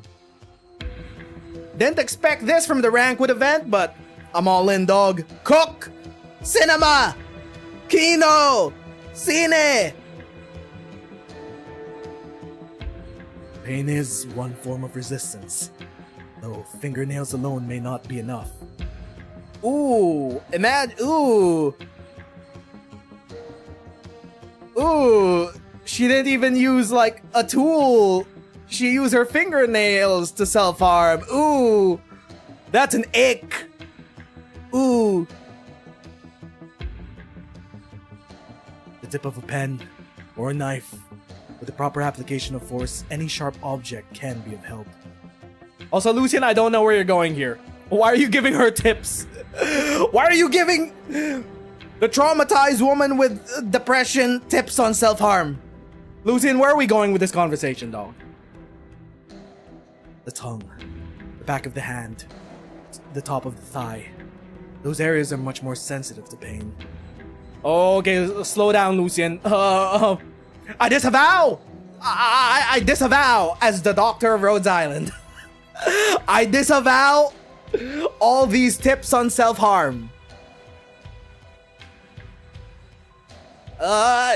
Didn't expect this from the Rankwood event, but I'm all in, dog. Cook! Cinema! Kino! Cine! Pain is one form of resistance, though fingernails alone may not be enough. Ooh, ooh! Ooh, she didn't even use like a tool. She used her fingernails to self-harm. Ooh, that's an ick. Ooh. The tip of a pen or a knife, with the proper application of force, any sharp object can be of help. Also, Lucian, I don't know where you're going here. Why are you giving her tips? Why are you giving the traumatized woman with depression tips on self-harm? Lucian, where are we going with this conversation, dog? The tongue, the back of the hand, the top of the thigh, Those areas are much more sensitive to pain. Okay, slow down, Lucian. I disavow! I disavow as the doctor of Rhodes Island. I disavow all these tips on self-harm.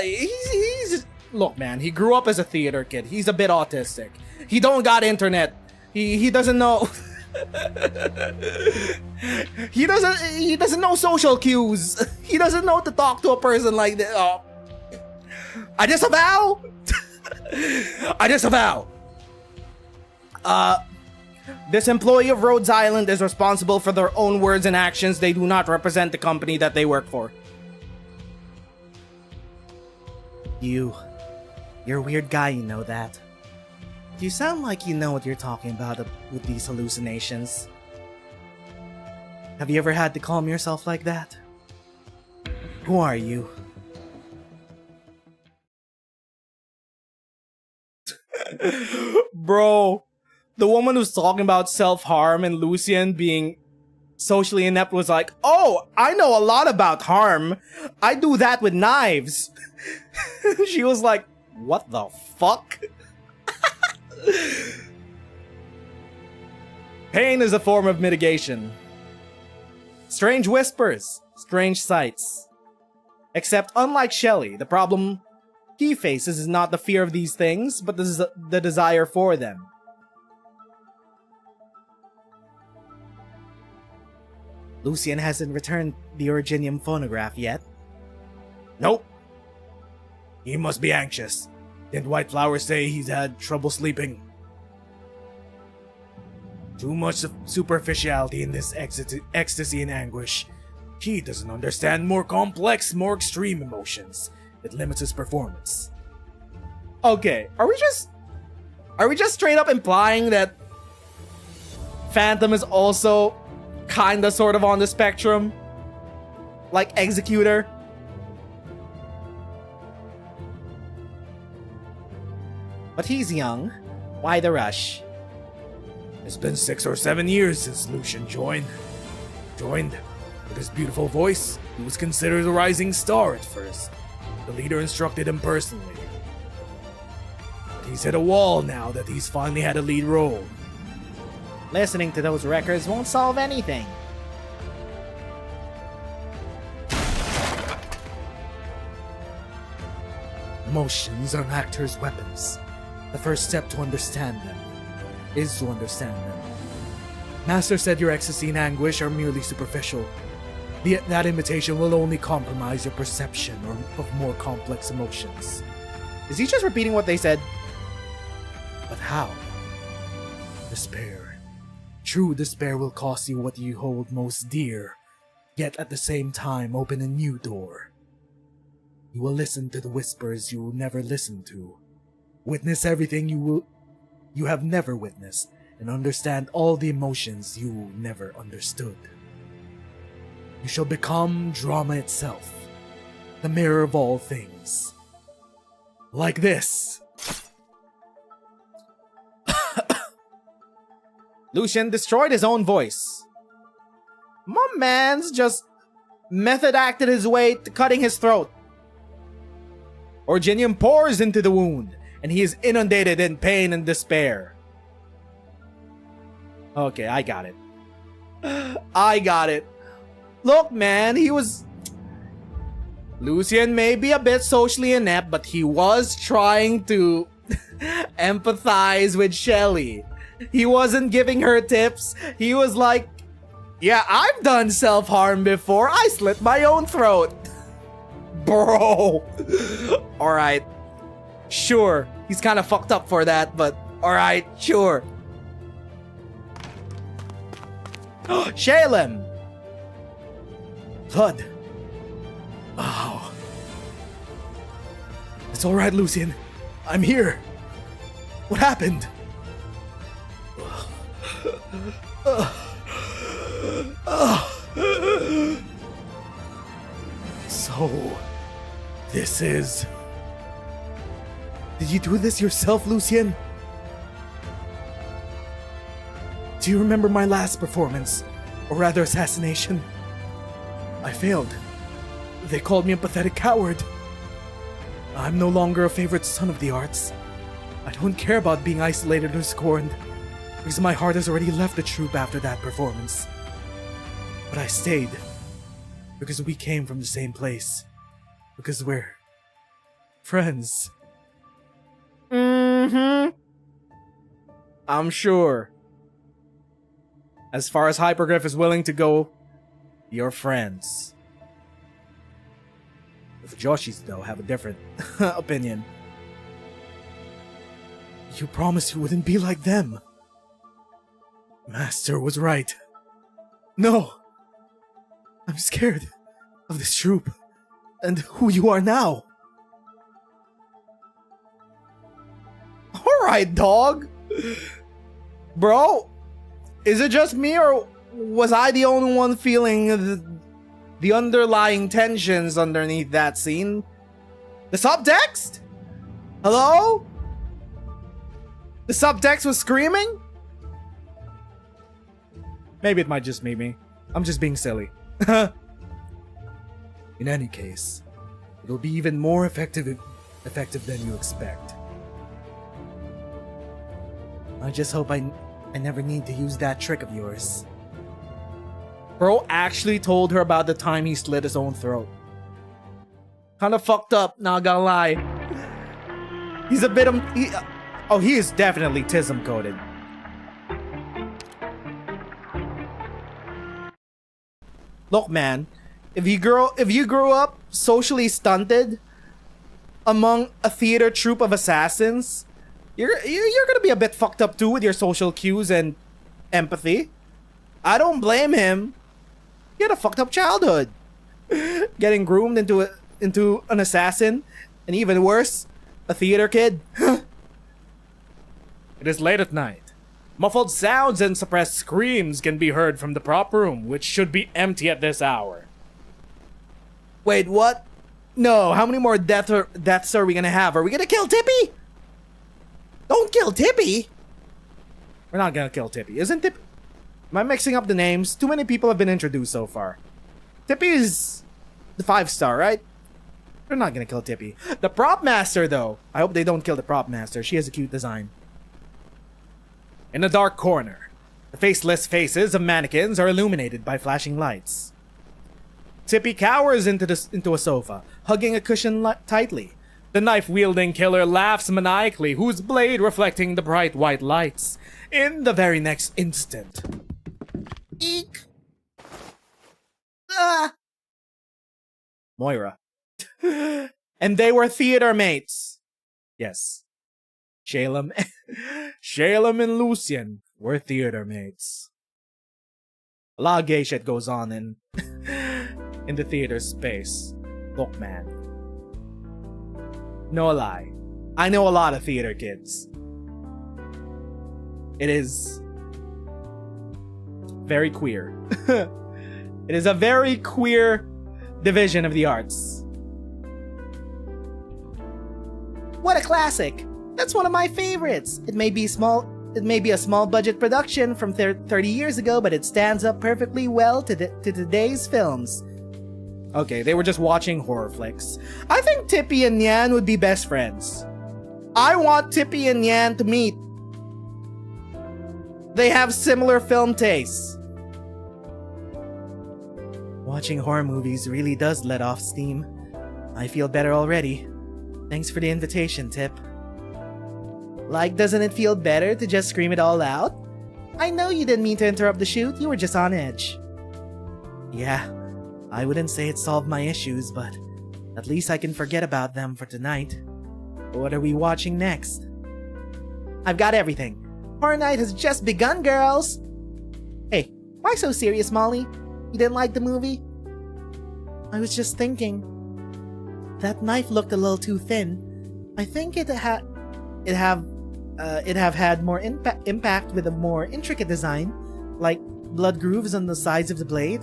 He's look, man, he grew up as a theater kid. He's a bit autistic. He don't got internet. He doesn't know. He doesn't know social cues. He doesn't know to talk to a person like this. Oh. I disavow. I disavow. This employee of Rhodes Island is responsible for their own words and actions. They do not represent the company that they work for. You're a weird guy, you know that. You sound like you know what you're talking about with these hallucinations. Have you ever had to calm yourself like that? Who are you? Bro, the woman who's talking about self-harm and Lucian being socially inept was like, oh, I know a lot about harm. I do that with knives. She was like, what the fuck? Pain is a form of mitigation. Strange whispers, strange sights. Except unlike Shelley, the problem he faces is not the fear of these things, but the desire for them. Lucian hasn't returned the Originium phonograph yet. Nope. He must be anxious. Didn't White Flower say he's had trouble sleeping? Too much superficiality in this ecstasy and anguish. He doesn't understand more complex, more extreme emotions. It limits his performance. Okay, are we just straight up implying that Phantom is also kinda sort of on the spectrum? Like Executor? But he's young. Why the rush? It's been 6 or 7 years since Lucian joined. With his beautiful voice, he was considered a rising star at first. The leader instructed him personally. But he's hit a wall now that he's finally had a lead role. Listening to those records won't solve anything. Emotions are an actor's weapons. The first step to understand them is to understand them. Master said your ecstasy and anguish are merely superficial. That imitation will only compromise your perception of more complex emotions. Is he just repeating what they said? But how? Despair. True despair will cost you what you hold most dear, yet at the same time open a new door. You will listen to the whispers you will never listen to. Witness everything you have never witnessed, and understand all the emotions you never understood. You shall become drama itself, the mirror of all things. Like this. Lucian destroyed his own voice. My man's just method acted his way to cutting his throat. Originium pours into the wound, and he is inundated in pain and despair. Okay, I got it. I got it. Look, man, Lucian may be a bit socially inept, but he was trying to empathize with Shelley. He wasn't giving her tips. He was like, yeah, I've done self-harm before. I slit my own throat. Bro. Alright. Sure. He's kind of fucked up for that, but alright, sure. Shalem. Blood. Oh. It's alright, Lucian. I'm here. What happened? So, this is... Did you do this yourself, Lucian? Do you remember my last performance? Or rather, assassination? I failed. They called me a pathetic coward. I'm no longer a favorite son of the arts. I don't care about being isolated or scorned, because my heart has already left the troupe after that performance. But I stayed, because we came from the same place. Because we're friends. I'm sure. As far as Hypergriff is willing to go, you're friends. The Joshis, though, have a different opinion. You promised you wouldn't be like them. Master was right. No. I'm scared of this troupe and who you are now. Alright, dog. Bro, is it just me or was I the only one feeling the underlying tensions underneath that scene? The subtext? Hello? The subtext was screaming? Maybe it might just be me. I'm just being silly. In any case, it'll be even more effective than you expect. I just hope I never need to use that trick of yours. Bro actually told her about the time he slit his own throat. Kinda fucked up, not gonna lie. He's a bit he is definitely TISM coded. Look, man, if you grew up socially stunted among a theater troupe of assassins, you're gonna be a bit fucked up too with your social cues and empathy. I don't blame him. He had a fucked up childhood, getting groomed into an assassin, and even worse, a theater kid. It is late at night. Muffled sounds and suppressed screams can be heard from the prop room, which should be empty at this hour. Wait, what? No, how many more deaths are we gonna have? Are we gonna kill Tippy? Don't kill Tippy! We're not gonna kill Tippy. Isn't Tippy? Am I mixing up the names? Too many people have been introduced so far. Tippy is the 5-star, right? We're not gonna kill Tippy. The prop master, though. I hope they don't kill the prop master. She has a cute design. In a dark corner, the faceless faces of mannequins are illuminated by flashing lights. Tippy cowers into a sofa, hugging a cushion tightly. The knife-wielding killer laughs maniacally, whose blade reflecting the bright white lights. In the very next instant... Eek! Ah! Moira. And they were theater mates. Yes. Shalem and Lucian were theater mates. A lot of gay shit goes on in the theater space. Look, man. No lie. I know a lot of theater kids. It is very queer. It is a very queer division of the arts. What a classic! That's one of my favorites. It may be a small budget production from 30 years ago, but it stands up perfectly well to today's films. Okay, they were just watching horror flicks. I think Tippy and Nyan would be best friends. I want Tippy and Nyan to meet. They have similar film tastes. Watching horror movies really does let off steam. I feel better already. Thanks for the invitation, Tip. Like, doesn't it feel better to just scream it all out? I know you didn't mean to interrupt the shoot, you were just on edge. Yeah, I wouldn't say it solved my issues, but at least I can forget about them for tonight. What are we watching next? I've got everything. Horror Night has just begun, girls! Hey, why so serious, Molly? You didn't like the movie? I was just thinking. That knife looked a little too thin. I think it'd have had more impact with a more intricate design, like blood grooves on the sides of the blade.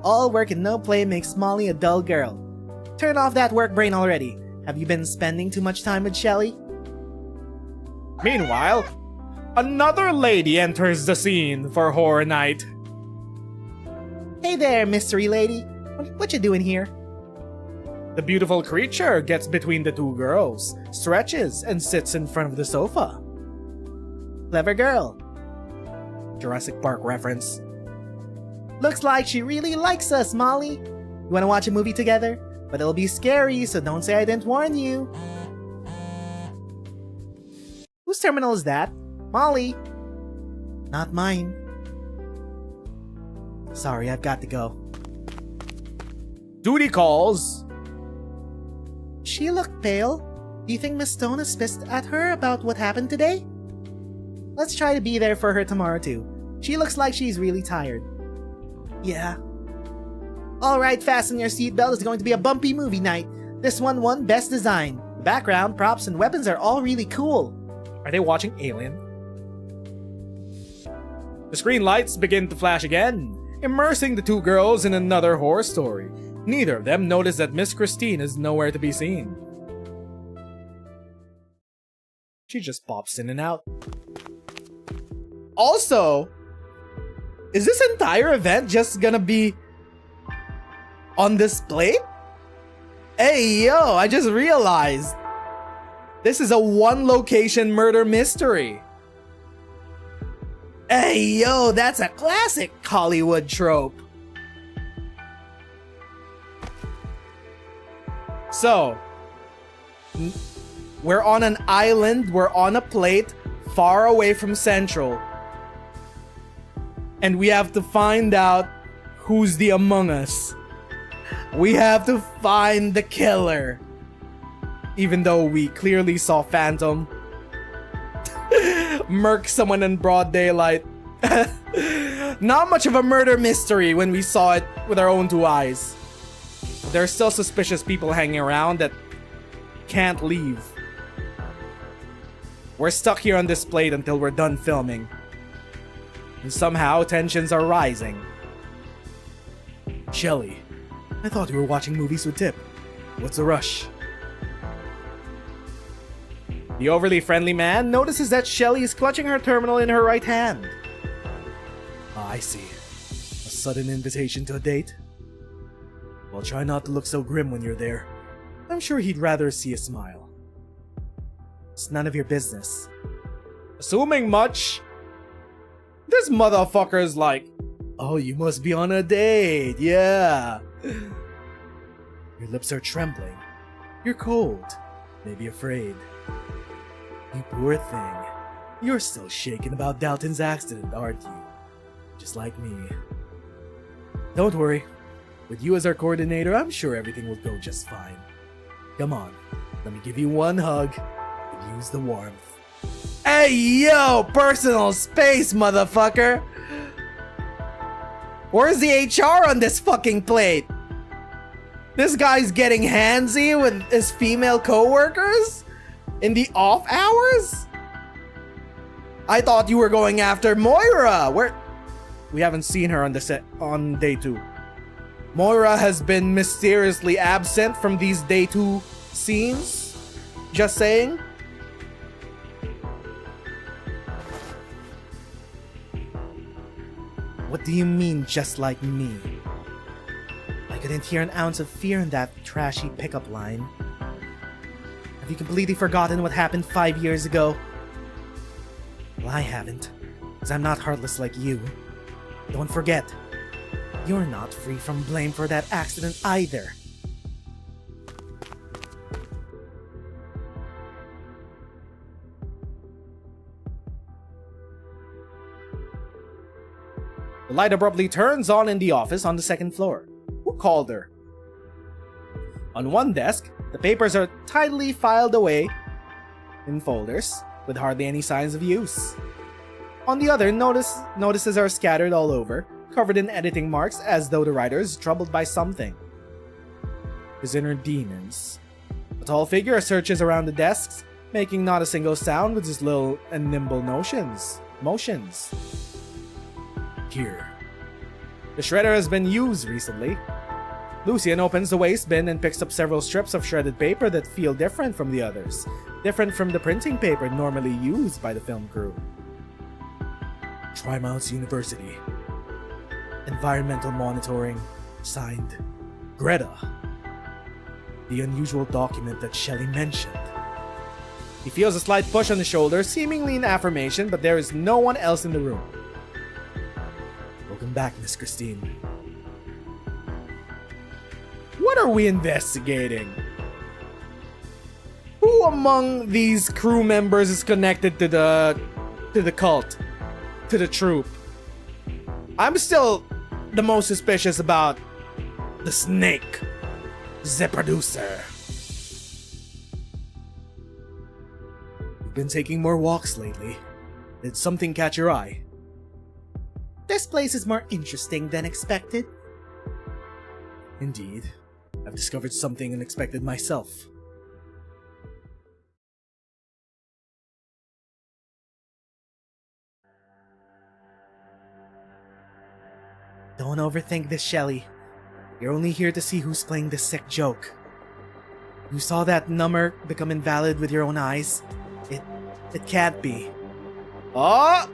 All work and no play makes Molly a dull girl. Turn off that work brain already. Have you been spending too much time with Shelly? Meanwhile, another lady enters the scene for Horror Night. Hey Hey there, mystery lady. What you doing here? The beautiful creature gets between the two girls, stretches, and sits in front of the sofa. Clever girl. Jurassic Park reference. Looks like she really likes us, Molly. You wanna watch a movie together? But it'll be scary, so don't say I didn't warn you. Whose terminal is that? Molly. Not mine. Sorry, I've got to go. Duty calls. She looked pale. Do you think Miss Stone is pissed at her about what happened today? Let's try to be there for her tomorrow too. She looks like she's really tired. Yeah. Alright, fasten your seatbelt. It's going to be a bumpy movie night. This one won Best Design. The background, props, and weapons are all really cool. Are they watching Alien? The screen lights begin to flash again, immersing the two girls in another horror story. Neither of them notice that Miss Christine is nowhere to be seen. She just pops in and out. Also, is this entire event just gonna be on this plate? Hey yo, I just realized this is a one location murder mystery. Hey yo, that's a classic Hollywood trope. So, we're on an island, we're on a plate far away from Central. And we have to find out who's the Among Us. We have to find the killer. Even though we clearly saw Phantom murk someone in broad daylight. Not much of a murder mystery when we saw it with our own two eyes. There are still suspicious people hanging around that can't leave. We're stuck here on this plate until we're done filming. And somehow tensions are rising. Shelly, I thought we were watching movies with Tip. What's the rush? The overly friendly man notices that Shelly is clutching her terminal in her right hand. Ah, I see. A sudden invitation to a date? Well, try not to look so grim when you're there. I'm sure he'd rather see a smile. It's none of your business. Assuming much, this motherfucker's like, oh, you must be on a date, yeah. Your lips are trembling. You're cold, maybe afraid. You poor thing. You're still shaken about Dalton's accident, aren't you? Just like me. Don't worry. With you as our coordinator, I'm sure everything will go just fine. Come on, let me give you one hug and use the warmth. Hey yo, personal space, motherfucker! Where's the HR on this fucking plate? This guy's getting handsy with his female co-workers? In the off hours? I thought you were going after Moira! Where? We haven't seen her on the set on day 2. Moira has been mysteriously absent from these day 2 scenes. Just saying. What do you mean, just like me? I couldn't hear an ounce of fear in that trashy pickup line. Have you completely forgotten what happened 5 years ago? Well, I haven't, because I'm not heartless like you. Don't forget, you're not free from blame for that accident either. The light abruptly turns on in the office on the second floor. Who called her? On one desk, the papers are tidily filed away in folders, with hardly any signs of use. On the other, notices are scattered all over, covered in editing marks as though the writer is troubled by something. His inner demons. A tall figure searches around the desks, making not a single sound with his little and nimble motions. Here. The shredder has been used recently. Lucian opens the waste bin and picks up several strips of shredded paper that feel different from the others. Different from the printing paper normally used by the film crew. Trimount University. Environmental monitoring. Signed, Greta. The unusual document that Shelley mentioned. He feels a slight push on the shoulder, seemingly an affirmation, but there is no one else in the room. Welcome back, Miss Christine. What are we investigating? Who among these crew members is connected to the cult? To the troop? I'm still the most suspicious about the snake, the producer. You've been taking more walks lately. Did something catch your eye? This place is more interesting than expected. Indeed. I've discovered something unexpected myself. Don't overthink this, Shelley. You're only here to see who's playing this sick joke. You saw that number become invalid with your own eyes. It can't be. Oh!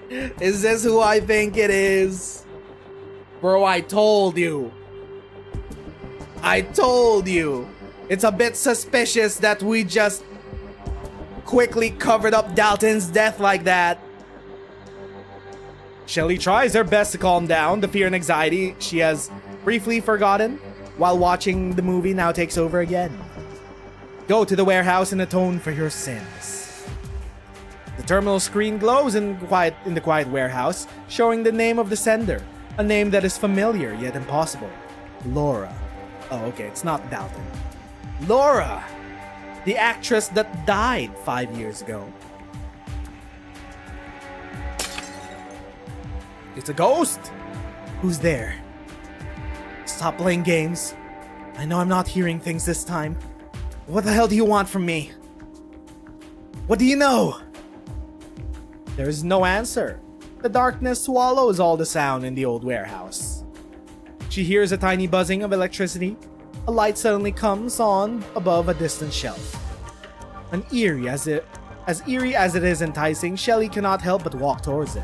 Is this who I think it is? Bro, I told you. I told you. It's a bit suspicious that we just quickly covered up Dalton's death like that. Shelley tries her best to calm down. The fear and anxiety she has briefly forgotten while watching the movie now takes over again. Go to the warehouse and atone for your sins. The terminal screen glows in the quiet warehouse, showing the name of the sender, a name that is familiar yet impossible. Laura. Oh, okay, it's not Dalton. Laura! The actress that died 5 years ago. It's a ghost! Who's there? Stop playing games. I know I'm not hearing things this time. What the hell do you want from me? What do you know? There is no answer. The darkness swallows all the sound in the old warehouse. She hears a tiny buzzing of electricity. A light suddenly comes on above a distant shelf. Eerie as it is enticing, Shelley cannot help but walk towards it.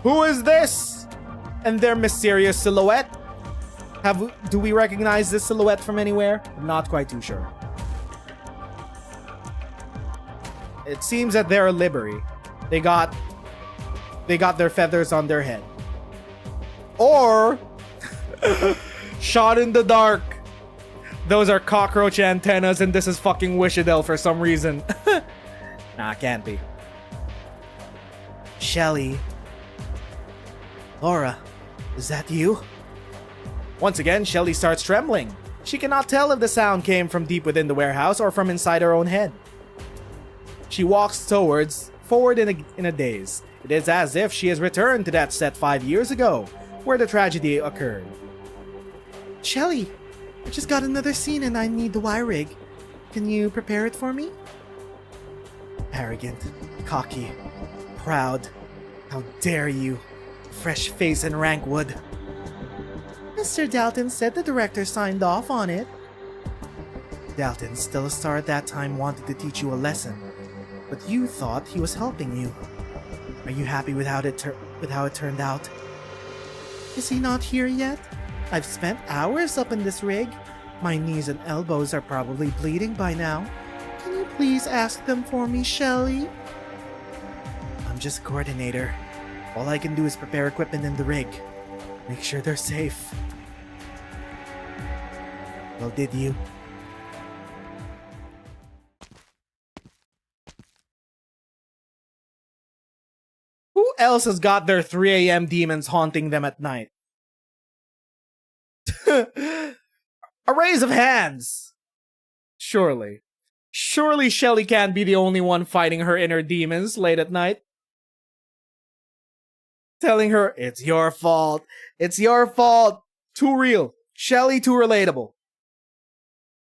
Who is this? And their mysterious silhouette? Do we recognize this silhouette from anywhere? I'm not quite too sure. It seems that they're a livery. They got their feathers on their head. Or shot in the dark. Those are cockroach antennas and this is fucking Wishadel for some reason. Nah, can't be. Shelley. Laura, is that you? Once again, Shelley starts trembling. She cannot tell if the sound came from deep within the warehouse or from inside her own head. She walks forward in a daze. It is as if she has returned to that set 5 years ago, where the tragedy occurred. Shelley, I just got another scene and I need the wire rig. Can you prepare it for me? Arrogant, cocky, proud. How dare you? Fresh face and rank wood. Mr. Dalton said the director signed off on it. Dalton, still a star at that time, wanted to teach you a lesson, but you thought he was helping you. Are you happy with how it turned out? Is he not here yet? I've spent hours up in this rig. My knees and elbows are probably bleeding by now. Can you please ask them for me, Shelley? I'm just a coordinator. All I can do is prepare equipment in the rig. Make sure they're safe. Well, did you? Who else has got their 3 a.m. demons haunting them at night? A raise of hands! Surely. Surely Shelley can't be the only one fighting her inner demons late at night. Telling her, it's your fault. It's your fault. Too real. Shelley, too relatable.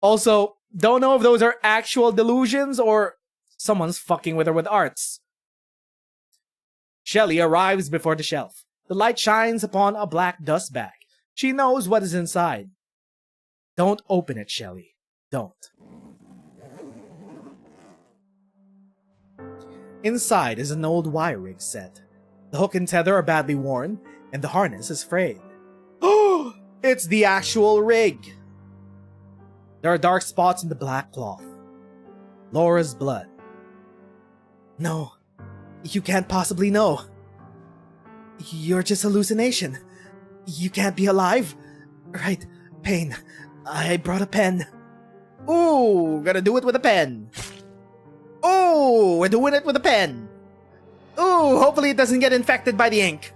Also, don't know if those are actual delusions or someone's fucking with her with arts. Shelley arrives before the shelf. The light shines upon a black dust bag. She knows what is inside. Don't open it, Shelley. Don't. Inside is an old wire rig set. The hook and tether are badly worn, and the harness is frayed. Oh, it's the actual rig! There are dark spots in the black cloth. Laura's blood. No, you can't possibly know. You're just hallucination. You can't be alive. Right, Pain. I brought a pen. Ooh, gonna do it with a pen. Ooh, we're doing it with a pen. Ooh, hopefully it doesn't get infected by the ink.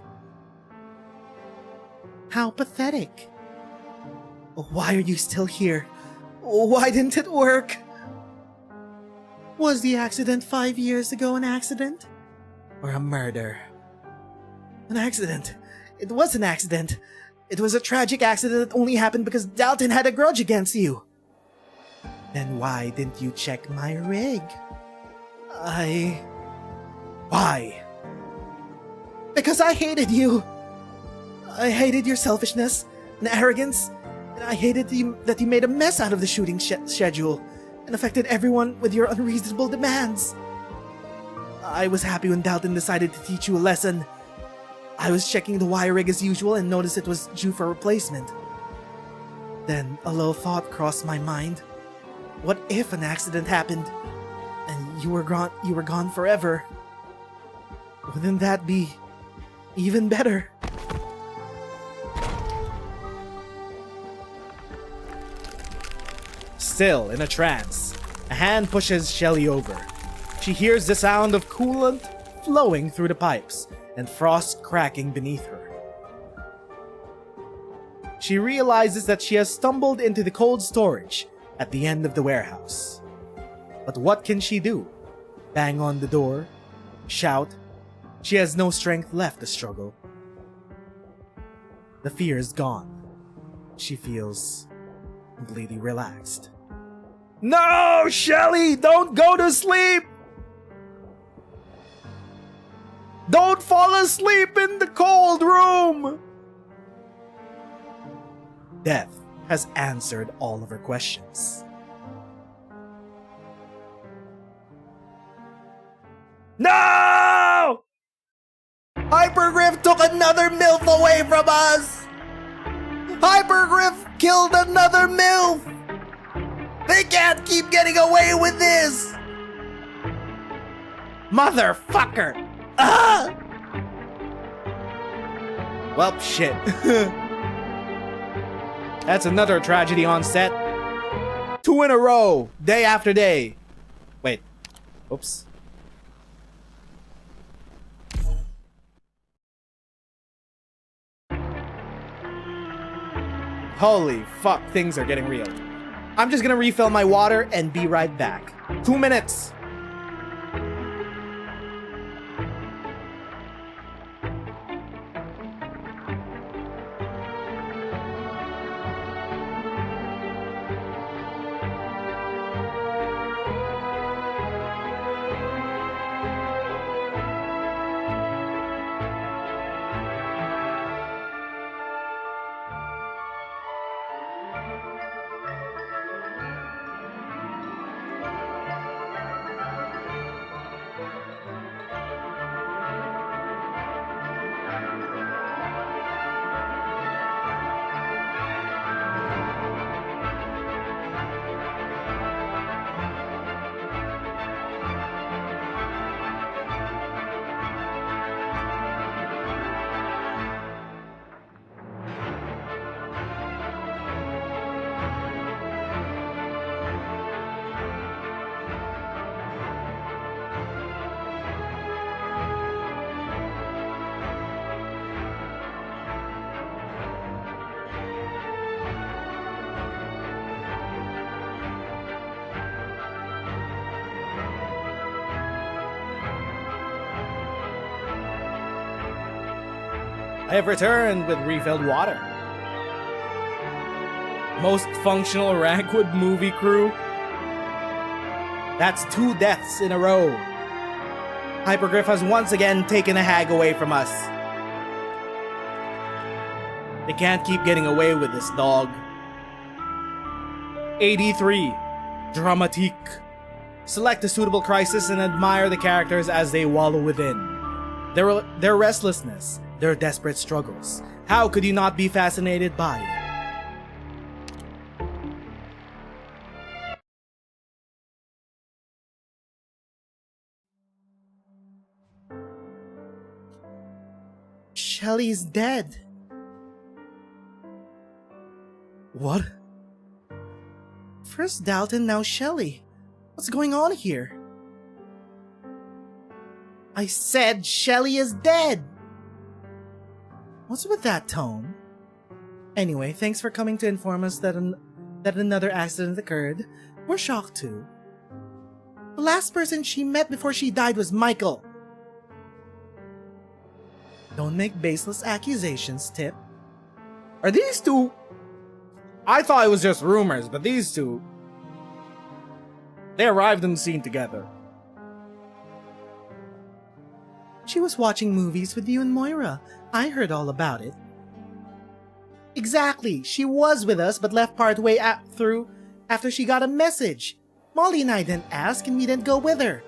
How pathetic. Why are you still here? Why didn't it work? Was the accident 5 years ago an accident? Or a murder? An accident. It was an accident. It was a tragic accident that only happened because Dalton had a grudge against you. Then why didn't you check my rig? Why? Because I hated you. I hated your selfishness and arrogance, and I hated that you made a mess out of the shooting schedule and affected everyone with your unreasonable demands. I was happy when Dalton decided to teach you a lesson. I was checking the wire rig as usual and noticed it was due for replacement. Then a little thought crossed my mind. What if an accident happened and you were gone forever? Wouldn't that be even better? Still in a trance, a hand pushes Shelly over. She hears the sound of coolant flowing through the pipes and frost cracking beneath her. She realizes that she has stumbled into the cold storage at the end of the warehouse. But what can she do? Bang on the door? Shout? She has no strength left to struggle. The fear is gone. She feels completely relaxed. No, Shelly! Don't go to sleep! Don't fall asleep in the cold room! Death has answered all of her questions. No! Hypergriff took another MILF away from us! Hypergriff killed another MILF! They can't keep getting away with this! Motherfucker! Ah! Well, shit. That's another tragedy on set. 2 in a row, day after day. Wait. Oops. Holy fuck, things are getting real. I'm just gonna refill my water and be right back. 2 minutes. I have returned with refilled water. Most functional Rankwood movie crew. That's 2 deaths in a row. Hypergriff has once again taken a hag away from us. They can't keep getting away with this, dog. AD-3, Dramatique. Select a suitable crisis and admire the characters as they wallow within. their restlessness, their desperate struggles. How could you not be fascinated by it? Shelly's dead. What? First Dalton, now Shelly. What's going on here? I said Shelly is dead! What's with that tone? Anyway, thanks for coming to inform us that another accident occurred. We're shocked too. The last person she met before she died was Michael. Don't make baseless accusations, Tip. Are these two... I thought it was just rumors, but these two... They arrived on the scene together. She was watching movies with you and Moira. I heard all about it. Exactly. She was with us but left partway through after she got a message. Molly and I didn't ask and we didn't go with her.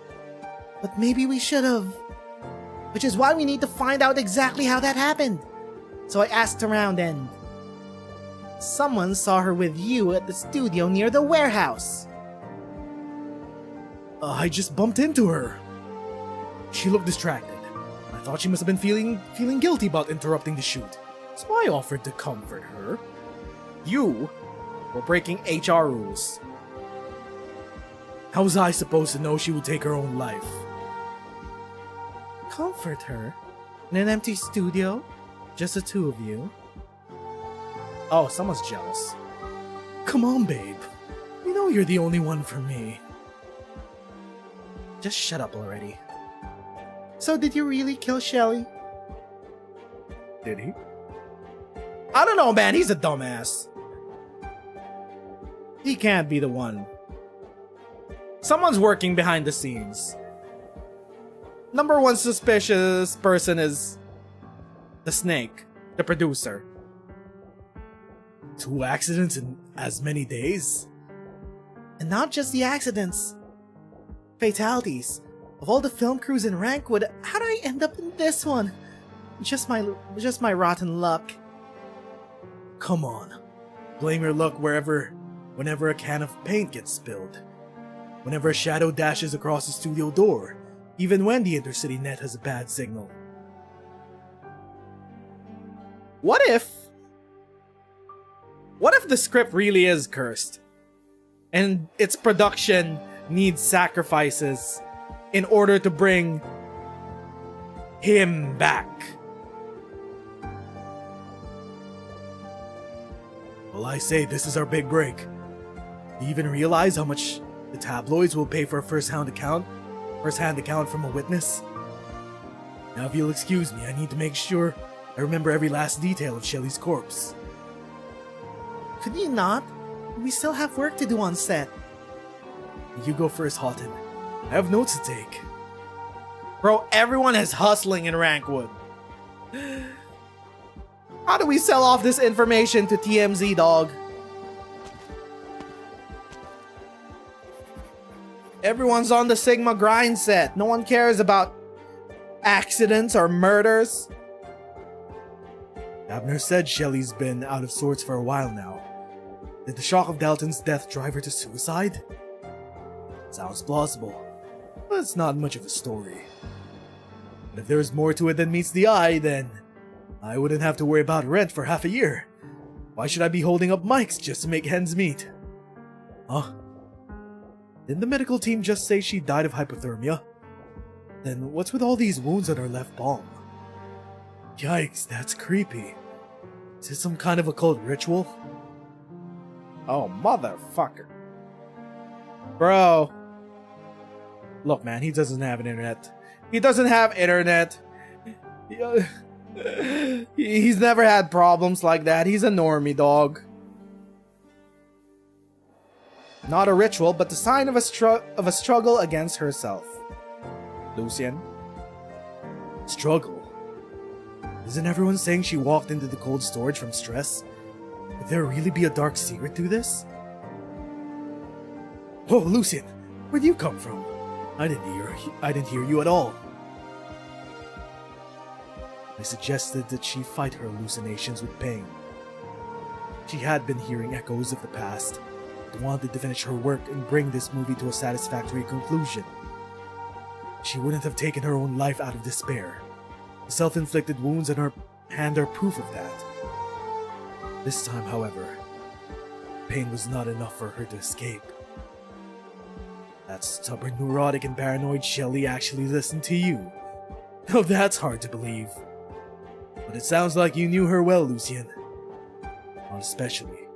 But maybe we should have. Which is why we need to find out exactly how that happened. So I asked around and... someone saw her with you at the studio near the warehouse. I just bumped into her. She looked distracted. I thought she must have been feeling guilty about interrupting the shoot. So I offered to comfort her. You were breaking HR rules. How was I supposed to know she would take her own life? Comfort her? In an empty studio? Just the two of you? Oh, someone's jealous. Come on, babe. You know you're the only one for me. Just shut up already. So did you really kill Shelly? Did he? I don't know, man. He's a dumbass. He can't be the one. Someone's working behind the scenes. Number one suspicious person is the Snake, the producer. 2 accidents in as many days? And not just the accidents. Fatalities. Of all the film crews in Rankwood, how did I end up in this one? Just my rotten luck. Come on. Blame your luck whenever a can of paint gets spilled. Whenever a shadow dashes across the studio door. Even when the intercity net has a bad signal. What if the script really is cursed? And its production needs sacrifices in order to bring him back. Well, I say this is our big break. Do you even realize how much the tabloids will pay for a first-hand account from a witness? Now, if you'll excuse me, I need to make sure I remember every last detail of Shelly's corpse. Could you not? We still have work to do on set. You go first, Houghton. I have notes to take. Bro, everyone is hustling in Rankwood. How do we sell off this information to TMZ, dog? Everyone's on the Sigma grind set. No one cares about accidents or murders. Abner said Shelly's been out of sorts for a while now. Did the shock of Dalton's death drive her to suicide? Sounds plausible, but it's not much of a story. But if there's more to it than meets the eye, then I wouldn't have to worry about rent for half a year. Why should I be holding up mics just to make ends meet? Huh? Didn't the medical team just say she died of hypothermia? Then what's with all these wounds on her left palm? Yikes, that's creepy. Is this some kind of occult ritual? Oh, motherfucker. Bro. Look, man, he doesn't have an internet. He doesn't have internet. He's never had problems like that. He's a normie, dog. Not a ritual, but the sign of a struggle against herself. Lucian. Struggle? Isn't everyone saying she walked into the cold storage from stress? Could there really be a dark secret to this? Oh, Lucian, where'd you come from? I didn't hear you at all. I suggested that she fight her hallucinations with pain. She had been hearing echoes of the past, but wanted to finish her work and bring this movie to a satisfactory conclusion. She wouldn't have taken her own life out of despair. The self-inflicted wounds on her hand are proof of that. This time, however, pain was not enough for her to escape. That stubborn, neurotic, and paranoid Shelley actually listened to you. Now that's hard to believe. But it sounds like you knew her well, Lucien. Not especially.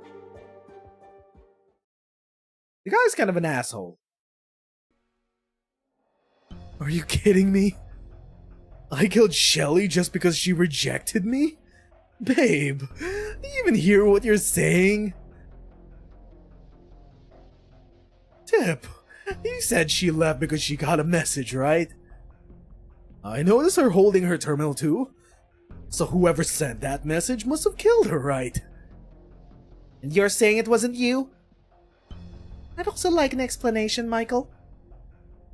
The guy's kind of an asshole. Are you kidding me? I killed Shelley just because she rejected me? Babe, do you even hear what you're saying? Tip, you said she left because she got a message, right? I noticed her holding her terminal too. So whoever sent that message must have killed her, right? And you're saying it wasn't you? I'd also like an explanation, Michael.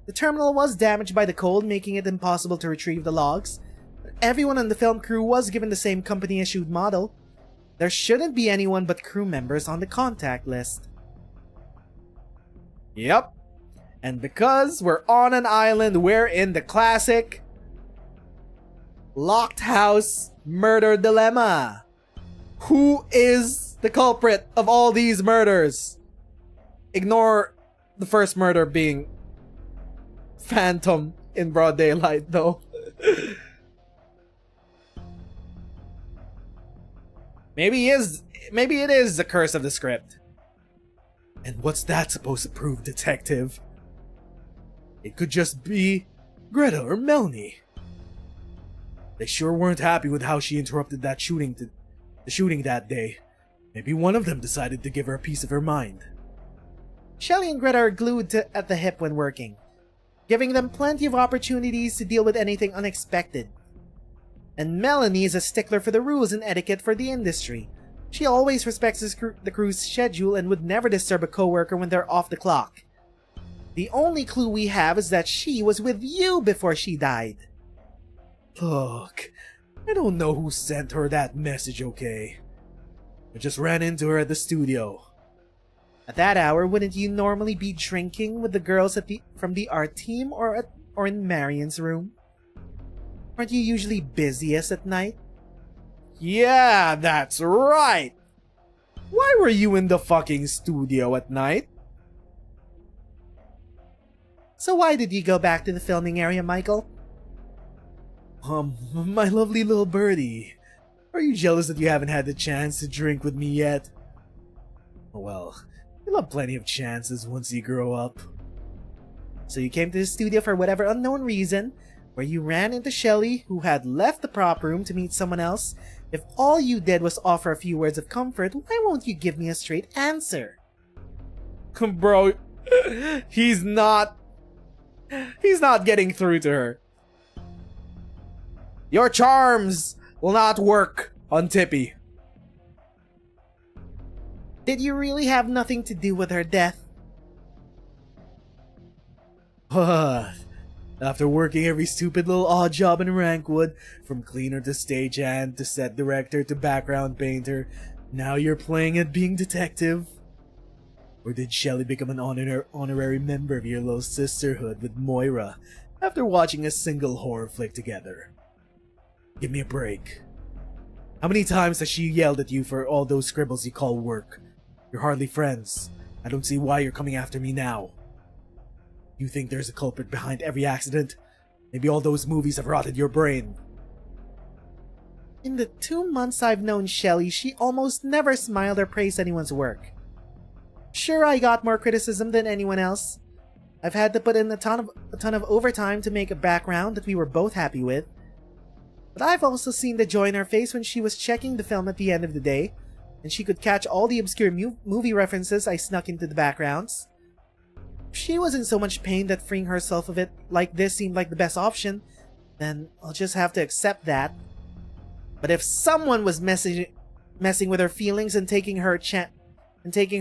The terminal was damaged by the cold, making it impossible to retrieve the logs. But everyone on the film crew was given the same company-issued model. There shouldn't be anyone but crew members on the contact list. Yep. And because we're on an island, we're in the classic locked house murder dilemma. Who is the culprit of all these murders? Ignore the first murder being Phantom in broad daylight, though. Maybe it is the curse of the script. And what's that supposed to prove, detective? It could just be Greta or Melanie. They sure weren't happy with how she interrupted that the shooting that day. Maybe one of them decided to give her a piece of her mind. Shelley and Greta are glued at the hip when working, giving them plenty of opportunities to deal with anything unexpected. And Melanie is a stickler for the rules and etiquette for the industry. She always respects the crew's schedule and would never disturb a coworker when they're off the clock. The only clue we have is that she was with you before she died. Look, I don't know who sent her that message, okay? I just ran into her at the studio. At that hour, wouldn't you normally be drinking with the girls from the art team or in Marion's room? Aren't you usually busiest at night? Yeah, that's right! Why were you in the fucking studio at night? So why did you go back to the filming area, Michael? My lovely little birdie. Are you jealous that you haven't had the chance to drink with me yet? Well, you'll have plenty of chances once you grow up. So you came to the studio for whatever unknown reason, where you ran into Shelley, who had left the prop room to meet someone else. If all you did was offer a few words of comfort, why won't you give me a straight answer? Bro, he's not getting through to her. Your charms will not work on Tippy. Did you really have nothing to do with her death? After working every stupid little odd job in Rankwood, from cleaner to stagehand to set director to background painter, now you're playing at being detective? Or did Shelley become an honorary member of your little sisterhood with Moira after watching a single horror flick together? Give me a break. How many times has she yelled at you for all those scribbles you call work? You're hardly friends. I don't see why you're coming after me now. You think there's a culprit behind every accident? Maybe all those movies have rotted your brain. In the 2 months I've known Shelley, she almost never smiled or praised anyone's work. Sure, I got more criticism than anyone else. I've had to put in a ton of overtime to make a background that we were both happy with. But I've also seen the joy in her face when she was checking the film at the end of the day, and she could catch all the obscure movie references I snuck into the backgrounds. If she was in so much pain that freeing herself of it like this seemed like the best option, then I'll just have to accept that. But if someone was messing with her feelings and taking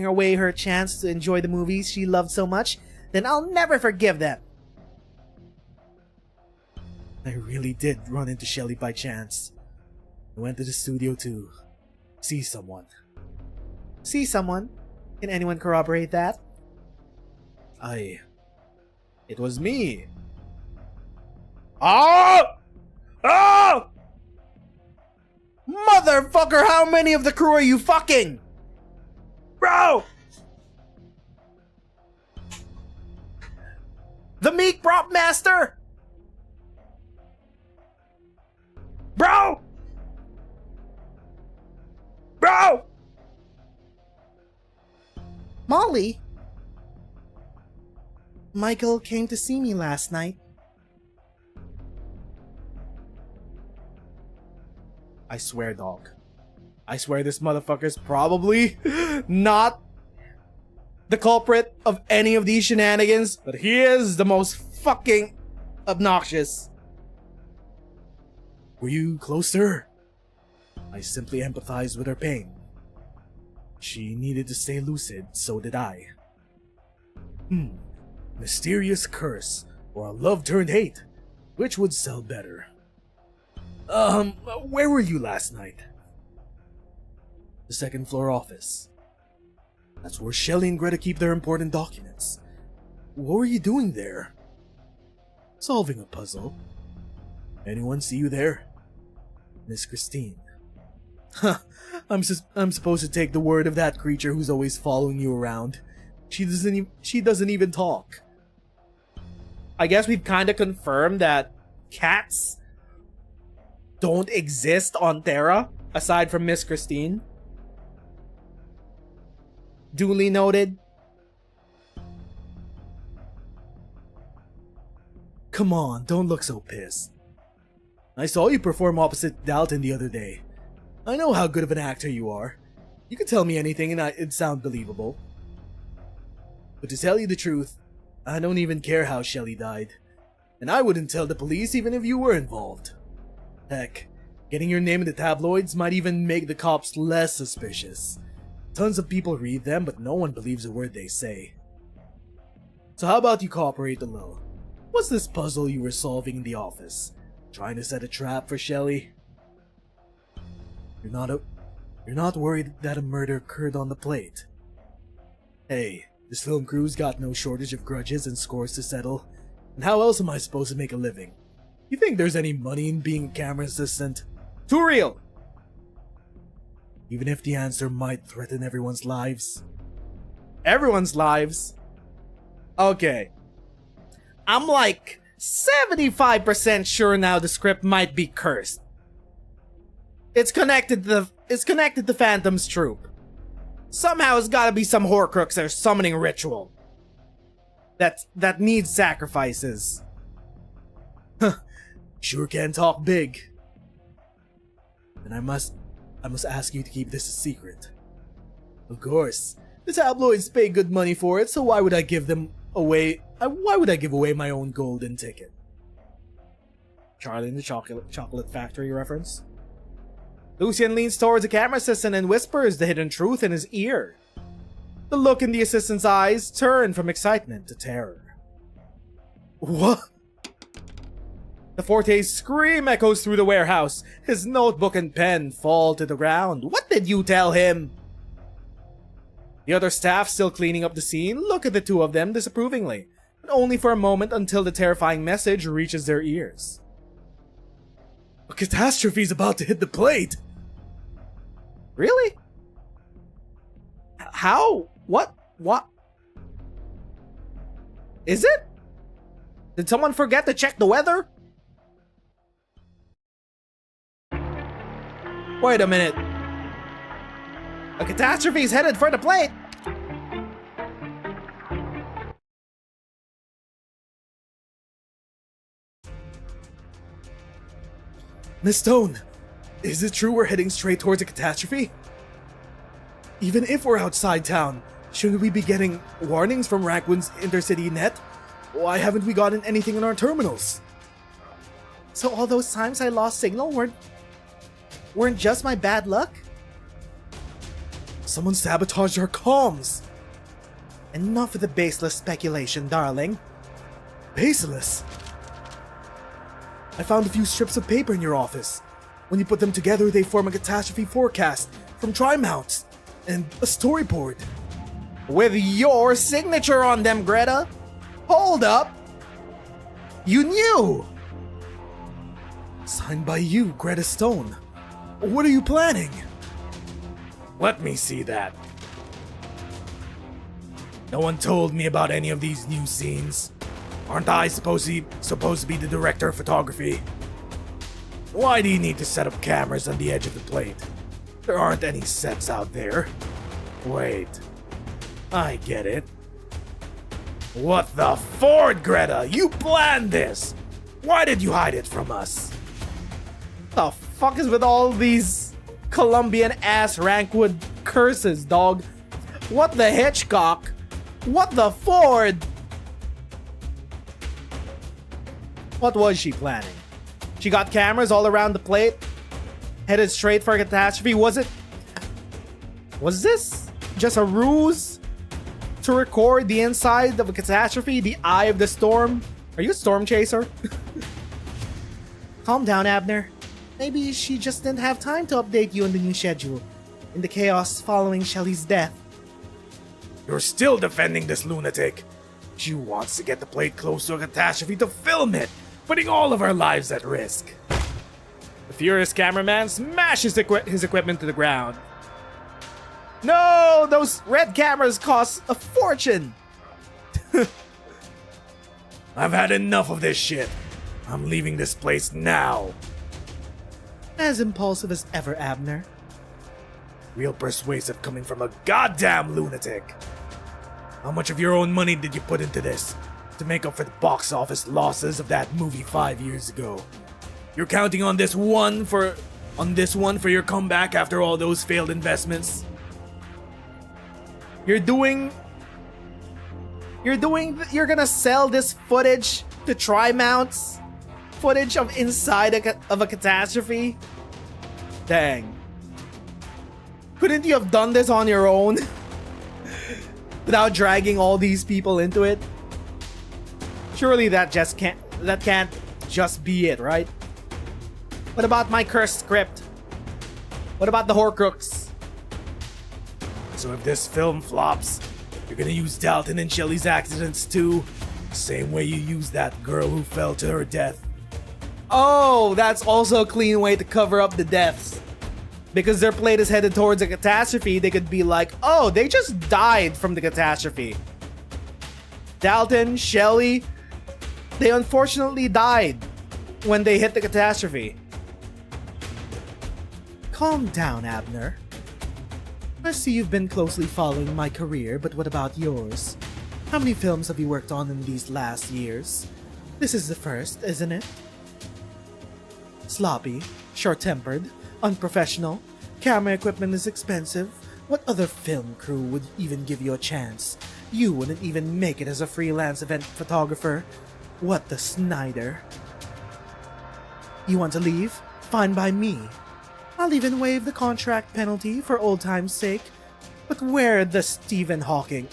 away her chance to enjoy the movies she loved so much, then I'll never forgive them. I really did run into Shelley by chance. I went to the studio to see someone. See someone? Can anyone corroborate that? It was me. Oh! Oh! Motherfucker, how many of the crew are you fucking? Bro! The meat prop master? Bro! Bro! Molly? Michael came to see me last night. I swear, dog. I swear this motherfucker's probably not the culprit of any of these shenanigans, but he is the most fucking obnoxious. Were you close to her? I simply empathized with her pain. She needed to stay lucid, so did I. Mysterious curse, or a love turned hate. Which would sell better? Where were you last night? The second floor office. That's where Shelley and Greta keep their important documents. What were you doing there? Solving a puzzle. Anyone see you there? Miss Christine. Huh, I'm supposed to take the word of that creature who's always following you around. She doesn't even talk. I guess we've kind of confirmed that cats don't exist on Terra, aside from Miss Christine. Duly noted. Come on, don't look so pissed. I saw you perform opposite Dalton the other day. I know how good of an actor you are. You could tell me anything and it'd sound believable. But to tell you the truth, I don't even care how Shelley died. And I wouldn't tell the police even if you were involved. Heck, getting your name in the tabloids might even make the cops less suspicious. Tons of people read them, but no one believes a word they say. So how about you cooperate a little? What's this puzzle you were solving in the office? Trying to set a trap for Shelley? You're not worried that a murder occurred on the plate? Hey, this film crew's got no shortage of grudges and scores to settle. And how else am I supposed to make a living? You think there's any money in being a camera assistant? Too real! Even if the answer might threaten everyone's lives? Everyone's lives? Okay. I'm like 75% sure now the script might be cursed. It's connected to Phantom's troop. Somehow it's gotta be some Horcrux or summoning ritual. That needs sacrifices. Sure can talk big. And I must ask you to keep this a secret. Of course, the tabloids pay good money for it, so why would I give away my own golden ticket? Charlie and the Chocolate Factory reference. Lucian leans towards the camera assistant and whispers the hidden truth in his ear. The look in the assistant's eyes turned from excitement to terror. What? The Forte's scream echoes through the warehouse. His notebook and pen fall to the ground. What did you tell him? The other staff, still cleaning up the scene, look at the two of them disapprovingly, but only for a moment until the terrifying message reaches their ears. A catastrophe's about to hit the plate! Really? How? What? Is it? Did someone forget to check the weather? Wait a minute. A catastrophe's headed for the plate! Miss Stone, is it true we're heading straight towards a catastrophe? Even if we're outside town, shouldn't we be getting warnings from Raccoon's intercity net? Why haven't we gotten anything in our terminals? So all those times I lost signal weren't just my bad luck? Someone sabotaged our comms! Enough of the baseless speculation, darling. Baseless? I found a few strips of paper in your office. When you put them together, they form a catastrophe forecast from tri-mounts and a storyboard. With your signature on them, Greta? Hold up! You knew! Signed by you, Greta Stone. What are you planning? Let me see that. No one told me about any of these new scenes. Aren't I supposed to be the director of photography? Why do you need to set up cameras on the edge of the plate? There aren't any sets out there. Wait. I get it. What the Ford, Greta? You planned this! Why did you hide it from us? The fuck is with all these Colombian-ass Rankwood curses, dog? What the Hitchcock? What the Ford? What was she planning? She got cameras all around the plate, headed straight for a catastrophe. Was this just a ruse to record the inside of a catastrophe, the eye of the storm? Are you a storm chaser? Calm down, Abner. Maybe she just didn't have time to update you on the new schedule, in the chaos following Shelley's death. You're still defending this lunatic. She wants to get the plate close to a catastrophe to film it, putting all of our lives at risk. The furious cameraman smashes his equipment to the ground. No! Those red cameras cost a fortune! I've had enough of this shit. I'm leaving this place now. As impulsive as ever, Abner. Real persuasive coming from a goddamn lunatic. How much of your own money did you put into this to make up for the box office losses of that movie 5 years ago? You're counting on this one for your comeback after all those failed investments? You're gonna sell this footage to tri-mounts? Footage of inside of a catastrophe? Dang. Couldn't you have done this on your own? Without dragging all these people into it? Surely that can't just be it, right? What about my cursed script? What about the Horcrux? So if this film flops, you're gonna use Dalton and Shelley's accidents too? Same way you used that girl who fell to her death. Oh, that's also a clean way to cover up the deaths. Because their plate is headed towards a catastrophe, they could be like, oh, they just died from the catastrophe. Dalton, Shelley, they unfortunately died when they hit the catastrophe. Calm down, Abner. I see you've been closely following my career, but what about yours? How many films have you worked on in these last years? This is the first, isn't it? Sloppy, short-tempered, unprofessional, camera equipment is expensive. What other film crew would even give you a chance? You wouldn't even make it as a freelance event photographer. What the Snyder? You want to leave? Fine by me. I'll even waive the contract penalty for old time's sake. But where the Stephen Hawking?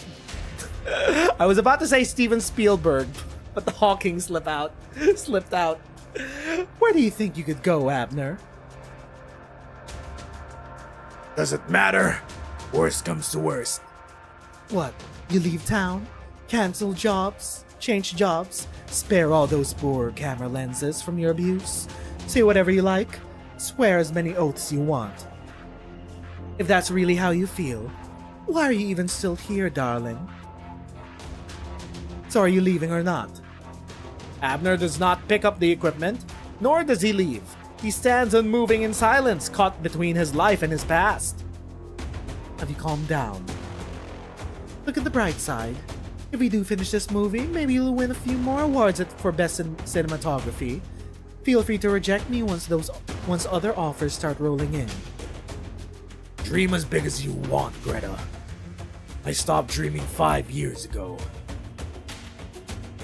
I was about to say Steven Spielberg, but the Hawking slipped out. Where do you think you could go, Abner? Does it matter? Worst comes to worst. What? You leave town? Cancel jobs? Change jobs? Spare all those poor camera lenses from your abuse? Say whatever you like? Swear as many oaths you want. If that's really how you feel, why are you even still here, darling? So are you leaving or not? Abner does not pick up the equipment, nor does he leave. He stands unmoving in silence, caught between his life and his past. Have you calmed down? Look at the bright side. If we do finish this movie, maybe you'll win a few more awards for Best Cinematography. Feel free to reject me once other offers start rolling in. Dream as big as you want, Greta. I stopped dreaming 5 years ago.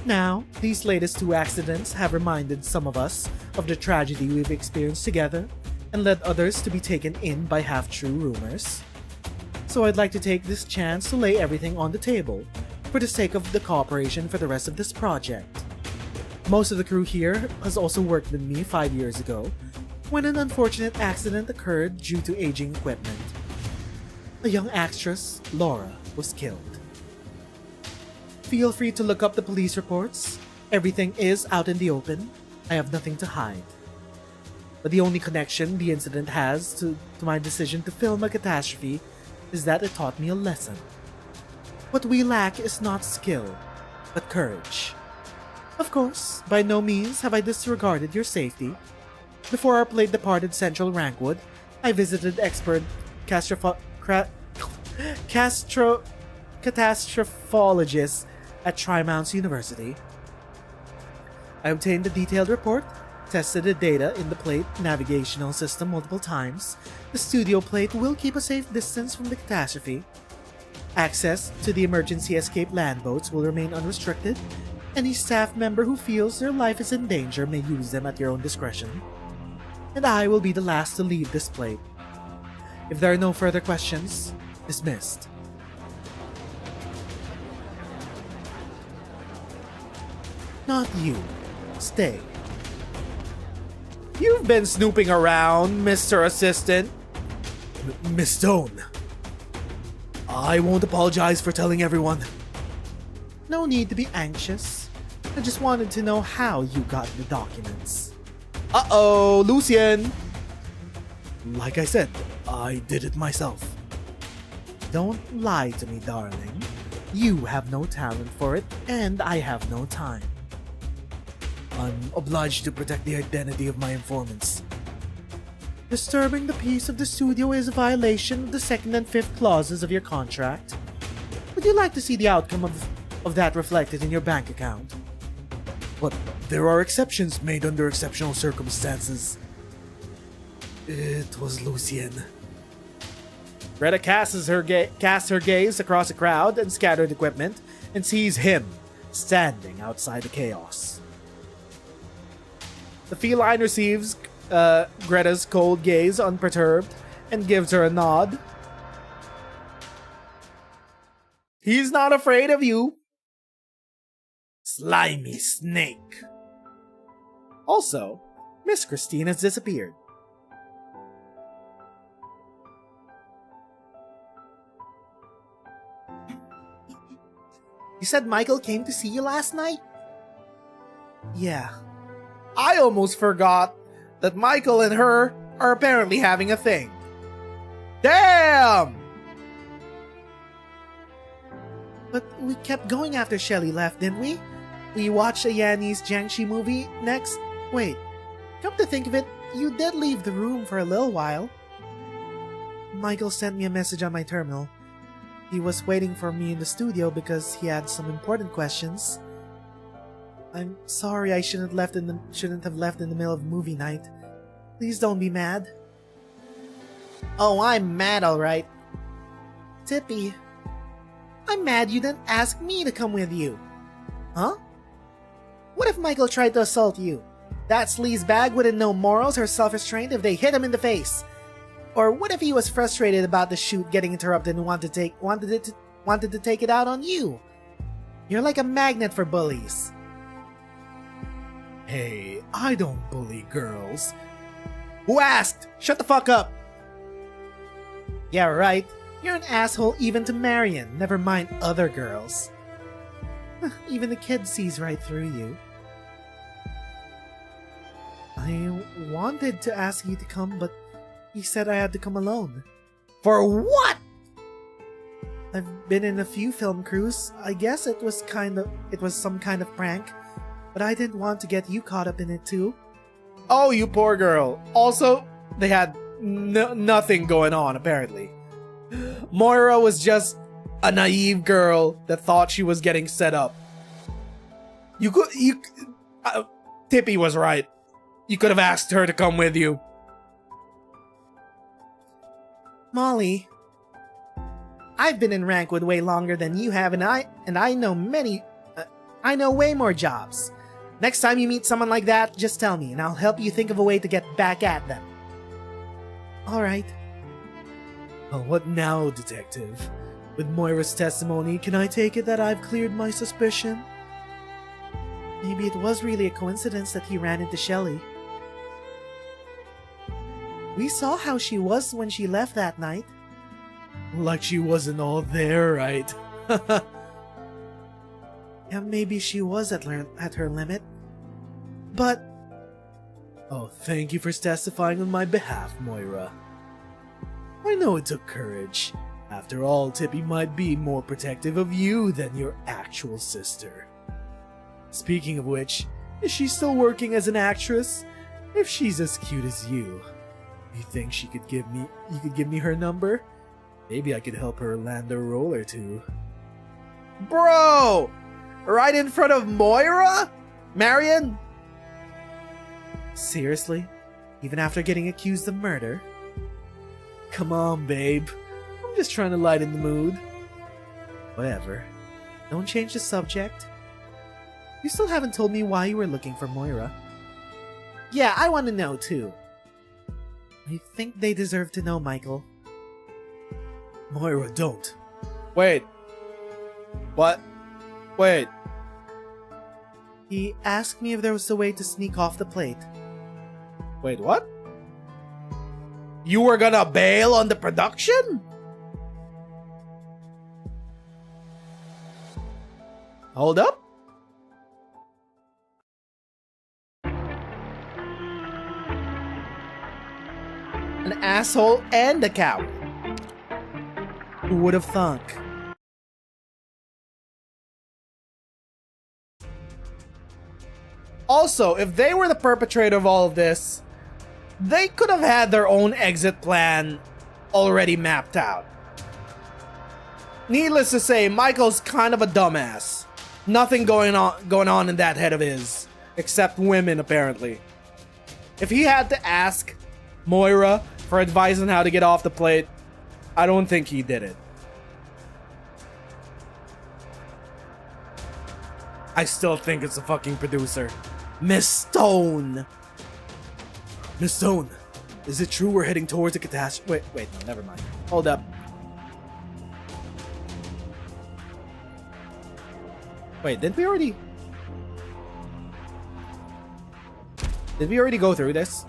Now, these latest 2 accidents have reminded some of us of the tragedy we've experienced together and led others to be taken in by half-true rumors. So I'd like to take this chance to lay everything on the table for the sake of the cooperation for the rest of this project. Most of the crew here has also worked with me 5 years ago, when an unfortunate accident occurred due to aging equipment. A young actress, Laura, was killed. Feel free to look up the police reports. Everything is out in the open. I have nothing to hide. But the only connection the incident has to my decision to film a catastrophe is that it taught me a lesson. What we lack is not skill, but courage. Of course, by no means have I disregarded your safety. Before our plane departed Central Rankwood, I visited expert catastrophologists at Tri-Mounts University. I obtained a detailed report, tested the data in the plate navigational system multiple times. The studio plate will keep a safe distance from the catastrophe. Access to the emergency escape land boats will remain unrestricted. Any staff member who feels their life is in danger may use them at your own discretion. And I will be the last to leave this plate. If there are no further questions, dismissed. Not you. Stay. You've been snooping around, Mr. Assistant. Miss Stone. I won't apologize for telling everyone. No need to be anxious. I just wanted to know how you got the documents. Uh-oh, Lucian. Like I said, I did it myself. Don't lie to me, darling. You have no talent for it, and I have no time. I'm obliged to protect the identity of my informants. Disturbing the peace of the studio is a violation of the 2nd and 5th clauses of your contract. Would you like to see the outcome of that reflected in your bank account? But there are exceptions made under exceptional circumstances. It was Lucien. Greta casts her gaze across the crowd and scattered equipment and sees him standing outside the chaos. The feline receives Greta's cold gaze unperturbed and gives her a nod. He's not afraid of you. Slimy snake. Also, Miss Christine has disappeared. You said Michael came to see you last night? Yeah. I almost forgot that Michael and her are apparently having a thing. Damn! But we kept going after Shelly left, didn't we? We watched a Yanni's Jiangxi movie next. Wait, come to think of it, you did leave the room for a little while. Michael sent me a message on my terminal. He was waiting for me in the studio because he had some important questions. I'm sorry I shouldn't have left in the middle of movie night. Please don't be mad. Oh, I'm mad, alright. Tippy, I'm mad you didn't ask me to come with you. Huh? What if Michael tried to assault you? That sleazebag wouldn't know morals or self-restraint if they hit him in the face. Or what if he was frustrated about the shoot getting interrupted and wanted to take it out on you? You're like a magnet for bullies. Hey, I don't bully girls. Who asked? Shut the fuck up. Yeah, right. You're an asshole even to Marion, never mind other girls. Even the kid sees right through you. I wanted to ask you to come, but he said I had to come alone. For what? I've been in a few film crews. I guess it was some kind of prank, but I didn't want to get you caught up in it too. Oh, you poor girl. Also, they had nothing going on, apparently. Moira was just a naive girl that thought she was getting set up. Tippy was right. You could have asked her to come with you. Molly, I've been in Rankwood way longer than you have, and I know way more jobs. Next time you meet someone like that, just tell me, and I'll help you think of a way to get back at them. Alright. Well, what now, detective? With Moira's testimony, can I take it that I've cleared my suspicion? Maybe it was really a coincidence that he ran into Shelly. We saw how she was when she left that night. Like she wasn't all there, right? Yeah, maybe she was at her limit. But... Oh, thank you for testifying on my behalf, Moira. I know it took courage. After all, Tippy might be more protective of you than your actual sister. Speaking of which, is she still working as an actress? If she's as cute as you think you could give me her number? Maybe I could help her land a role or two. Bro! Right in front of Moira? Marion? Seriously? Even after getting accused of murder? Come on, babe. I'm just trying to lighten the mood. Whatever. Don't change the subject. You still haven't told me why you were looking for Moira. Yeah, I want to know too. I think they deserve to know, Michael. Moira, don't. Wait. What? Wait. He asked me if there was a way to sneak off the plate. Wait, what? You were gonna bail on the production? Hold up. An asshole and a coward. Who would have thunk? Also, if they were the perpetrator of all of this, they could have had their own exit plan already mapped out. Needless to say, Michael's kind of a dumbass. Nothing going on in that head of his, except women apparently. If he had to ask Moira for advice on how to get off the plate, I don't think he did it. I still think it's the fucking producer. Miss Stone! Miss Stone, is it true we're heading towards a catastrophe? Wait, no, never mind. Hold up. Wait, did we already go through this?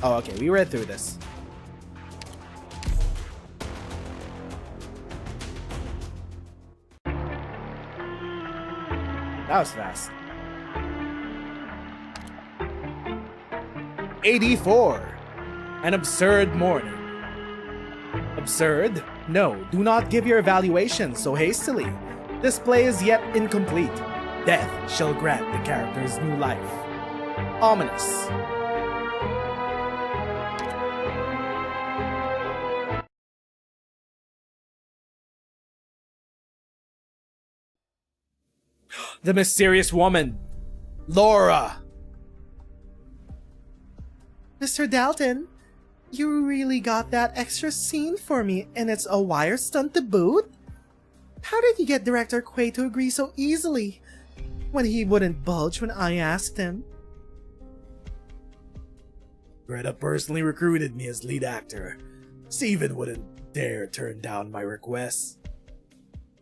Oh, okay, we read through this. That was fast. AD-4. An absurd morning. Absurd? No, do not give your evaluation so hastily. This play is yet incomplete. Death shall grant the characters new life. Ominous. The mysterious woman. Laura. Mr. Dalton, you really got that extra scene for me, and it's a wire stunt to boot? How did you get Director Quay to agree so easily when he wouldn't budge when I asked him? Greta personally recruited me as lead actor. Steven wouldn't dare turn down my requests.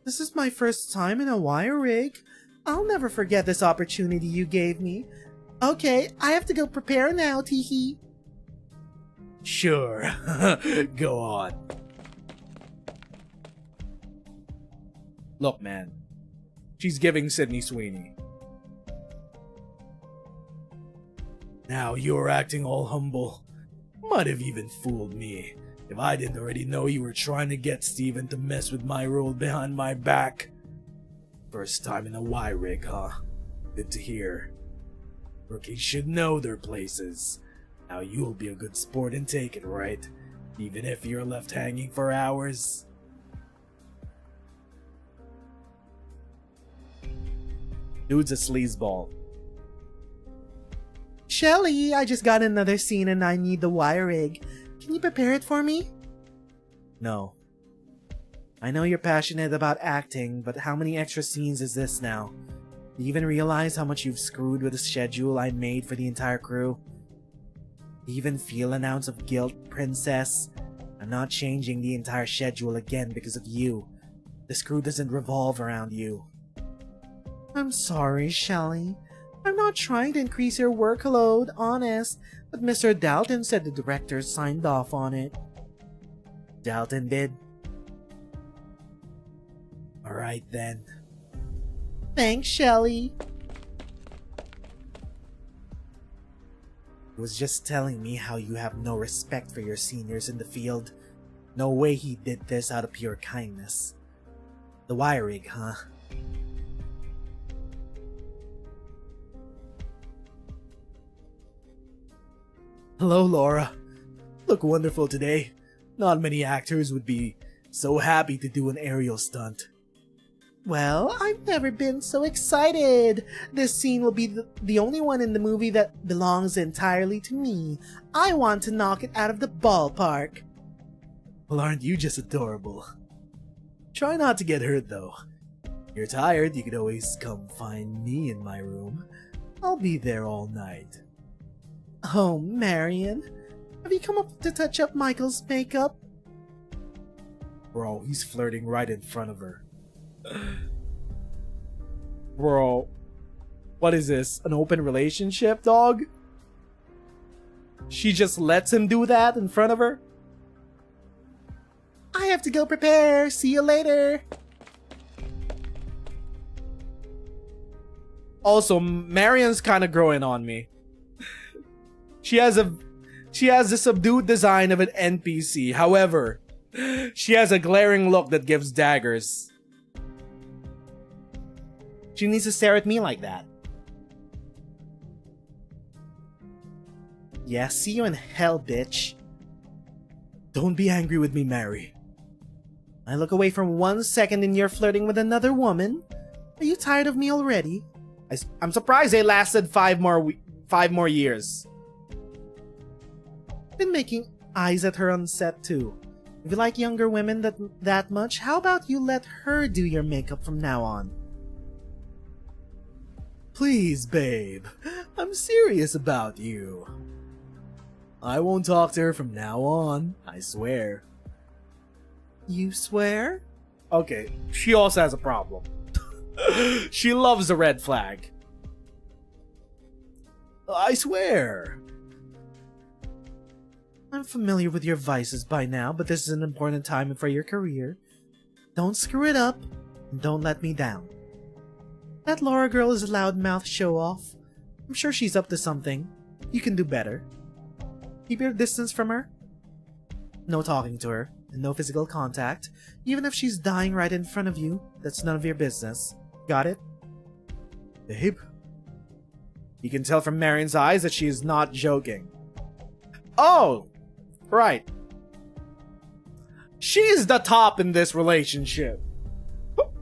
This is my first time in a wire rig. I'll never forget this opportunity you gave me. Okay, I have to go prepare now, teehee. Sure, go on. Look, man. She's giving Sydney Sweeney. Now you're acting all humble. Might have even fooled me if I didn't already know you were trying to get Steven to mess with my role behind my back. First time in a Y rig, huh? Good to hear. Rookies should know their places. Now you'll be a good sport and take it, right? Even if you're left hanging for hours. Dude's a sleazeball. Shelly, I just got another scene and I need the wire rig. Can you prepare it for me? No. I know you're passionate about acting, but how many extra scenes is this now? Do you even realize how much you've screwed with the schedule I made for the entire crew? Do you even feel an ounce of guilt, princess? I'm not changing the entire schedule again because of you. This crew doesn't revolve around you. I'm sorry, Shelly, I'm not trying to increase your workload, honest, but Mr. Dalton said the director signed off on it. Dalton did. Alright then. Thanks, Shelley. He was just telling me how you have no respect for your seniors in the field. No way he did this out of pure kindness. The wire rig, huh? Hello, Laura. Look wonderful today. Not many actors would be so happy to do an aerial stunt. Well, I've never been so excited. This scene will be the only one in the movie that belongs entirely to me. I want to knock it out of the ballpark. Well, aren't you just adorable? Try not to get hurt, though. You're tired, you could always come find me in my room. I'll be there all night. Oh, Marion, have you come up to touch up Michael's makeup? Bro, he's flirting right in front of her. Bro, what is this? An open relationship, dog? She just lets him do that in front of her? I have to go prepare. See you later. Also, Marion's kind of growing on me. She has the subdued design of an NPC. However, she has a glaring look that gives daggers. She needs to stare at me like that. Yeah, see you in hell, bitch. Don't be angry with me, Mary. I look away from 1 second and you're flirting with another woman? Are you tired of me already? I'm surprised they lasted 5 more years. Been making eyes at her on set too. If you like younger women that much, how about you let her do your makeup from now on? Please, babe. I'm serious about you. I won't talk to her from now on, I swear. You swear? Okay, she also has a problem. She loves a red flag. I swear. I'm familiar with your vices by now, but this is an important time for your career. Don't screw it up, and don't let me down. That Laura girl is a loudmouth show-off. I'm sure she's up to something. You can do better. Keep your distance from her. No talking to her, and no physical contact. Even if she's dying right in front of you, that's none of your business. Got it? Babe? You can tell from Marion's eyes that she is not joking. Oh! Right. She's the top in this relationship.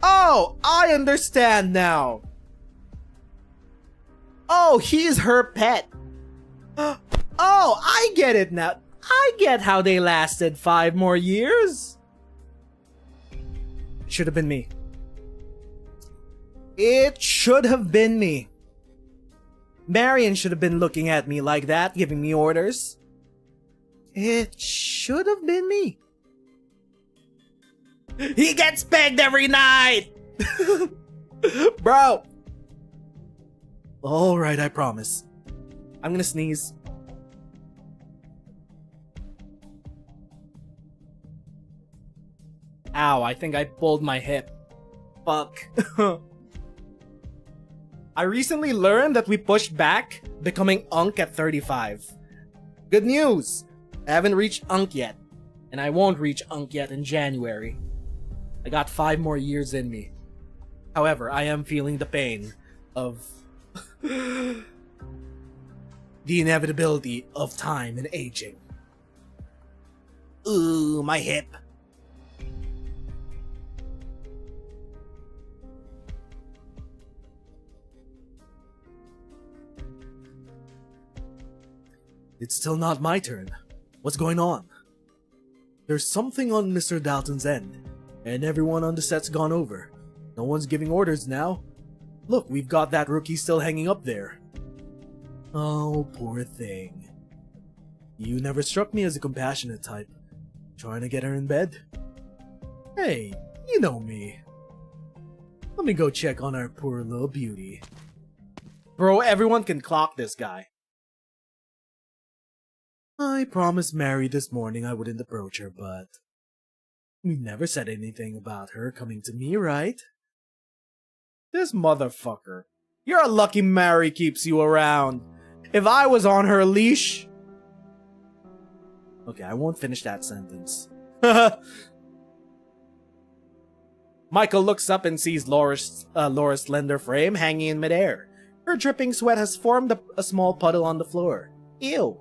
Oh, I understand now. Oh, he's her pet. Oh, I get it now. I get how they lasted 5 more years. It should have been me. It should have been me. Marion should have been looking at me like that, giving me orders. It should have been me. He gets pegged every night! Bro! Alright, I promise. I'm gonna sneeze. Ow, I think I pulled my hip. Fuck. I recently learned that we pushed back, becoming Unk at 35. Good news! I haven't reached Unk yet, and I won't reach Unk yet in January. I got 5 more years in me. However, I am feeling the pain of the inevitability of time and aging. Ooh, my hip. It's still not my turn. What's going on? There's something on Mr. Dalton's end, and everyone on the set's gone over. No one's giving orders now. Look, we've got that rookie still hanging up there. Oh, poor thing. You never struck me as a compassionate type. Trying to get her in bed? Hey, you know me. Let me go check on our poor little beauty. Bro, everyone can clock this guy. I promised Mary this morning I wouldn't approach her, but you never said anything about her coming to me, right? This motherfucker. You're lucky Mary keeps you around. If I was on her leash... Okay, I won't finish that sentence. Michael looks up and sees Laura's slender frame hanging in midair. Her dripping sweat has formed a small puddle on the floor. Ew.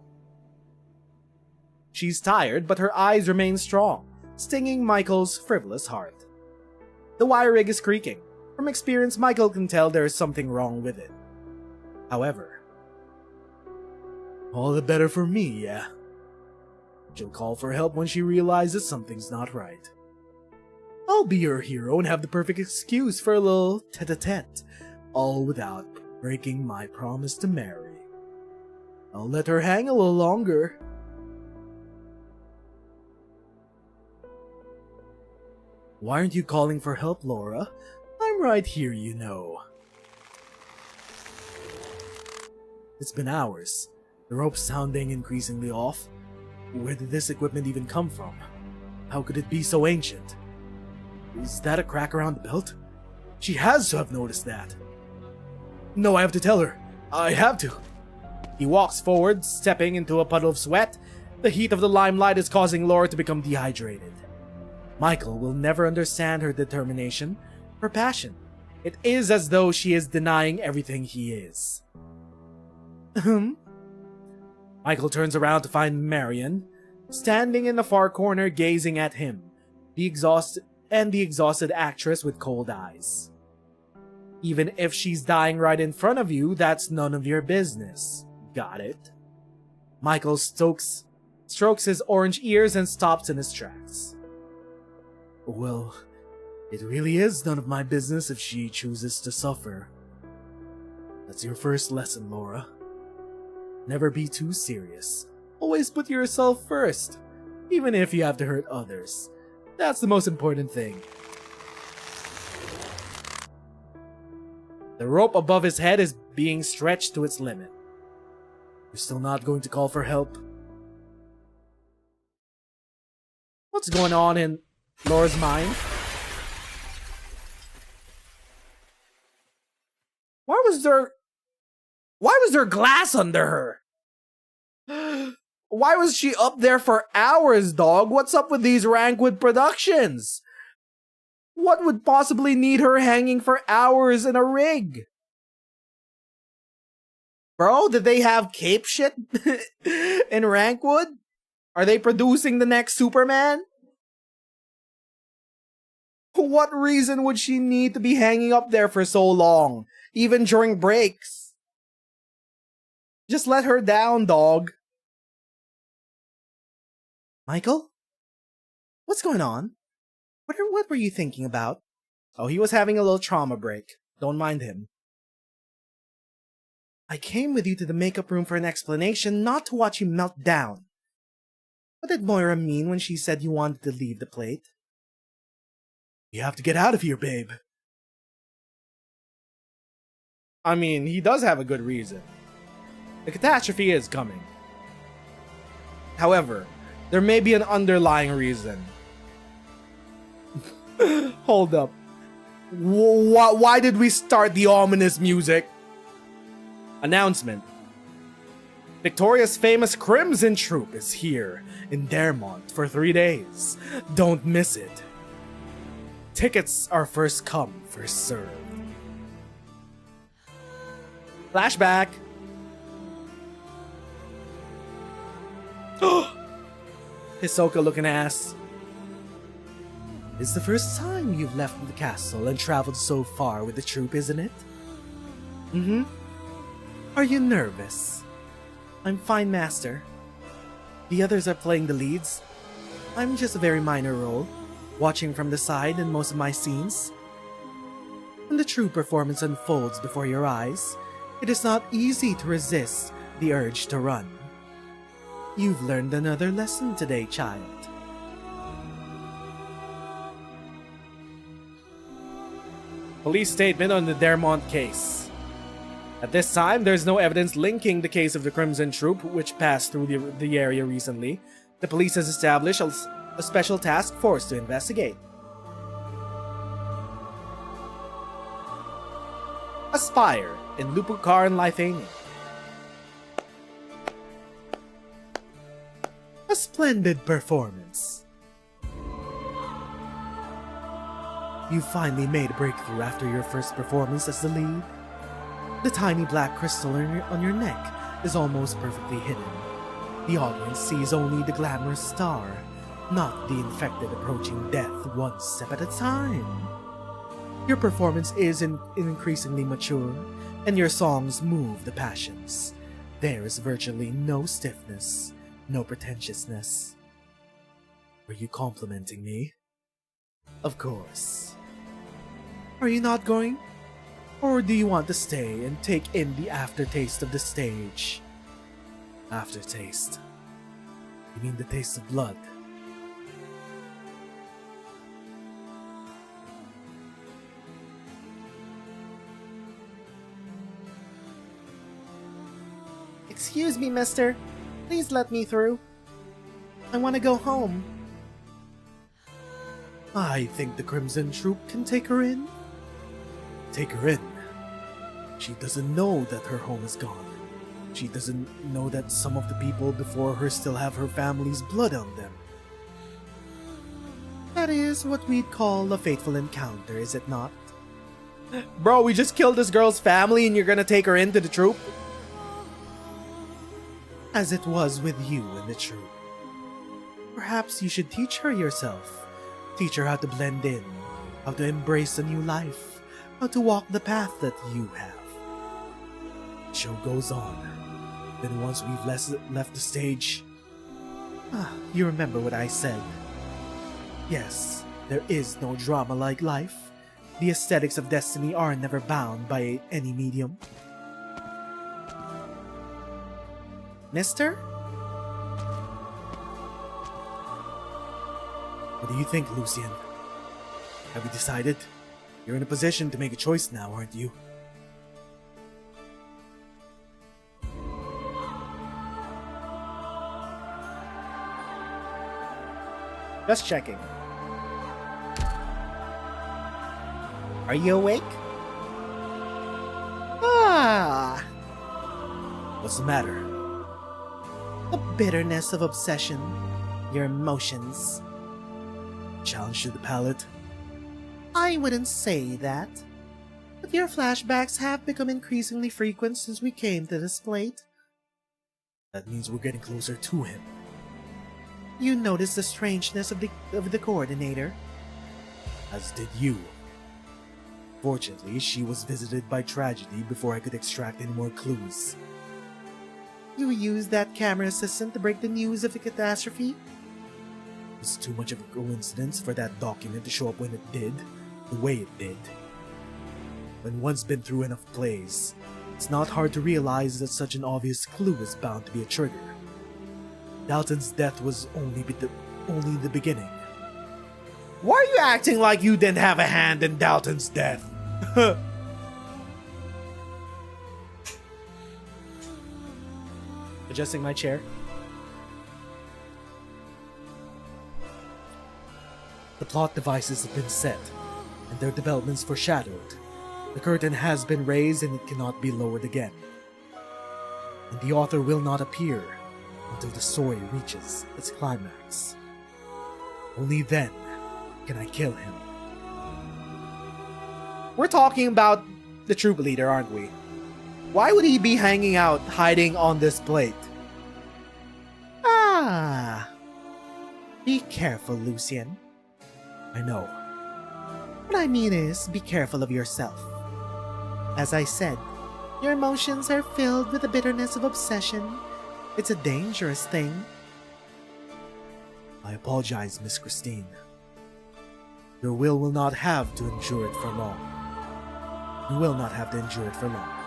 She's tired, but her eyes remain strong, stinging Michael's frivolous heart. The wire rig is creaking. From experience, Michael can tell there is something wrong with it. However, all the better for me, yeah. She'll call for help when she realizes something's not right. I'll be her hero and have the perfect excuse for a little tete-a-tete, all without breaking my promise to Mary. I'll let her hang a little longer. Why aren't you calling for help, Laura? I'm right here, you know. It's been hours. The rope's sounding increasingly off. Where did this equipment even come from? How could it be so ancient? Is that a crack around the belt? She has to have noticed that. No, I have to tell her. I have to. He walks forward, stepping into a puddle of sweat. The heat of the limelight is causing Laura to become dehydrated. Michael will never understand her determination, her passion. It is as though she is denying everything he is. Michael turns around to find Marion, standing in the far corner gazing at him, the exhausted actress with cold eyes. Even if she's dying right in front of you, that's none of your business. Got it? Michael strokes his orange ears and stops in his tracks. Well, it really is none of my business if she chooses to suffer. That's your first lesson, Laura. Never be too serious. Always put yourself first, even if you have to hurt others. That's the most important thing. The rope above his head is being stretched to its limit. You're still not going to call for help? What's going on in Laura's mind? Why was there glass under her? Why was she up there for hours, dog? What's up with these Rankwood productions? What would possibly need her hanging for hours in a rig? Bro, did they have cape shit in Rankwood? Are they producing the next Superman? What reason would she need to be hanging up there for so long, even during breaks? Just let her down, dog. Michael? What's going on? What were you thinking about? Oh, he was having a little trauma break. Don't mind him. I came with you to the makeup room for an explanation, not to watch you melt down. What did Moira mean when she said you wanted to leave the plate? You have to get out of here, babe. I mean, he does have a good reason. The catastrophe is coming. However, there may be an underlying reason. Hold up. Why did we start the ominous music? Announcement. Victoria's famous Crimson Troop is here in Dermont for 3 days. Don't miss it. Tickets are first come, first served. Flashback. Hisoka looking ass. It's the first time you've left the castle and traveled so far with the troop, isn't it? Mm-hmm. Are you nervous? I'm fine, Master. The others are playing the leads. I'm just a very minor role, watching from the side in most of my scenes. When the true performance unfolds before your eyes, it is not easy to resist the urge to run. You've learned another lesson today, child. Police statement on the Dermont case. At this time, there's no evidence linking the case of the Crimson Troop, which passed through the area recently. The police has established a special task force to investigate. Aspire in Lupukaran, Lithuania. A splendid performance. You finally made a breakthrough after your first performance as the lead. The tiny black crystal on your neck is almost perfectly hidden. The audience sees only the glamorous star, not the infected approaching death one step at a time. Your performance is increasingly mature, and your songs move the passions. There is virtually no stiffness, no pretentiousness. Are you complimenting me? Of course. Are you not going? Or do you want to stay and take in the aftertaste of the stage? Aftertaste? You mean the taste of blood? Excuse me, mister. Please let me through. I want to go home. I think the Crimson Troop can take her in. Take her in? She doesn't know that her home is gone. She doesn't know that some of the people before her still have her family's blood on them. That is what we'd call a fateful encounter, is it not? Bro, we just killed this girl's family and you're gonna take her into the troop? As it was with you and the troop. Perhaps you should teach her yourself. Teach her how to blend in, how to embrace a new life, how to walk the path that you have. The show goes on. Then once we've left the stage... you remember what I said. Yes, there is no drama like life. The aesthetics of destiny are never bound by any medium. Mister? What do you think, Lucien? Have you decided? You're in a position to make a choice now, aren't you? Just checking. Are you awake? Ah! What's the matter? The bitterness of obsession. Your emotions. Challenge to the palate? I wouldn't say that. But your flashbacks have become increasingly frequent since we came to this plate. That means we're getting closer to him. You noticed the strangeness of the coordinator. As did you. Fortunately, she was visited by tragedy before I could extract any more clues. You used that camera assistant to break the news of the catastrophe? It's too much of a coincidence for that document to show up when it did, the way it did. When one's been through enough plays, it's not hard to realize that such an obvious clue is bound to be a trigger. Dalton's death was only the beginning. Why are you acting like you didn't have a hand in Dalton's death? Adjusting my chair. The plot devices have been set, and their developments foreshadowed. The curtain has been raised and it cannot be lowered again. And the author will not appear until the story reaches its climax. Only then can I kill him. We're talking about the troop leader, aren't we? Why would he be hanging out, hiding on this plate? Ah! Be careful, Lucien. I know. What I mean is, be careful of yourself. As I said, your emotions are filled with the bitterness of obsession. It's a dangerous thing. I apologize, Miss Christine. Your will not have to endure it for long. You will not have to endure it for long.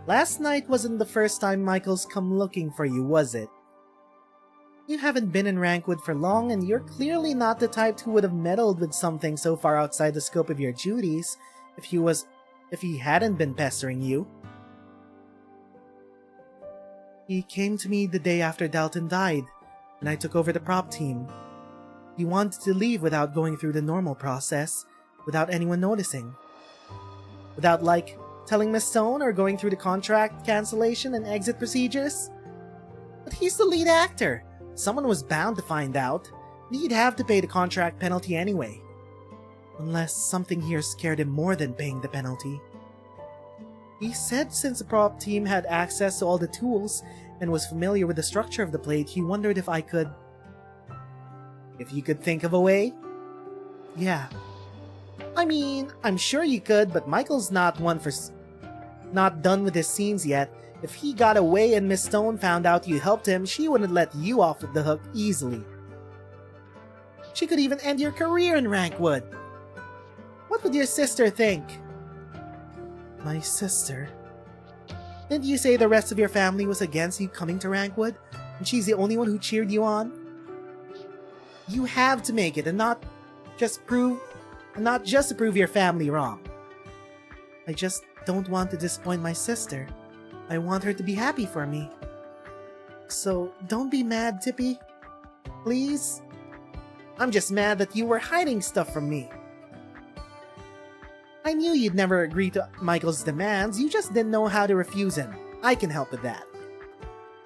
Last night wasn't the first time Michael's come looking for you, was it? You haven't been in Rankwood for long, and you're clearly not the type who would have meddled with something so far outside the scope of your duties if he hadn't been pestering you. He came to me the day after Dalton died, and I took over the prop team. He wanted to leave without going through the normal process, without anyone noticing. Without, like, telling Miss Stone or going through the contract cancellation and exit procedures. But he's the lead actor. Someone was bound to find out, and he'd have to pay the contract penalty anyway. Unless something here scared him more than paying the penalty. He said since the prop team had access to all the tools and was familiar with the structure of the plate, he wondered if you could think of a way? Yeah. I mean, I'm sure you could, but Michael's not done with his scenes yet. If he got away and Miss Stone found out you helped him, she wouldn't let you off the hook easily. She could even end your career in Rankwood. What would your sister think? My sister? Didn't you say the rest of your family was against you coming to Rankwood, and she's the only one who cheered you on? You have to make it, and not just to prove your family wrong. I just don't want to disappoint my sister. I want her to be happy for me. So don't be mad, Tippy. Please? I'm just mad that you were hiding stuff from me. I knew you'd never agree to Michael's demands, you just didn't know how to refuse him. I can help with that.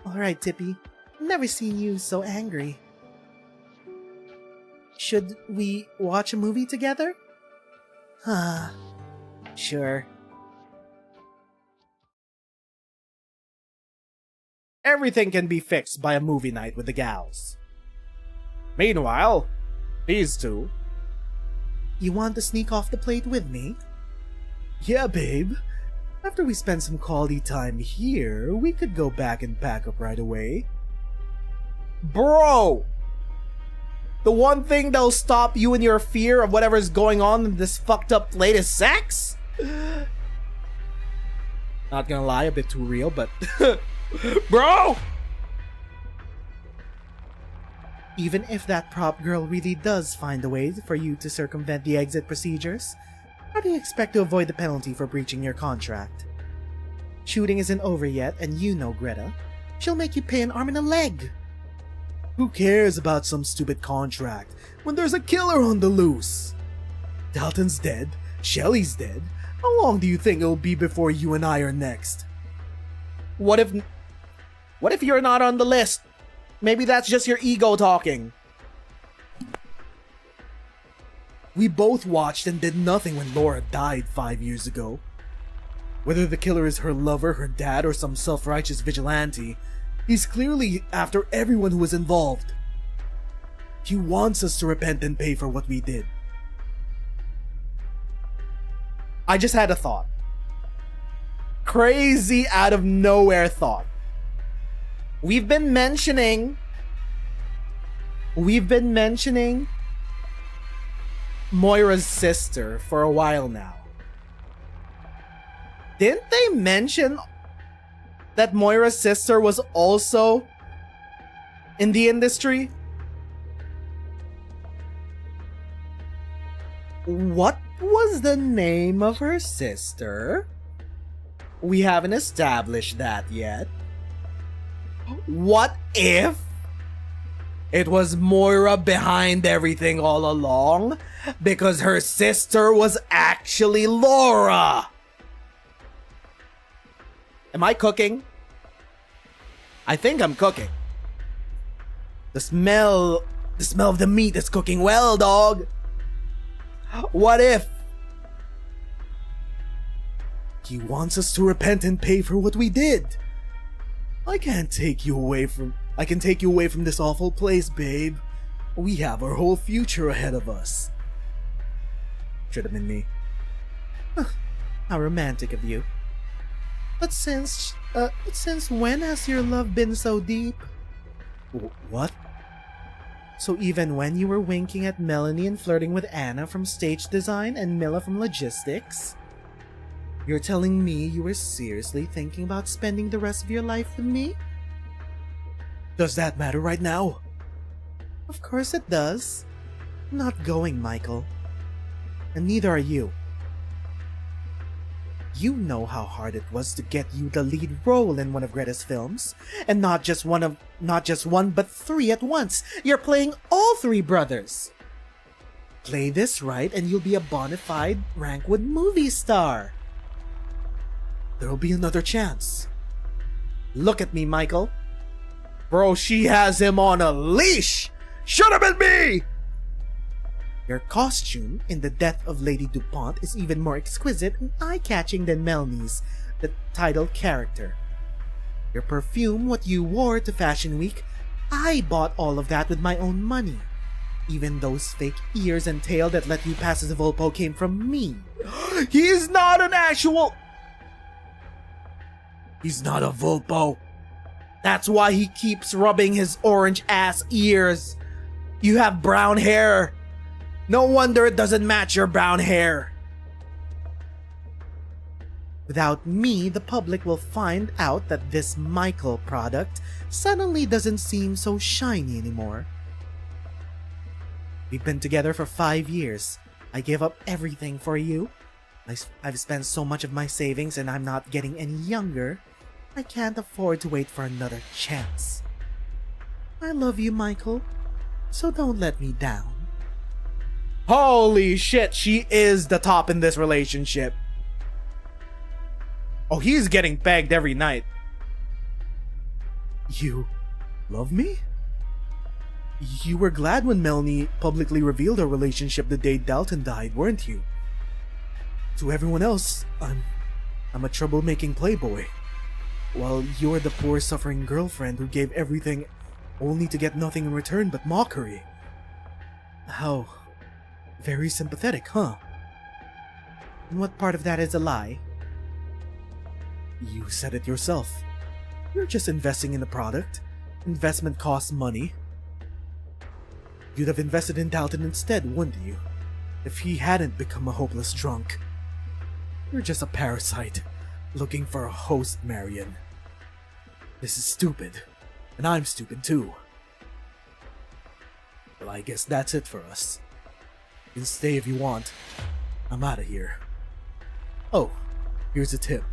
Alright, Tippy. I've never seen you so angry. Should we watch a movie together? Sure. Everything can be fixed by a movie night with the gals. Meanwhile, these two... You want to sneak off the plate with me? Yeah, babe. After we spend some quality time here, we could go back and pack up right away. Bro! The one thing that'll stop you in your fear of whatever's going on in this fucked up plate is sex? Not gonna lie, a bit too real, but... Bro! Even if that prop girl really does find a way for you to circumvent the exit procedures, how do you expect to avoid the penalty for breaching your contract? Shooting isn't over yet, and you know Greta. She'll make you pay an arm and a leg. Who cares about some stupid contract when there's a killer on the loose? Dalton's dead, Shelly's dead. How long do you think it'll be before you and I are next? What if you're not on the list? Maybe that's just your ego talking. We both watched and did nothing when Laura died 5 years ago. Whether the killer is her lover, her dad, or some self-righteous vigilante, he's clearly after everyone who was involved. He wants us to repent and pay for what we did. I just had a thought. Crazy out of nowhere thought. We've been mentioning Moira's sister for a while now. Didn't they mention that Moira's sister was also in the industry? What was the name of her sister? We haven't established that yet. What if it was Moira behind everything all along because her sister was actually Laura? Am I cooking? I think I'm cooking. The smell of the meat is cooking well, dog. What if he wants us to repent and pay for what we did? I can take you away from this awful place, babe. We have our whole future ahead of us. Should have been me. How romantic of you. But since when has your love been so deep? What? So even when you were winking at Melanie and flirting with Anna from stage design and Mila from logistics? You're telling me you were seriously thinking about spending the rest of your life with me? Does that matter right now? Of course it does. I'm not going, Michael. And neither are you. You know how hard it was to get you the lead role in one of Greta's films. And not just one, but 3 at once. You're playing all 3 brothers. Play this right and you'll be a bona fide Rankwood movie star. There'll be another chance. Look at me, Michael. Bro, she has him on a leash! Should have been me! Your costume in The Death of Lady DuPont is even more exquisite and eye-catching than Melnie's, the title character. Your perfume, what you wore to Fashion Week, I bought all of that with my own money. Even those fake ears and tail that let you pass as a Volpo came from me. He's not an actual... He's not a Volpo. That's why he keeps rubbing his orange-ass ears. You have brown hair. No wonder it doesn't match your brown hair. Without me, the public will find out that this Michael product suddenly doesn't seem so shiny anymore. We've been together for 5 years. I gave up everything for you. I've spent so much of my savings and I'm not getting any younger. I can't afford to wait for another chance. I love you, Michael, so don't let me down. Holy shit, she is the top in this relationship. Oh, he's getting pegged every night. You love me? You were glad when Melanie publicly revealed her relationship the day Dalton died, weren't you? To everyone else, I'm a troublemaking playboy, while you're the poor suffering girlfriend who gave everything only to get nothing in return but mockery. How very sympathetic, huh? And what part of that is a lie? You said it yourself. You're just investing in the product. Investment costs money. You'd have invested in Dalton instead, wouldn't you? If he hadn't become a hopeless drunk. You're just a parasite, looking for a host, Marion. This is stupid, and I'm stupid too. Well, I guess that's it for us. You can stay if you want. I'm out of here. Oh, here's a tip.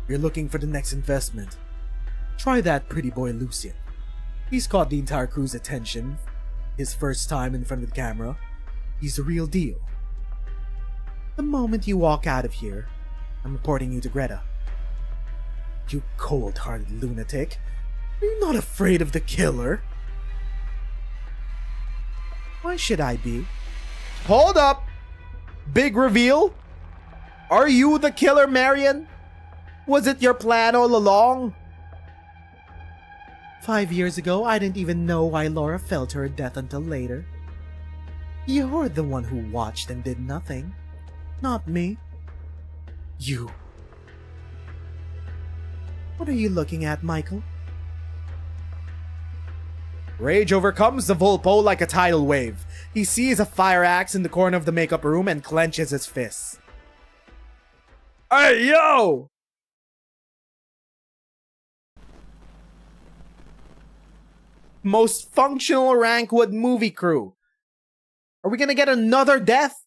You're looking for the next investment. Try that pretty boy Lucien. He's caught the entire crew's attention. His first time in front of the camera. He's the real deal. The moment you walk out of here, I'm reporting you to Greta. You cold-hearted lunatic. Are you not afraid of the killer? Why should I be? Hold up! Big reveal? Are you the killer, Marion? Was it your plan all along? 5 years ago, I didn't even know why Laura fell to her death until later. You're the one who watched and did nothing. Not me. You. What are you looking at, Michael? Rage overcomes the Volpo like a tidal wave. He sees a fire axe in the corner of the makeup room and clenches his fists. Hey, yo! Most functional Rankwood movie crew. Are we gonna get another death?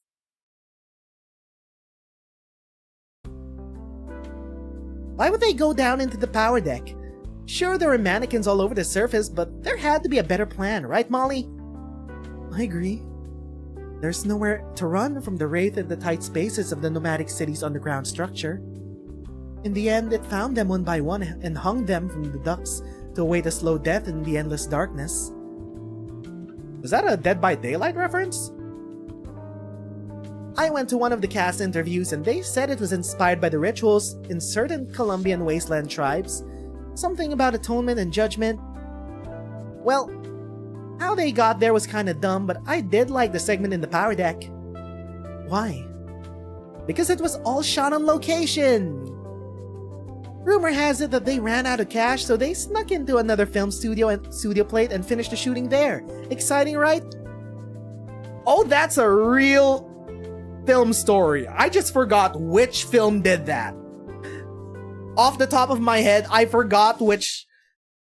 Why would they go down into the power deck? Sure, there were mannequins all over the surface, but there had to be a better plan, right, Molly? I agree. There's nowhere to run from the wraith and the tight spaces of the nomadic city's underground structure. In the end, it found them one by one and hung them from the ducts to await a slow death in the endless darkness. Was that a Dead by Daylight reference? I went to one of the cast interviews and they said it was inspired by the rituals in certain Colombian wasteland tribes. Something about atonement and judgment. Well, how they got there was kinda dumb, but I did like the segment in the power deck. Why? Because it was all shot on location! Rumor has it that they ran out of cash, so they snuck into another film studio plate and finished the shooting there. Exciting, right? Oh, that's a real film story. I just forgot which film did that. Off the top of my head, I forgot which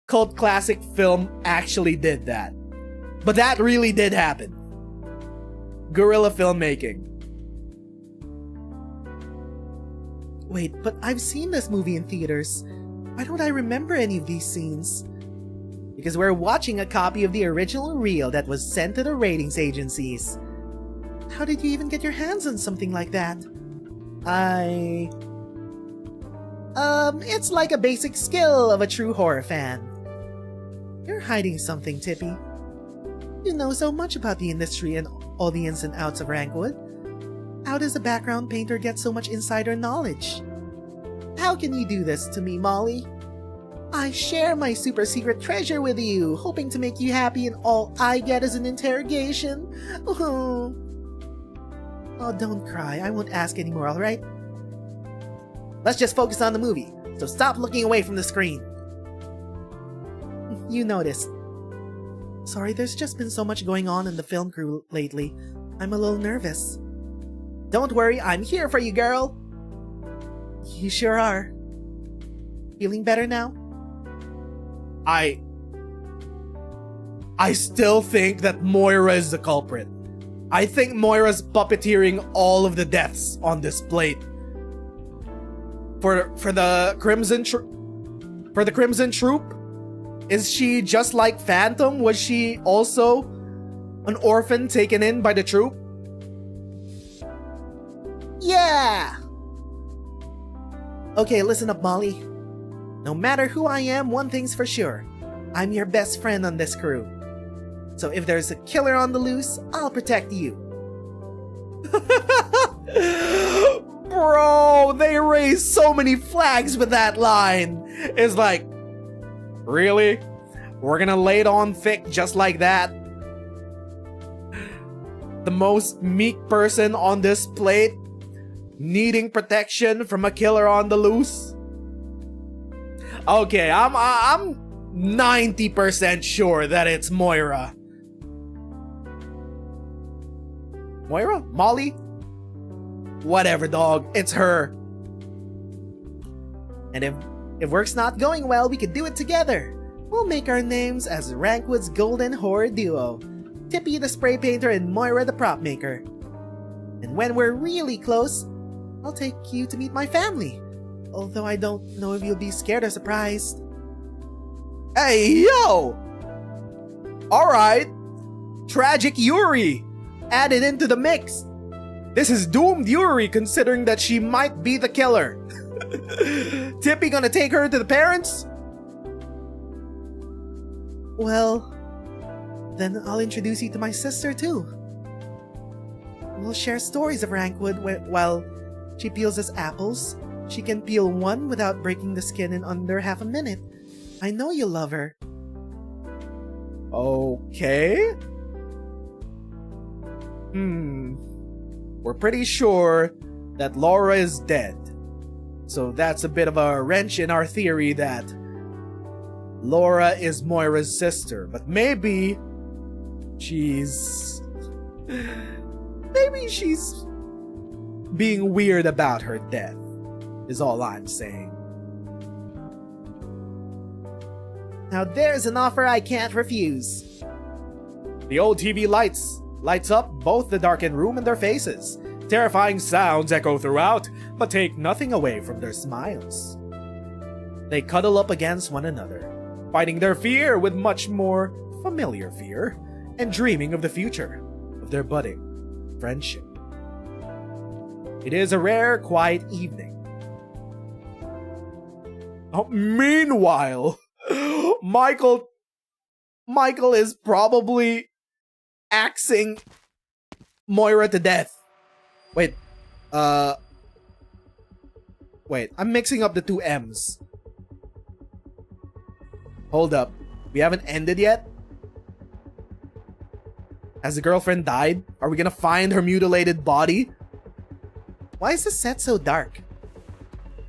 cult classic film actually did that. But that really did happen. Guerrilla filmmaking. Wait, but I've seen this movie in theaters. Why don't I remember any of these scenes? Because we're watching a copy of the original reel that was sent to the ratings agencies. How did you even get your hands on something like that? It's like a basic skill of a true horror fan. You're hiding something, Tippy. You know so much about the industry and all the ins and outs of Rankwood. How does a background painter get so much insider knowledge? How can you do this to me, Molly? I share my super secret treasure with you, hoping to make you happy, and all I get is an interrogation. Oh, don't cry. I won't ask anymore, alright? Let's just focus on the movie, so stop looking away from the screen. You noticed. Sorry, there's just been so much going on in the film crew lately. I'm a little nervous. Don't worry, I'm here for you, girl. You sure are. Feeling better now? I still think that Moira is the culprit. I think Moira's puppeteering all of the deaths on this plate. For the Crimson Troop, is she just like Phantom? Was she also an orphan taken in by the troop? Yeah! Okay, listen up, Molly. No matter who I am, one thing's for sure. I'm your best friend on this crew. So if there's a killer on the loose, I'll protect you. Bro, they raised so many flags with that line. It's like, really? We're gonna lay it on thick just like that? The most meek person on this plate needing protection from a killer on the loose? Okay, I'm 90% sure that it's Moira. Moira? Molly? Whatever, dog. It's her. And if work's not going well, we could do it together. We'll make our names as Rankwood's golden horror duo. Tippy the spray painter and Moira the prop maker. And when we're really close, I'll take you to meet my family. Although I don't know if you'll be scared or surprised. Hey, yo! Alright. Tragic Yuri added into the mix. This is doomed Yuri, considering that she might be the killer. Tippy gonna take her to the parents? Well, then I'll introduce you to my sister too. We'll share stories of Rankwood while she peels us apples. She can peel one without breaking the skin in under half a minute. I know you'll love her. Okay. We're pretty sure that Laura is dead. So that's a bit of a wrench in our theory that Laura is Moira's sister. But maybe she's being weird about her death, is all I'm saying. Now there's an offer I can't refuse. The old TV lights up both the darkened room and their faces. Terrifying sounds echo throughout, but take nothing away from their smiles. They cuddle up against one another, fighting their fear with much more familiar fear, and dreaming of the future of their budding friendship. It is a rare, quiet evening. Meanwhile, Michael is probably axing Moira to death. Wait, I'm mixing up the two M's. Hold up. We haven't ended yet? Has the girlfriend died? Are we gonna find her mutilated body? Why is the set so dark?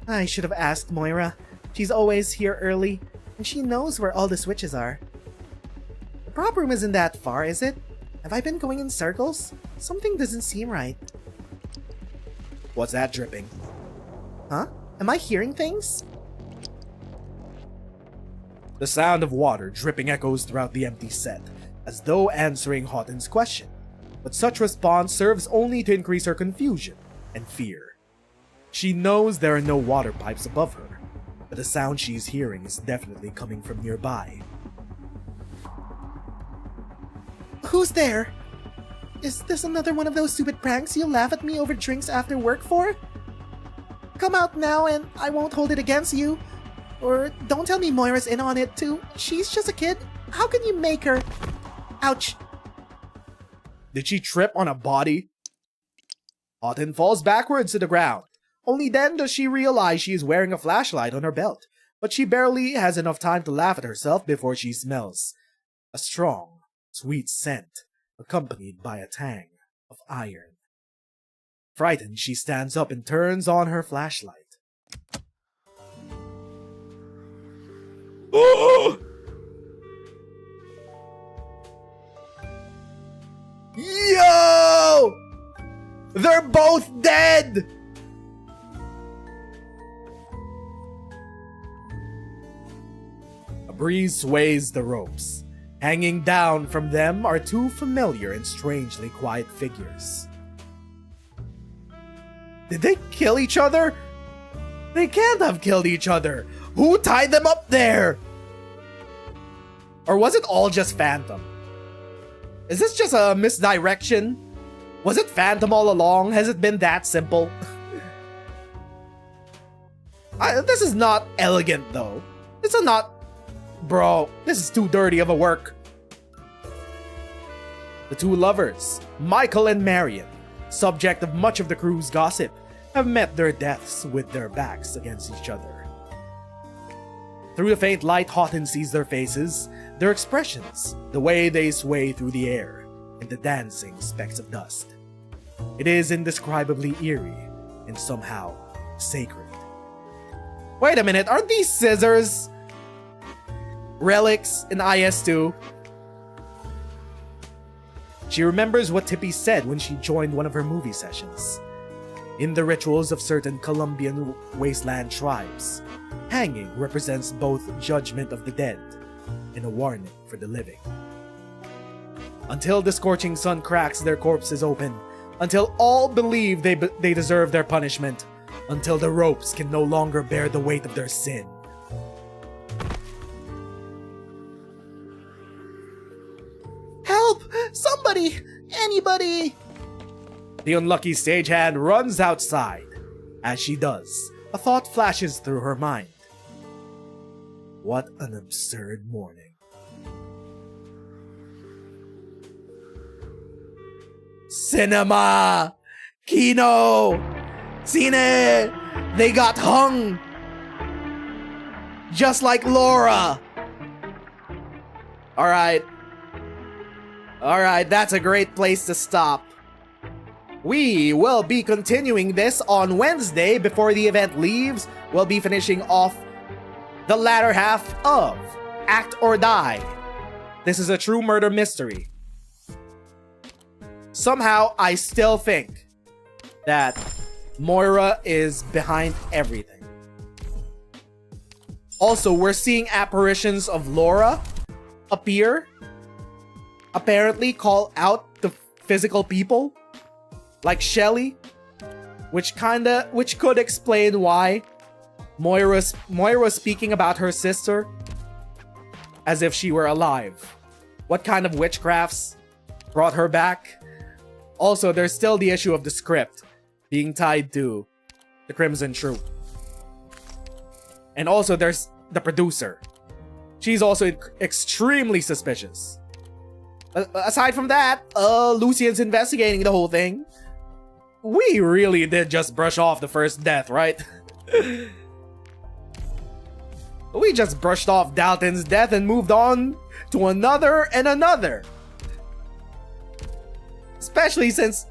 I should have asked Moira. She's always here early, and she knows where all the switches are. The prop room isn't that far, is it? Have I been going in circles? Something doesn't seem right. What's that dripping? Huh? Am I hearing things? The sound of water dripping echoes throughout the empty set, as though answering Houghton's question. But such response serves only to increase her confusion and fear. She knows there are no water pipes above her, but the sound she's hearing is definitely coming from nearby. Who's there? Is this another one of those stupid pranks you'll laugh at me over drinks after work for? Come out now and I won't hold it against you. Or don't tell me Moira's in on it too. She's just a kid. How can you make her? Ouch. Did she trip on a body? Houghton falls backwards to the ground. Only then does she realize she is wearing a flashlight on her belt. But she barely has enough time to laugh at herself before she smells a strong, sweet scent, accompanied by a tang of iron. Frightened, she stands up and turns on her flashlight. Oh! Yo! They're both dead! A breeze sways the ropes. Hanging down from them are two familiar and strangely quiet figures. Did they kill each other? They can't have killed each other. Who tied them up there? Or was it all just Phantom? Is this just a misdirection? Was it Phantom all along? Has it been that simple? This is not elegant though. This is not... Bro, this is too dirty of a work. The two lovers, Michael and Marion, subject of much of the crew's gossip, have met their deaths with their backs against each other. Through the faint light, Houghton sees their faces, their expressions, the way they sway through the air, and the dancing specks of dust. It is indescribably eerie and somehow sacred. Wait a minute, aren't these scissors relics in IS-2? She remembers what Tippy said when she joined one of her movie sessions. In the rituals of certain Colombian wasteland tribes, hanging represents both judgment of the dead and a warning for the living. Until the scorching sun cracks their corpses open, until all believe they deserve their punishment, until the ropes can no longer bear the weight of their sin. Help! Somebody! Anybody! The unlucky stagehand runs outside. As she does, a thought flashes through her mind. What an absurd morning. Cinema! Kino! Cine! They got hung! Just like Laura! Alright. Alright, that's a great place to stop. We will be continuing this on Wednesday before the event leaves. We'll be finishing off the latter half of Act or Die. This is a true murder mystery. Somehow, I still think that Moira is behind everything. Also, we're seeing apparitions of Laura appear, apparently call out the physical people, like Shelly, which could explain why Moira speaking about her sister as if she were alive. What kind of witchcrafts brought her back? Also, there's still the issue of the script being tied to the Crimson Troop. And also there's the producer. She's also extremely suspicious. Aside from that, Lucian's investigating the whole thing. We really did just brush off the first death, right? We just brushed off Dalton's death and moved on to another and another. Especially since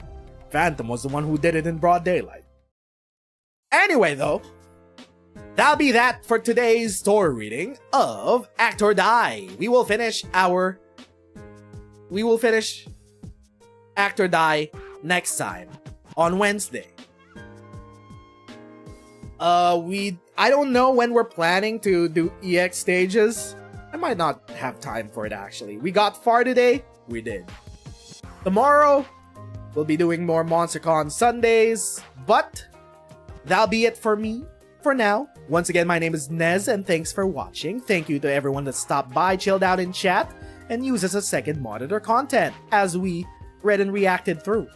Phantom was the one who did it in broad daylight. Anyway, though, that'll be that for today's story reading of Act or Die. We will finish Act or Die next time on Wednesday. I don't know when we're planning to do EX stages. I might not have time for it actually. We got far today, we did. Tomorrow, we'll be doing more MonsterCon Sundays, but that'll be it for me for now. Once again, my name is Nez, and thanks for watching. Thank you to everyone that stopped by, chilled out in chat, and used as a second monitor content as we read and reacted through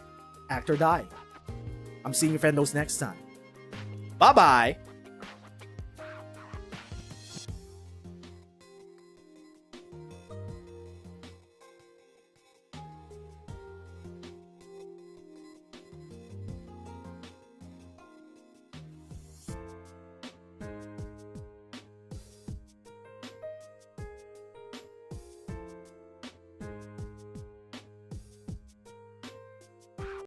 Act or Die. I'm seeing you friendos next time. Bye-bye!